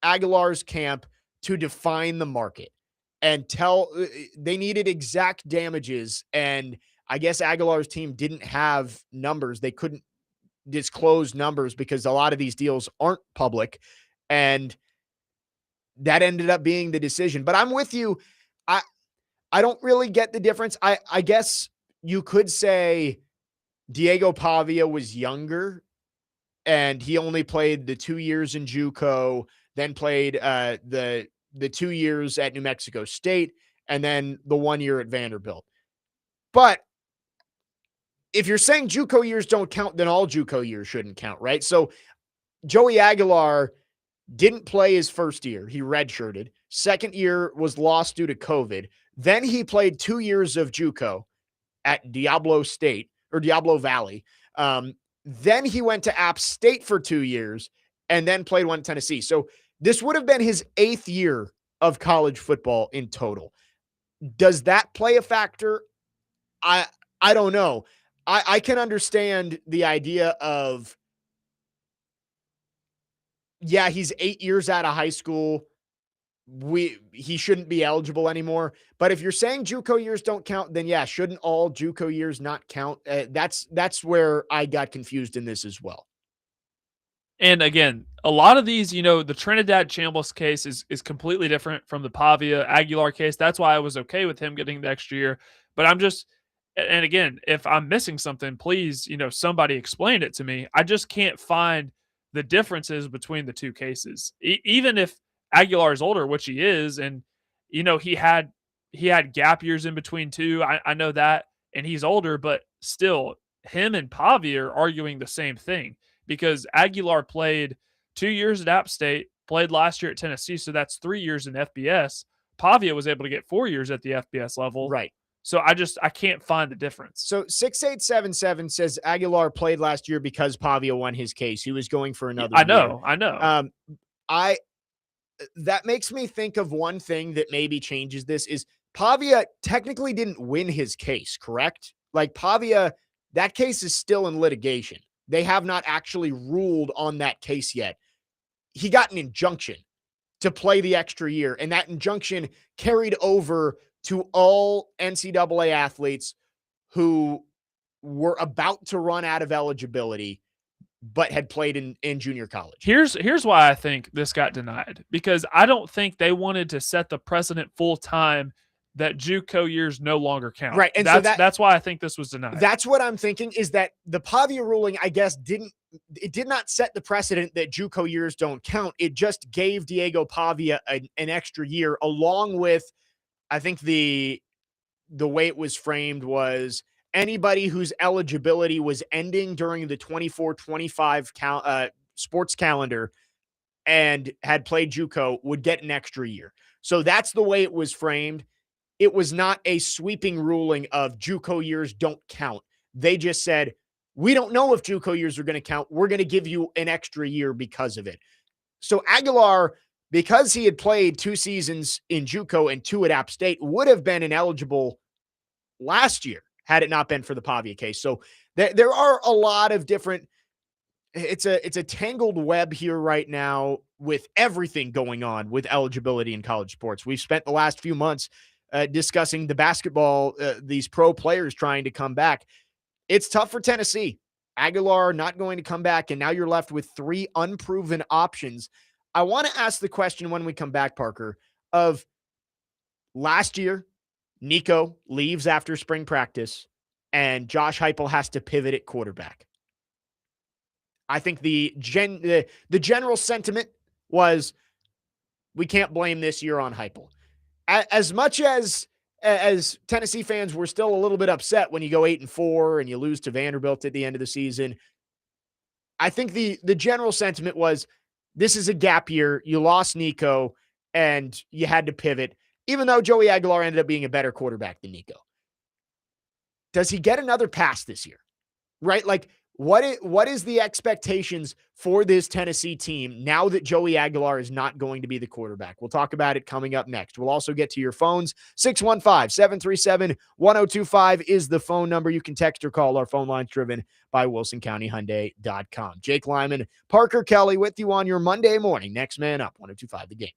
Aguilar's camp to define the market and they needed exact damages. And I guess Aguilar's team didn't have numbers. They couldn't disclose numbers because a lot of these deals aren't public. And that ended up being the decision. But I'm with you. I don't really get the difference. I guess you could say Diego Pavia was younger and he only played the 2 years in JUCO, then played the 2 years at New Mexico State, and then the 1 year at Vanderbilt. But if you're saying JUCO years don't count, then all JUCO years shouldn't count, right? So Joey Aguilar didn't play his first year. He redshirted. Second year was lost due to COVID. Then he played 2 years of JUCO at Diablo State or Diablo Valley. Then he went to App State for 2 years and then played one in Tennessee. So this would have been his 8th year of college football in total. Does that play a factor? I I don't know. I can understand the idea of, yeah, he's 8 years out of high school. He shouldn't be eligible anymore. But if you're saying JUCO years don't count, then yeah, shouldn't all JUCO years not count? That's where I got confused in this as well. And again, a lot of these, the Trinidad Chambliss case is completely different from the Pavia Aguilar case. That's why I was okay with him getting the extra year. But and again, if I'm missing something, please, somebody explain it to me. I just can't find the differences between the two cases. Even if Aguilar is older, which he is, and he had gap years in between too. I know that, and he's older, but still, him and Pavia are arguing the same thing because Aguilar played 2 years at App State, played last year at Tennessee, so that's 3 years in FBS. Pavia was able to get 4 years at the FBS level. Right. So I can't find the difference. So 6877 says Aguilar played last year because Pavia won his case. He was going for another year. I know. That makes me think of one thing that maybe changes this is Pavia technically didn't win his case, correct? Like Pavia, that case is still in litigation. They have not actually ruled on that case yet. He got an injunction to play the extra year, and that injunction carried over to all NCAA athletes who were about to run out of eligibility but had played in junior college. Here's why I think this got denied, because I don't think they wanted to set the precedent full time that JUCO years no longer count. Right. And that's why I think this was denied. That's what I'm thinking, is that the Pavia ruling, I guess, did not set the precedent that JUCO years don't count. It just gave Diego Pavia an extra year, along with, I think the way it was framed was anybody whose eligibility was ending during the 24-25 sports calendar and had played JUCO would get an extra year. So that's the way it was framed. It was not a sweeping ruling of JUCO years don't count. They just said, we don't know if JUCO years are going to count. We're going to give you an extra year because of it. So Aguilar, because he had played 2 seasons in JUCO and 2 at App State, would have been ineligible last year had it not been for the Pavia case. So there are a lot of different, it's a tangled web here right now with everything going on with eligibility in college sports. We've spent the last few months discussing the basketball, these pro players trying to come back. It's tough for Tennessee. Aguilar not going to come back, and now you're left with 3 unproven options. I want to ask the question when we come back, Parker, of last year, Nico leaves after spring practice, and Josh Heupel has to pivot at quarterback. I think the general sentiment was, we can't blame this year on Heupel. As much as Tennessee fans were still a little bit upset when you go 8-4 and you lose to Vanderbilt at the end of the season, I think the general sentiment was, this is a gap year. You lost Nico and you had to pivot, even though Joey Aguilar ended up being a better quarterback than Nico. Does he get another pass this year? Right? Like, what is the expectations for this Tennessee team now that Joey Aguilar is not going to be the quarterback? We'll talk about it coming up next. We'll also get to your phones. 615-737-1025 is the phone number. You can text or call. Our phone line's driven by WilsonCountyHyundai.com. Jake Lyman, Parker Kelly with you on your Monday morning. Next man up, 1025 The Game.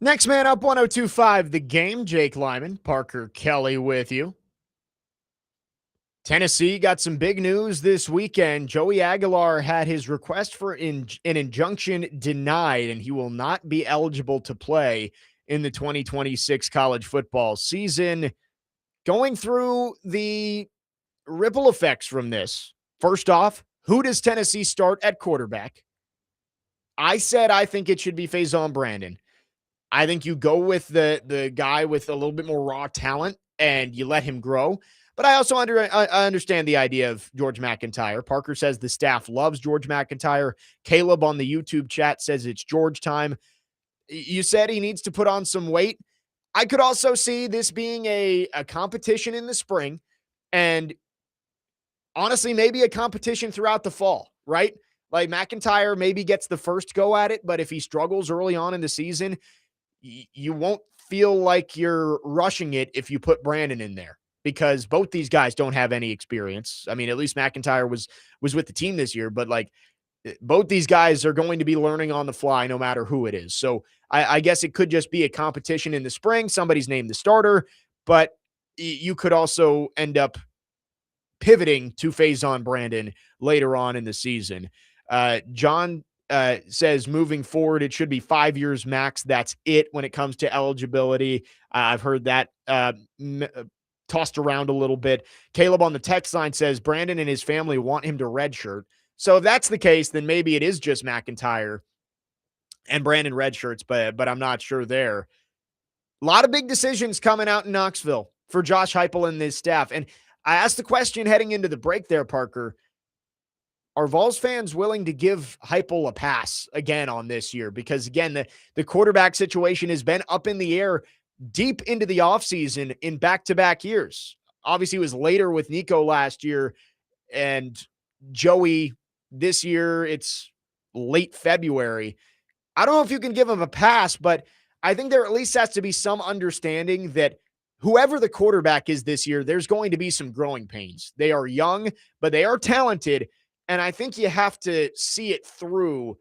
Next man up, 1025 The Game. Jake Lyman, Parker Kelly with you. Tennessee got some big news this weekend. Joey Aguilar had his request for an injunction denied, and he will not be eligible to play in the 2026 college football season. Going through the ripple effects from this. First off, who does Tennessee start at quarterback? I said I think it should be Faison Brandon. I think you go with the guy with a little bit more raw talent and you let him grow. But I also understand the idea of George McIntyre. Parker says the staff loves George McIntyre. Caleb on the YouTube chat says it's George time. You said he needs to put on some weight. I could also see this being a competition in the spring and honestly, maybe a competition throughout the fall, right? Like McIntyre maybe gets the first go at it, but if he struggles early on in the season, you won't feel like you're rushing it if you put Brandon in there because both these guys don't have any experience. I mean, at least McIntyre was with the team this year, but like both these guys are going to be learning on the fly no matter who it is. So I guess it could just be a competition in the spring. Somebody's named the starter, but you could also end up pivoting to Faison Brandon later on in the season. John says moving forward, it should be 5 years max. That's it when it comes to eligibility. I've heard that tossed around a little bit. Caleb on the text line says Brandon and his family want him to redshirt. So if that's the case, then maybe it is just McIntyre and Brandon redshirts, but I'm not sure there. A lot of big decisions coming out in Knoxville for Josh Heupel and his staff. And I asked the question heading into the break there, Parker. Are Vols fans willing to give Heupel a pass again on this year? Because, again, the quarterback situation has been up in the air deep into the offseason in back-to-back years. Obviously, it was later with Nico last year and Joey this year. It's late February. I don't know if you can give him a pass, but I think there at least has to be some understanding that whoever the quarterback is this year, there's going to be some growing pains. They are young, but they are talented. And I think you have to see it through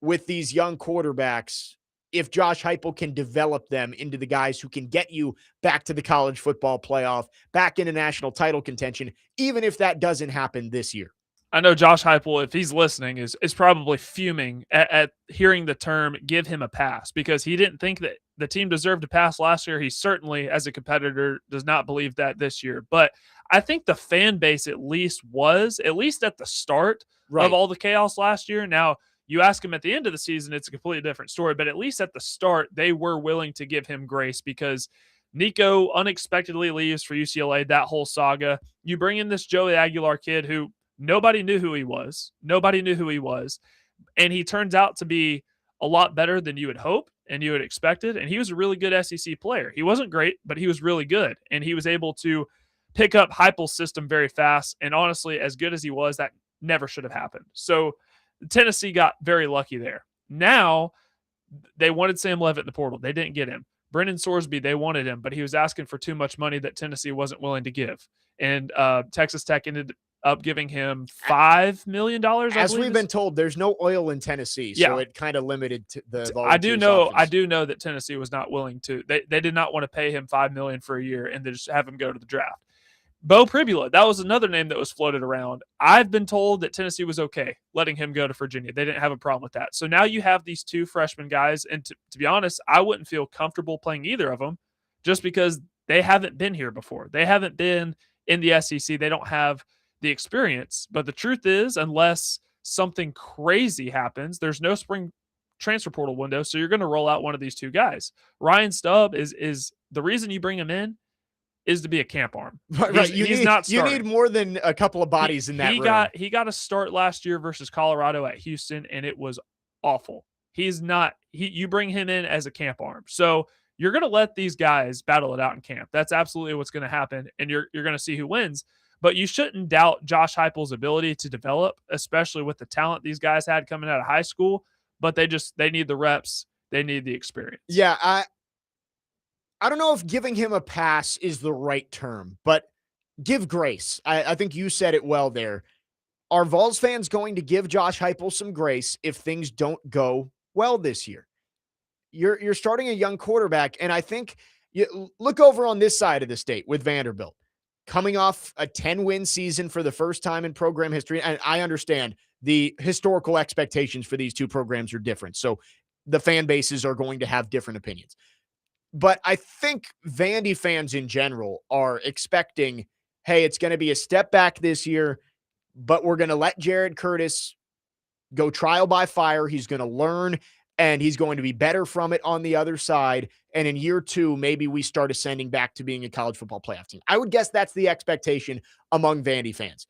with these young quarterbacks if Josh Heupel can develop them into the guys who can get you back to the college football playoff, back into national title contention, even if that doesn't happen this year. I know Josh Heupel, if he's listening, is probably fuming at hearing the term "give him a pass" because he didn't think that the team deserved a pass last year. He certainly, as a competitor, does not believe that this year. But I think the fan base at least at the start of all the chaos last year. Now, you ask him at the end of the season, it's a completely different story. But at least at the start, they were willing to give him grace because Nico unexpectedly leaves for UCLA, that whole saga. You bring in this Joey Aguilar kid who nobody knew who he was. And he turns out to be a lot better than you would hope and you had expected. And he was a really good SEC player. He wasn't great, but he was really good. And he was able to pick up Heupel's system very fast. And honestly, as good as he was, that never should have happened. So Tennessee got very lucky there. Now, they wanted Sam Leavitt in the portal. They didn't get him. Brendan Sorsby, they wanted him, but he was asking for too much money that Tennessee wasn't willing to give. And Texas Tech ended up giving him $5 million. As we've been told, there's no oil in Tennessee, so it kind of limited to the. I do know that Tennessee was not willing to. They did not want to pay him $5 million for a year and then just have him go to the draft. Bo Pribula, that was another name that was floated around. I've been told that Tennessee was okay letting him go to Virginia. They didn't have a problem with that. So now you have these two freshman guys, and to be honest, I wouldn't feel comfortable playing either of them just because they haven't been here before. They haven't been in the SEC. They don't have the experience. But the truth is, unless something crazy happens, there's no spring transfer portal window, so you're going to roll out one of these two guys. Ryan Stubb is the reason you bring him in is to be a camp arm. Right. You need more than a couple of bodies in that room. He got a start last year versus Colorado at Houston, and it was awful. You bring him in as a camp arm. So you're going to let these guys battle it out in camp. That's absolutely what's going to happen, and you're going to see who wins. But you shouldn't doubt Josh Heupel's ability to develop, especially with the talent these guys had coming out of high school. But they need the reps. They need the experience. Yeah, I don't know if giving him a pass is the right term, but give grace. I think you said it well there. Are Vols fans going to give Josh Heupel some grace if things don't go well this year? you're starting a young quarterback, and I think you look over on this side of the state with Vanderbilt coming off a 10-win season for the first time in program history. And I understand the historical expectations for these two programs are different. So the fan bases are going to have different opinions. But I think Vandy fans in general are expecting, hey, it's going to be a step back this year, but we're going to let Jared Curtis go trial by fire. He's going to learn, and he's going to be better from it on the other side. And in year 2, maybe we start ascending back to being a college football playoff team. I would guess that's the expectation among Vandy fans.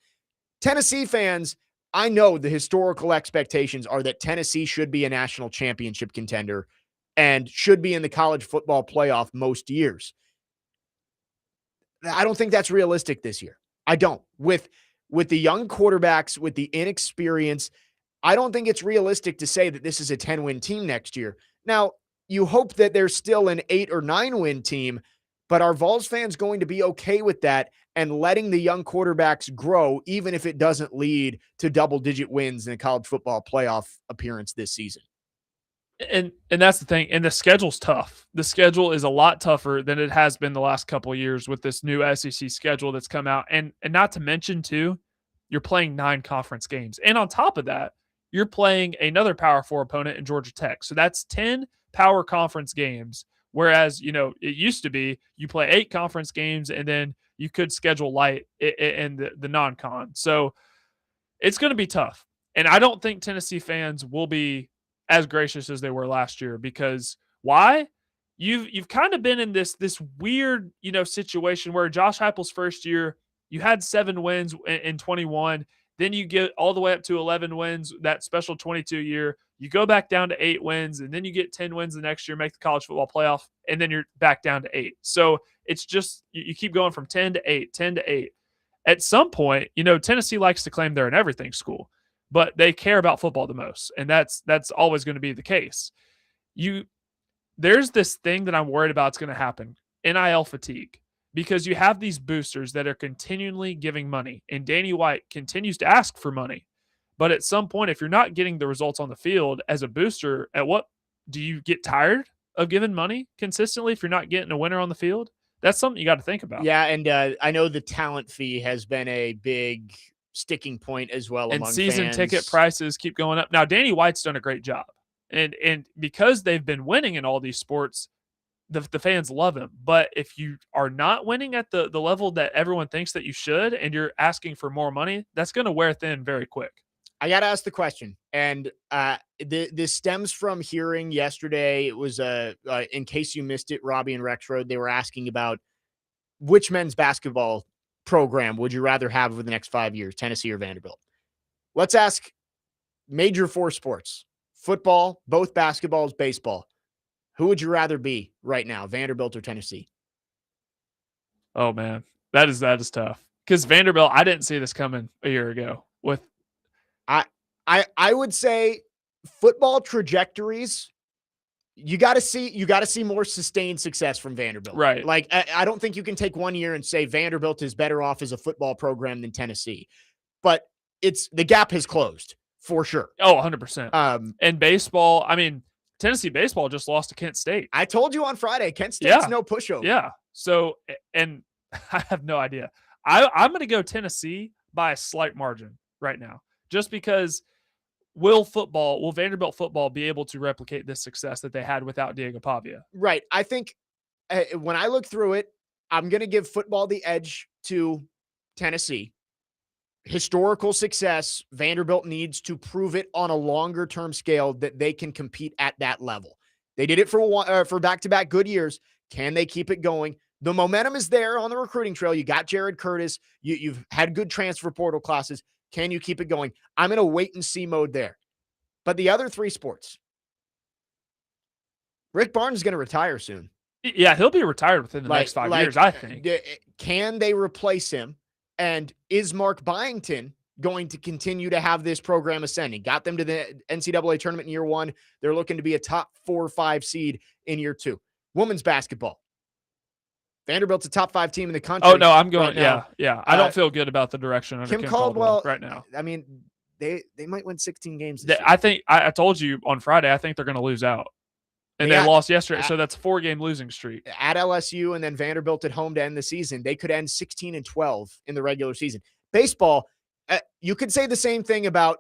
Tennessee fans, I know the historical expectations are that Tennessee should be a national championship contender and should be in the college football playoff most years. I don't think that's realistic this year. I don't. With the young quarterbacks, with the inexperience, I don't think it's realistic to say that this is a 10-win team next year. Now, you hope that there's still an 8 or 9-win team, but are Vols fans going to be okay with that and letting the young quarterbacks grow, even if it doesn't lead to double-digit wins in a college football playoff appearance this season? And that's the thing. And the schedule's tough. The schedule is a lot tougher than it has been the last couple of years with this new SEC schedule that's come out. And not to mention, too, you're playing 9 conference games. And on top of that, you're playing another Power 4 opponent in Georgia Tech. So that's 10 power conference games. Whereas, it used to be you play 8 conference games and then you could schedule light in the non-con. So it's going to be tough. And I don't think Tennessee fans will be as gracious as they were last year, because why? You've kind of been in this weird, situation where Josh Heupel's first year, you had 7 wins in 21. Then you get all the way up to 11 wins that special 22 year. You go back down to 8 wins, and then you get 10 wins the next year, make the college football playoff, and then you're back down to 8. So it's just you keep going from 10 to 8, 10 to 8. At some point, Tennessee likes to claim they're an everything school, but they care about football the most, and that's always going to be the case. There's this thing that I'm worried about is going to happen, NIL fatigue. Because you have these boosters that are continually giving money, and Danny White continues to ask for money. But at some point, if you're not getting the results on the field as a booster, do you get tired of giving money consistently if you're not getting a winner on the field? That's something you got to think about. Yeah, and I know the talent fee has been a big sticking point as well and among season fans. Ticket prices keep going up. Now, Danny White's done a great job. And because they've been winning in all these sports, the fans love him. But if you are not winning at the level that everyone thinks that you should, and you're asking for more money, that's going to wear thin very quick. I got to ask the question. And this stems from hearing yesterday. It was, in case you missed it, Robbie and Rexroad, they were asking about which men's basketball program would you rather have over the next 5 years, Tennessee or Vanderbilt? Let's ask major 4 sports, football, both basketballs, baseball. Who would you rather be right now, Vanderbilt or Tennessee? Oh man, that is tough. Because Vanderbilt, I didn't see this coming a year ago. I would say football trajectories. You got to see more sustained success from Vanderbilt. Right. Like I don't think you can take 1 year and say Vanderbilt is better off as a football program than Tennessee, but the gap has closed for sure. Oh, 100%. And baseball, I mean, Tennessee baseball just lost to Kent State. I told you on Friday, Kent State's no pushover. Yeah. So, and I have no idea. I'm going to go Tennessee by a slight margin right now, just because will Vanderbilt football be able to replicate this success that they had without Diego Pavia? Right. I think when I look through it, I'm going to give football the edge to Tennessee. Historical success, Vanderbilt needs to prove it on a longer term scale that they can compete at that level. They did it for back-to-back good years. Can they keep it going? The momentum is there on the recruiting trail. You got Jared Curtis. You've had good transfer portal classes. Can you keep it going? I'm in a wait and see mode there. But the other 3 sports, Rick Barnes is going to retire soon. Yeah, he'll be retired within the next 5 years, I think. Can they replace him? And is Mark Byington going to continue to have this program ascending? Got them to the NCAA tournament in year 1. They're looking to be a top 4 or 5 seed in year 2. Women's basketball. Vanderbilt's a top 5 team in the country. Oh, no, I'm going. Right now. Yeah. I don't feel good about the direction under Kim Caldwell right now. I mean, they might win 16 games. I think I told you on Friday, I think they're going to lose out. And they lost yesterday, so that's a 4-game losing streak. At LSU and then Vanderbilt at home to end the season. They could end 16-12 in the regular season. Baseball, you could say the same thing about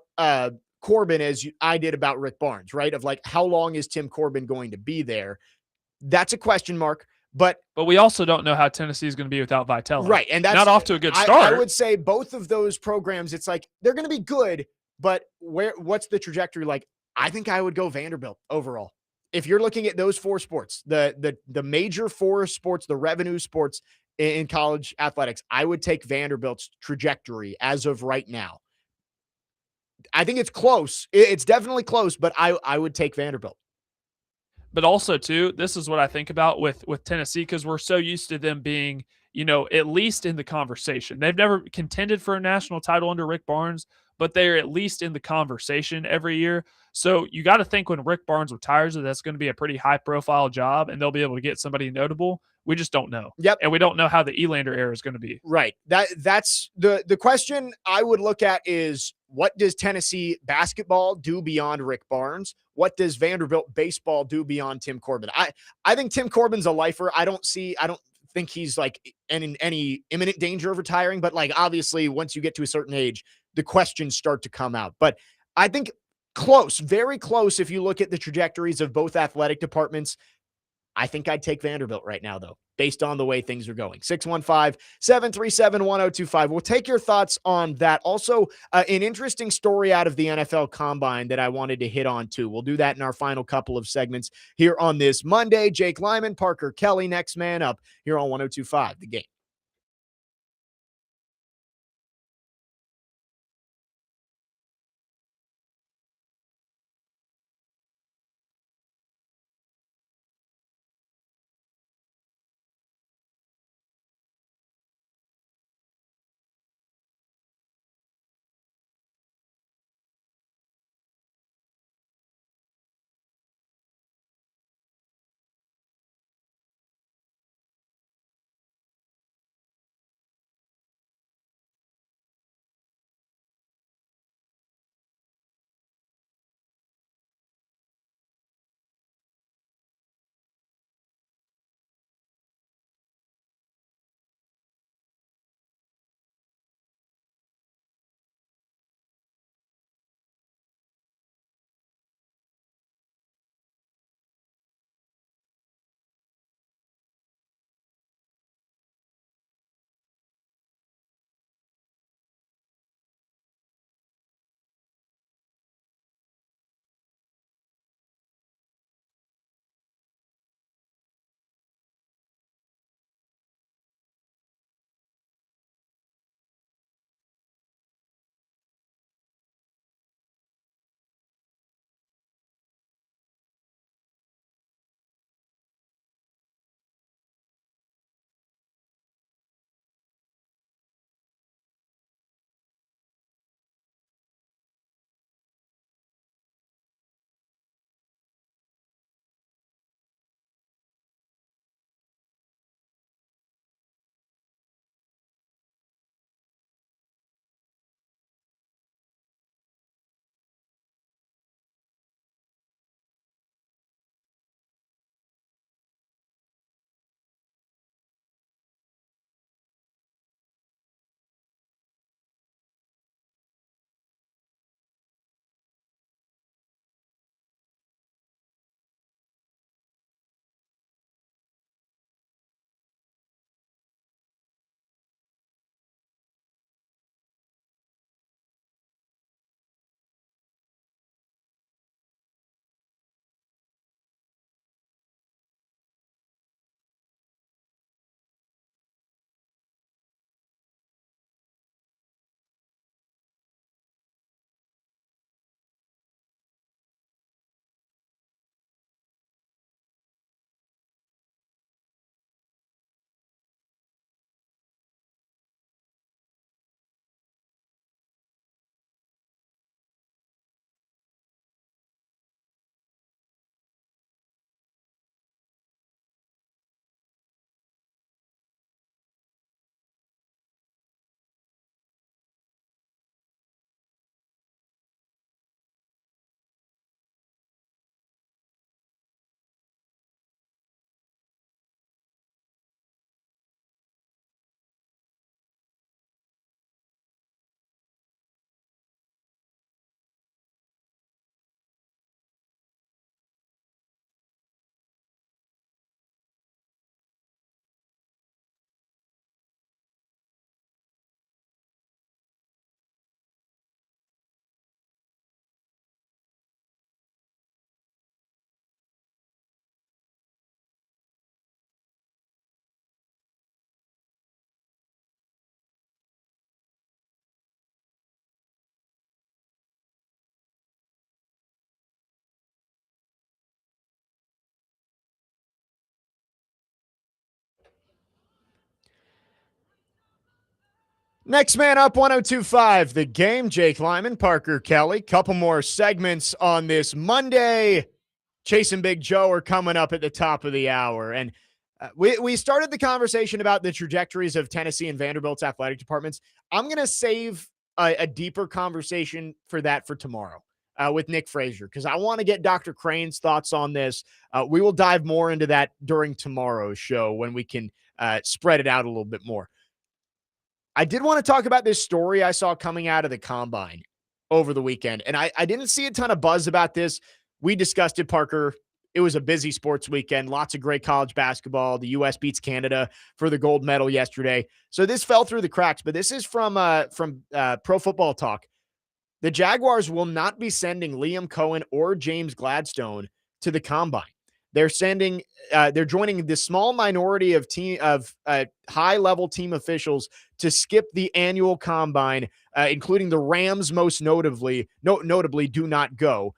Corbin as I did about Rick Barnes, right? Of like, how long is Tim Corbin going to be there? That's a question mark. But we also don't know how Tennessee is going to be without Vitello. Right. And that's not off to a good start. I would say both of those programs, it's like they're going to be good, but what's the trajectory like? I think I would go Vanderbilt overall. If you're looking at those 4 sports, the major 4 sports, the revenue sports in college athletics, I would take Vanderbilt's trajectory as of right now. I think it's close. It's definitely close, but I would take Vanderbilt. But also, too, this is what I think about with Tennessee, because we're so used to them being, at least in the conversation. They've never contended for a national title under Rick Barnes, but they're at least in the conversation every year. So you got to think when Rick Barnes retires that that's going to be a pretty high-profile job, and they'll be able to get somebody notable. We just don't know. Yep. And we don't know how the Elander era is going to be. Right. That's the question I would look at is, what does Tennessee basketball do beyond Rick Barnes? What does Vanderbilt baseball do beyond Tim Corbin? I think Tim Corbin's a lifer. I don't think he's like in any imminent danger of retiring, but like obviously once you get to a certain age, the questions start to come out. But I think close, very close if you look at the trajectories of both athletic departments. I think I'd take Vanderbilt right now, though, based on the way things are going. 615-737-1025. We'll take your thoughts on that. Also, an interesting story out of the NFL Combine that I wanted to hit on, too. We'll do that in our final couple of segments here on this Monday. Jake Lyman, Parker Kelly, next man up here on 1025, The Game. Next man up, 1025, The Game. Jake Lyman, Parker Kelly. Couple more segments on this Monday. Chase and Big Joe are coming up at the top of the hour. And we started the conversation about the trajectories of Tennessee and Vanderbilt's athletic departments. I'm going to save a deeper conversation for that for tomorrow with Nick Frazier, because I want to get Dr. Crane's thoughts on this. We will dive more into that during tomorrow's show when we can spread it out a little bit more. I did want to talk about this story I saw coming out of the combine over the weekend, and I didn't see a ton of buzz about this. We discussed it, Parker. It was a busy sports weekend, lots of great college basketball. The U.S. beats Canada for the gold medal yesterday. So this fell through the cracks, but this is from Pro Football Talk. The Jaguars will not be sending Liam Cohen or James Gladstone to the combine. They're joining this small minority of high-level team officials to skip the annual combine, including the Rams most notably do not go.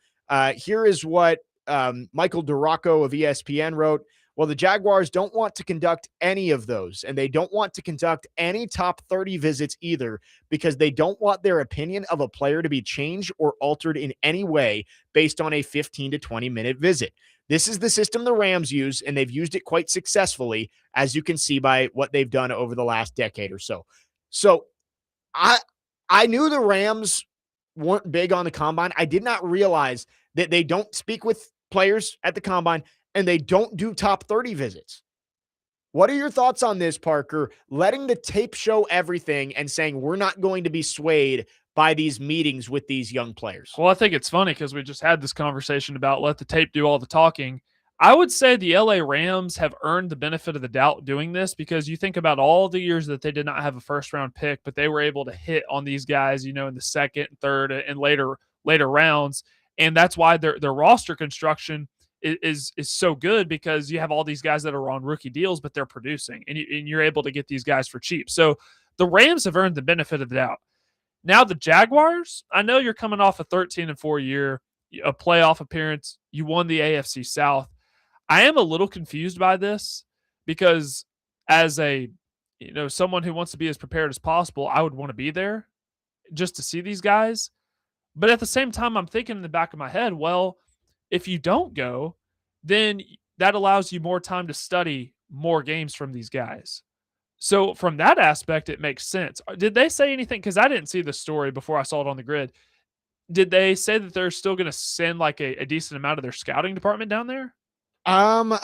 Here is what Michael Duraco of ESPN wrote. Well, the Jaguars don't want to conduct any of those, and they don't want to conduct any top 30 visits either, because they don't want their opinion of a player to be changed or altered in any way based on a 15 to 20-minute visit. This is the system the Rams use, and they've used it quite successfully, as you can see by what they've done over the last decade or so. So I knew the Rams weren't big on the combine. I did not realize that they don't speak with players at the combine and they don't do top 30 visits. What are your thoughts on this, Parker? Letting the tape show everything and saying we're not going to be swayed by these meetings with these young players. Well, I think it's funny because we just had this conversation about let the tape do all the talking. I would say the LA Rams have earned the benefit of the doubt doing this, because you think about all the years that they did not have a first round pick, but they were able to hit on these guys, in the second, third, and later rounds. And that's why their roster construction is so good, because you have all these guys that are on rookie deals, but they're producing, and you're able to get these guys for cheap. So the Rams have earned the benefit of the doubt. Now the Jaguars, I know you're coming off a 13-4 year, a playoff appearance. You won the AFC South. I am a little confused by this, because as someone who wants to be as prepared as possible, I would want to be there just to see these guys. But at the same time, I'm thinking in the back of my head, well, if you don't go, then that allows you more time to study more games from these guys. So from that aspect, it makes sense. Did they say anything? Because I didn't see the story before I saw it on the grid. Did they say that they're still going to send like a decent amount of their scouting department down there? I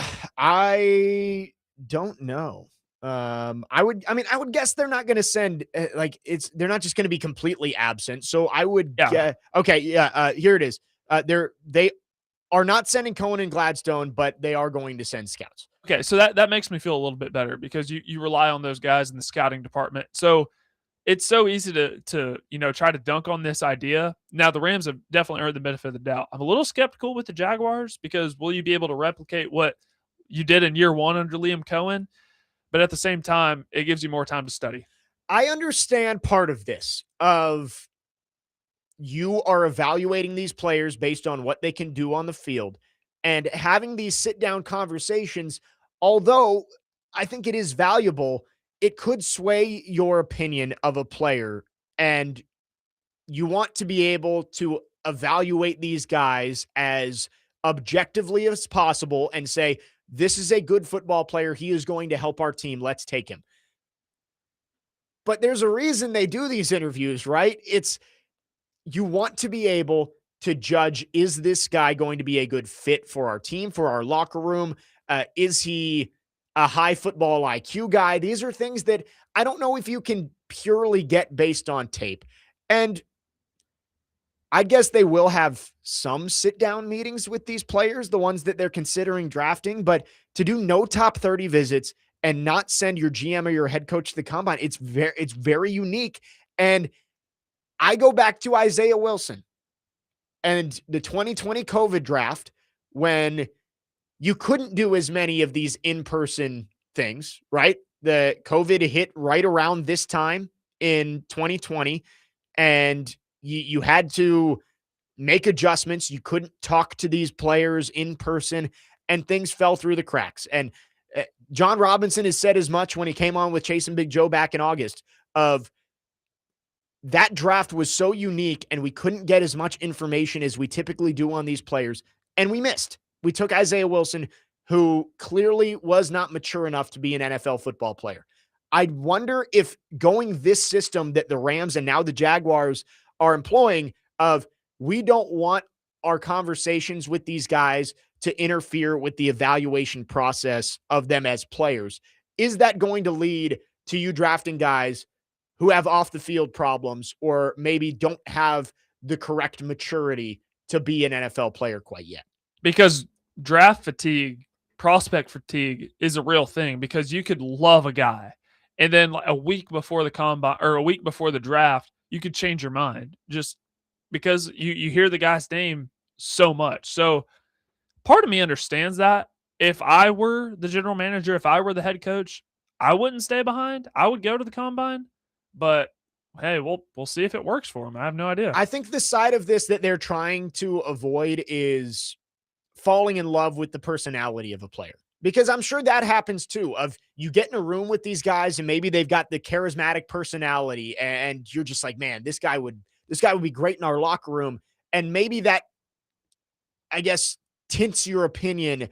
don't know. I would guess they're not going to send they're not just going to be completely absent. So I would here it is. They are not sending Cohen and Gladstone, but they are going to send scouts. Okay, so that makes me feel a little bit better, because you rely on those guys in the scouting department. So it's so easy to try to dunk on this idea. Now the Rams have definitely earned the benefit of the doubt. I'm a little skeptical with the Jaguars, because will you be able to replicate what you did in year one under Liam Cohen? But at the same time, it gives you more time to study. I understand part of this, of you are evaluating these players based on what they can do on the field, and having these sit-down conversations, although I think it is valuable, it could sway your opinion of a player, and you want to be able to evaluate these guys as objectively as possible and say, this is a good football player. He is going to help our team. Let's take him. But there's a reason they do these interviews, right? You want to be able to judge, is this guy going to be a good fit for our team, for our locker room? Is he a high football IQ guy? These are things that I don't know if you can purely get based on tape. And I guess they will have some sit-down meetings with these players, the ones that they're considering drafting, but to do no top 30 visits and not send your GM or your head coach to the combine, it's very unique. And I go back to Isaiah Wilson and the 2020 COVID draft, when you couldn't do as many of these in-person things, right? The COVID hit right around this time in 2020, and you had to make adjustments. You couldn't talk to these players in person, and things fell through the cracks. And John Robinson has said as much when he came on with Chase and Big Joe back in August, of that draft was so unique and we couldn't get as much information as we typically do on these players. And we missed. We took Isaiah Wilson, who clearly was not mature enough to be an NFL football player. I wonder if going this system that the Rams and now the Jaguars are employing of we don't want our conversations with these guys to interfere with the evaluation process of them as players. Is that going to lead to you drafting guys who have off the field problems or maybe don't have the correct maturity to be an NFL player quite yet? Because draft fatigue, prospect fatigue is a real thing, because you could love a guy and then like a week before the combine or a week before the draft, you could change your mind just because you hear the guy's name so much. So part of me understands that. If I were the general manager, if I were the head coach, I wouldn't stay behind. I would go to the combine. But hey, we'll see if it works for him. I have no idea. I think the side of this that they're trying to avoid is falling in love with the personality of a player. Because I'm sure that happens too, of you get in a room with these guys and maybe they've got the charismatic personality and you're just like, man, this guy would be great in our locker room. And maybe that, I guess, tints your opinion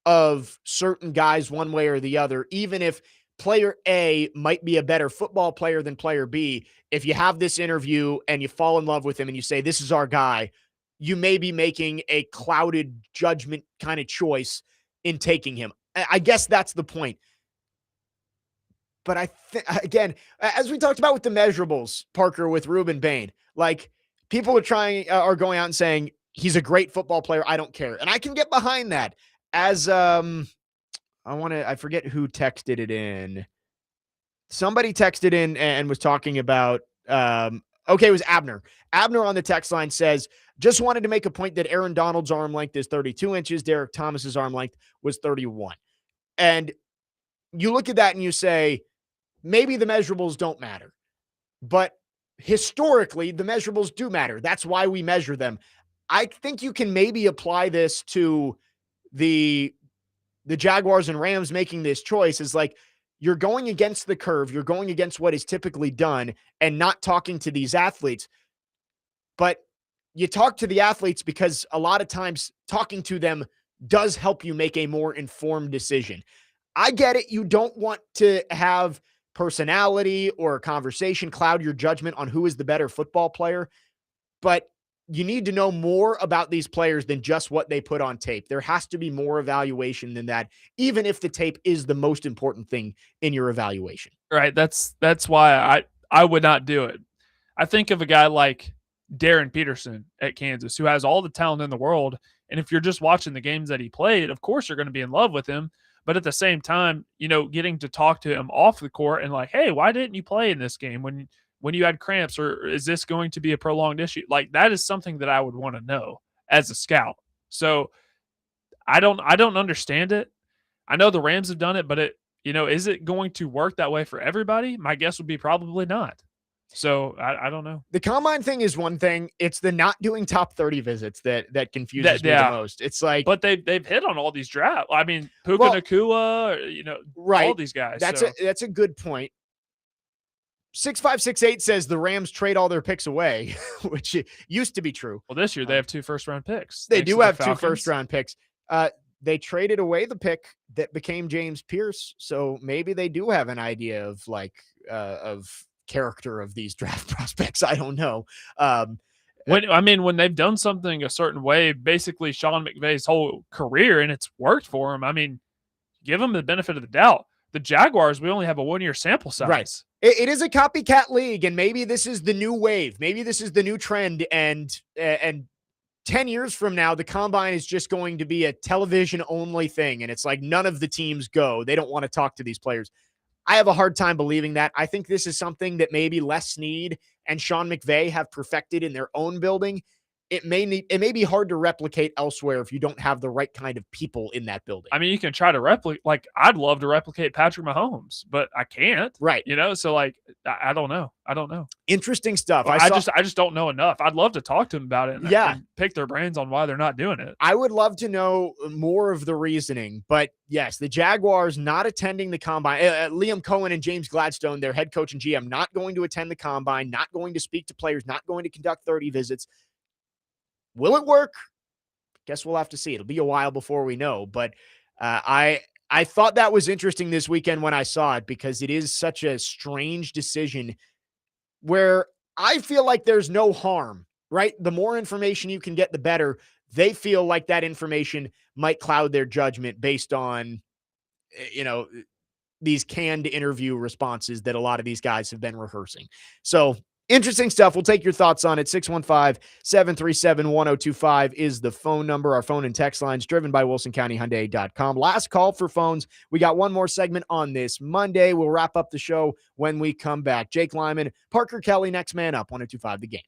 of certain guys one way or the other, even if player A might be a better football player than player B. If you have this interview and you fall in love with him and you say, this is our guy, you may be making a clouded judgment kind of choice in taking him. I guess that's the point. But I think, again, as we talked about with the measurables, Parker, with Ruben Bain, like people are going out and saying he's a great football player. I don't care. And I can get behind that. As I forget who texted it in. Somebody texted in and was talking about, it was Abner. Abner on the text line says, just wanted to make a point that Aaron Donald's arm length is 32 inches. Derek Thomas's arm length was 31. And you look at that and you say, maybe the measurables don't matter. But historically, the measurables do matter. That's why we measure them. I think you can maybe apply this to the Jaguars and Rams making this choice. Is like, you're going against the curve. You're going against what is typically done and not talking to these athletes. But you talk to the athletes because a lot of times talking to them does help you make a more informed decision. I get it. You don't want to have personality or conversation cloud your judgment on who is the better football player, but you need to know more about these players than just what they put on tape. There has to be more evaluation than that, even if the tape is the most important thing in your evaluation. Right. That's why I would not do it. I think of a guy like Darren Peterson at Kansas, who has all the talent in the world. And if you're just watching the games that he played, of course you're going to be in love with him. But at the same time, getting to talk to him off the court and like, hey, why didn't you play in this game when you had cramps, or is this going to be a prolonged issue? Like, that is something that I would want to know as a scout. So I don't understand it. I know the Rams have done it, but is it going to work that way for everybody? My guess would be probably not. So I don't know. The combine thing is one thing. It's the not doing top 30 visits that confuses me the most. It's like, but they've hit on all these drafts. I mean, Puka Nacua, right, all these guys. That's a good point. 6568 says the Rams trade all their picks away, which used to be true. Well, this year they have 2 first-round picks. They do have 2 first-round picks. They traded away the pick that became James Pierce, so maybe they do have an idea of of character of these draft prospects. I don't know. When they've done something a certain way, basically Sean McVay's whole career, and it's worked for him. I mean, give them the benefit of the doubt. The Jaguars, we only have a 1-year sample size. Right. It is a copycat league, and maybe this is the new wave. Maybe this is the new trend, and 10 years from now, the combine is just going to be a television-only thing, and it's like none of the teams go. They don't want to talk to these players. I have a hard time believing that. I think this is something that maybe Les Snead and Sean McVay have perfected in their own building. it may be hard to replicate elsewhere if you don't have the right kind of people in that building. I mean, you can try to replicate. Like, I'd love to replicate Patrick Mahomes, but I can't. Right. So like, I don't know. Interesting stuff. Well, I just don't know enough. I'd love to talk to them about it and pick their brains on why they're not doing it. I would love to know more of the reasoning, but yes, the Jaguars not attending the combine. Liam Cohen and James Gladstone, their head coach and GM, not going to attend the combine, not going to speak to players, not going to conduct 30 visits. Will it work? Guess we'll have to see. It'll be a while before we know, but I thought that was interesting this weekend when I saw it, because it is such a strange decision where I feel like there's no harm, right? The more information you can get, the better. They feel like that information might cloud their judgment based on, these canned interview responses that a lot of these guys have been rehearsing. So interesting stuff. We'll take your thoughts on it. 615-737-1025 is the phone number. Our phone and text lines driven by WilsonCountyHyundai.com. Last call for phones. We got one more segment on this Monday. We'll wrap up the show when we come back. Jake Lyman, Parker Kelly, next man up, 1025 The Game.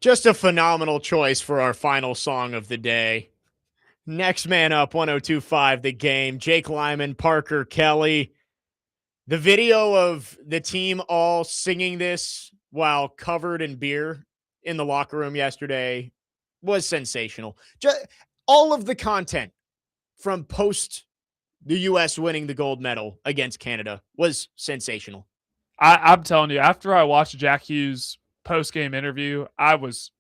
Just a phenomenal choice for our final song of the day. Next man up, 102.5 The Game. Jake Lyman, Parker Kelly. The video of the team all singing this while covered in beer in the locker room yesterday was sensational. Just all of the content from post the U.S. winning the gold medal against Canada was sensational. I'm telling you, after I watched Jack Hughes' post-game interview, I was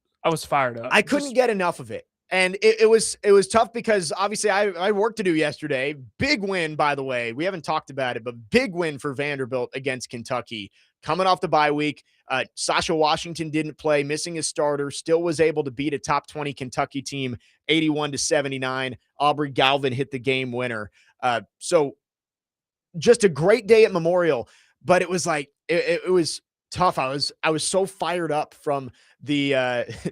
fired up. I couldn't get enough of it. And it was tough because obviously I had work to do yesterday. Big win, by the way. We haven't talked about it, but big win for Vanderbilt against Kentucky. Coming off the bye week, Sasha Washington didn't play, missing his starter, still was able to beat a top 20 Kentucky team 81-79. Aubrey Galvin hit the game winner. So just a great day at Memorial, but it was like it was tough. I was so fired up from the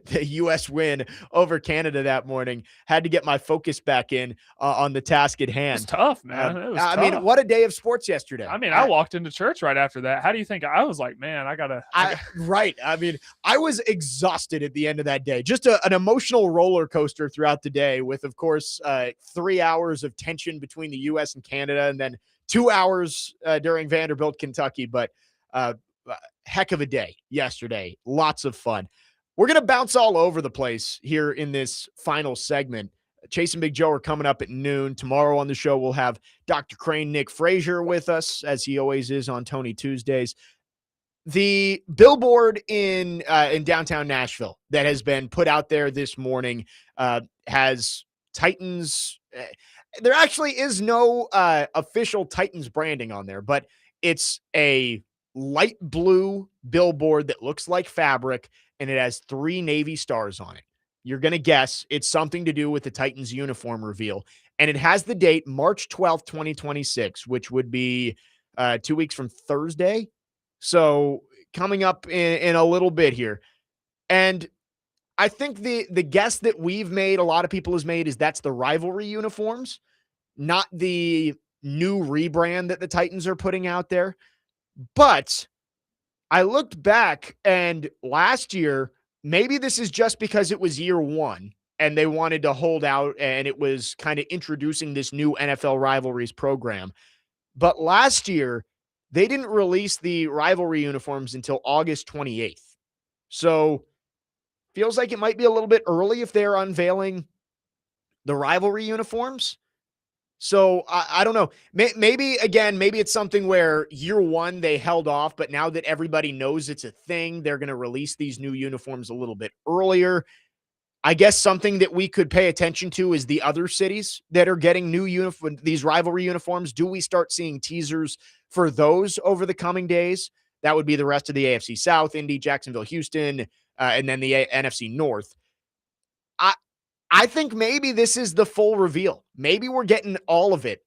the U.S. win over Canada that morning. Had to get my focus back in on the task at hand. It's tough, man. It was tough. mean, what a day of sports yesterday. I mean, I walked into church right after that. How do you think I was like, man, right. I mean, I was exhausted at the end of that day. Just an emotional roller coaster throughout the day with, of course, 3 hours of tension between the U.S. and Canada, and then 2 hours during Vanderbilt, Kentucky. But heck of a day yesterday. Lots of fun. We're going to bounce all over the place here in this final segment. Chase and Big Joe are coming up at noon. Tomorrow on the show, we'll have Dr. Crane, Nick Frazier with us, as he always is on Tony Tuesdays. The billboard in downtown Nashville that has been put out there this morning has Titans. There actually is no official Titans branding on there, but it's a light blue billboard that looks like fabric, and it has 3 Navy stars on it. You're going to guess it's something to do with the Titans uniform reveal. And it has the date March 12th, 2026, which would be 2 weeks from Thursday. So coming up in a little bit here. And I think the guess that we've made, a lot of people has made, is that's the rivalry uniforms, not the new rebrand that the Titans are putting out there. But I looked back, and last year, maybe this is just because it was year one and they wanted to hold out and it was kind of introducing this new NFL rivalries program. But last year, they didn't release the rivalry uniforms until August 28th. So feels like it might be a little bit early if they're unveiling the rivalry uniforms. So I don't know. Maybe it's something where year one they held off, but now that everybody knows it's a thing, they're going to release these new uniforms a little bit earlier. I guess something that we could pay attention to is the other cities that are getting new these rivalry uniforms. Do we start seeing teasers for those over the coming days? That would be the rest of the AFC South, Indy, Jacksonville, Houston, and then the NFC North. I think maybe this is the full reveal. Maybe we're getting all of it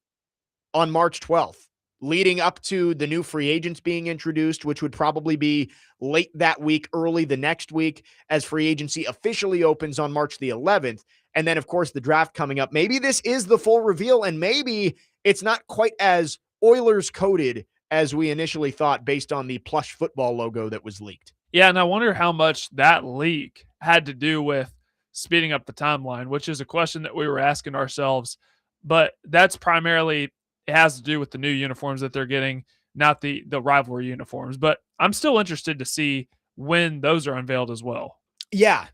on March 12th, leading up to the new free agents being introduced, which would probably be late that week, early the next week, as free agency officially opens on March the 11th. And then, of course, the draft coming up. Maybe this is the full reveal, and maybe it's not quite as Oilers coded as we initially thought based on the plush football logo that was leaked. Yeah, and I wonder how much that leak had to do with speeding up the timeline, which is a question that we were asking ourselves. But that's primarily, it has to do with the new uniforms that they're getting, not the rivalry uniforms. But I'm still interested to see when those are unveiled as well. Yeah,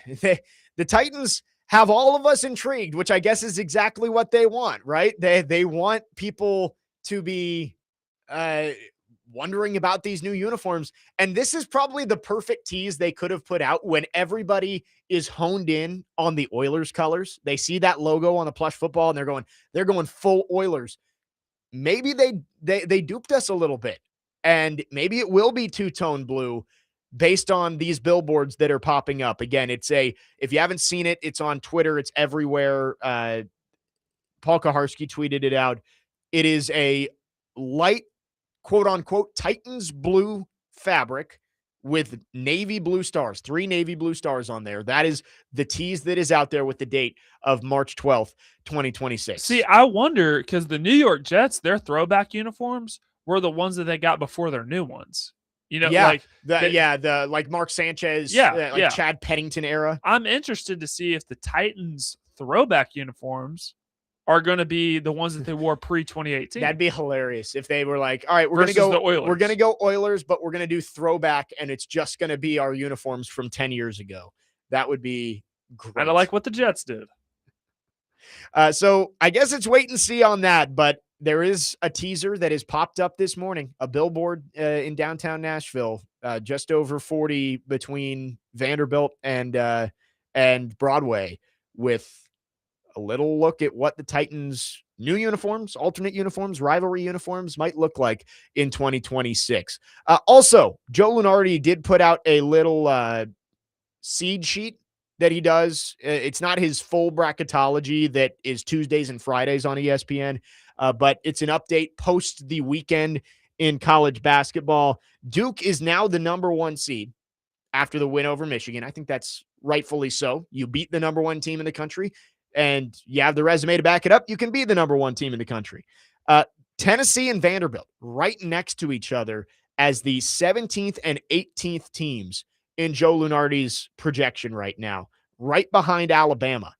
the Titans have all of us intrigued, which I guess is exactly what they want, right? They want people to be wondering about these new uniforms. And this is probably the perfect tease they could have put out when everybody is honed in on the Oilers colors. They see that logo on the plush football and they're going full Oilers. Maybe they duped us a little bit, and maybe it will be two-tone blue based on these billboards that are popping up. Again, if you haven't seen it, it's on Twitter. It's everywhere. Paul Kaharski tweeted it out. It is a light, quote unquote, Titans blue fabric with navy blue stars, 3 navy blue stars on there. That is the tease that is out there with the date of March 12th, 2026. See, I wonder, because the New York Jets, their throwback uniforms were the ones that they got before their new ones. You know, Yeah, like the like Mark Sanchez, Chad Pennington era. I'm interested to see if the Titans throwback uniforms are going to be the ones that they wore pre-2018. That'd be hilarious if they were like, all right, we're going to go Oilers, but we're going to do throwback, and it's just going to be our uniforms from 10 years ago. That would be great. Kind of like what the Jets did. So I guess it's wait and see on that, but there is a teaser that has popped up this morning, a billboard in downtown Nashville, just over 40 between Vanderbilt and Broadway, with a little look at what the Titans' new uniforms, alternate uniforms, rivalry uniforms might look like in 2026. Also, Joe Lunardi did put out a little seed sheet that he does. It's not his full bracketology that is Tuesdays and Fridays on ESPN, but it's an update post the weekend in college basketball. Duke is now the number 1 seed after the win over Michigan. I think that's rightfully so. You beat the number 1 team in the country, and you have the resume to back it up. You can be the number 1 team in the country. Tennessee and Vanderbilt right next to each other as the 17th and 18th teams in Joe Lunardi's projection right now, right behind Alabama.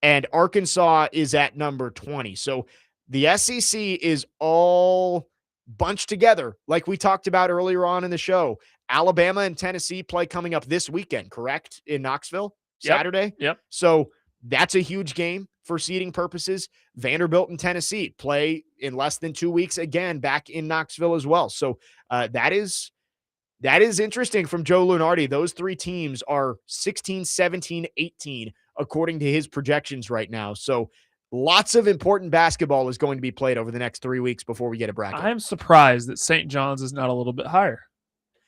And Arkansas is at number 20. So the SEC is all bunched together, like we talked about earlier on in the show. Alabama and Tennessee play coming up this weekend, correct? In Knoxville, Saturday? Yep. So that's a huge game for seeding purposes. Vanderbilt and Tennessee play in less than 2 weeks again back in Knoxville as well. So that is interesting from Joe Lunardi. Those 3 teams are 16, 17, 18, according to his projections right now. So lots of important basketball is going to be played over the next 3 weeks before we get a bracket. I'm surprised that St. John's is not a little bit higher.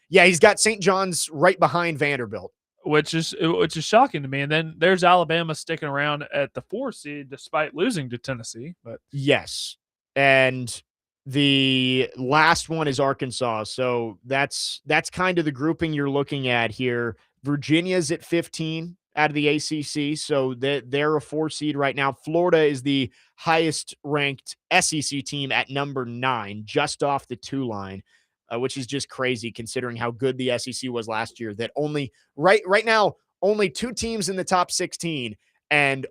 Yeah, he's got St. John's right behind Vanderbilt, which is shocking to me. And then there's Alabama sticking around at the 4 seed despite losing to Tennessee. But yes, and the last one is Arkansas. So that's kind of the grouping you're looking at here. Virginia's at 15 out of the ACC, so they're a 4 seed right now. Florida is the highest ranked SEC team at number 9, just off the 2 line, which is just crazy considering how good the SEC was last year. That only right now only 2 teams in the top 16, and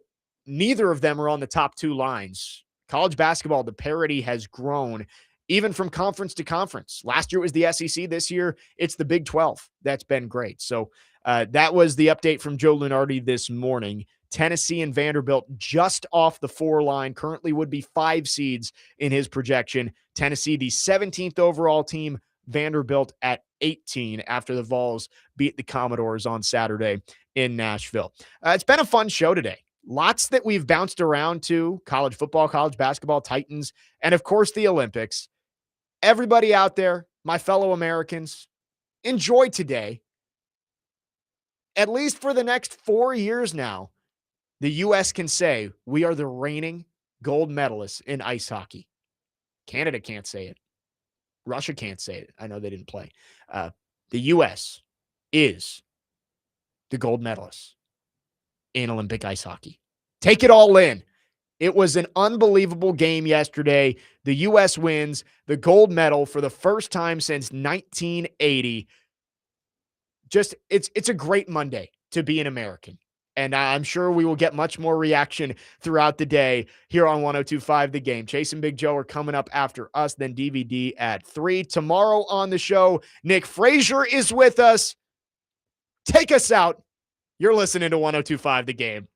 neither of them are on the top 2 lines. College basketball, the parity has grown even from conference to conference. Last year it was the SEC. This year it's the Big 12. That's been great. So that was the update from Joe Lunardi this morning. Tennessee and Vanderbilt just off the 4 line, currently would be 5 seeds in his projection. Tennessee, the 17th overall team, Vanderbilt at 18 after the Vols beat the Commodores on Saturday in Nashville. It's been a fun show today. Lots that we've bounced around to: college football, college basketball, Titans, and of course the Olympics. Everybody out there, my fellow Americans, enjoy today. At least for the next 4 years now, the U.S. can say we are the reigning gold medalists in ice hockey. Canada can't say it. Russia can't say it. I know they didn't play. The U.S. is the gold medalists in Olympic ice hockey. Take it all in. It was an unbelievable game yesterday. The U.S. wins the gold medal for the first time since 1980. Just, it's a great Monday to be an American. And I'm sure we will get much more reaction throughout the day here on 102.5 The Game. Chase and Big Joe are coming up after us, then DVD at 3. Tomorrow on the show, Nick Frazier is with us. Take us out. You're listening to 102.5 The Game.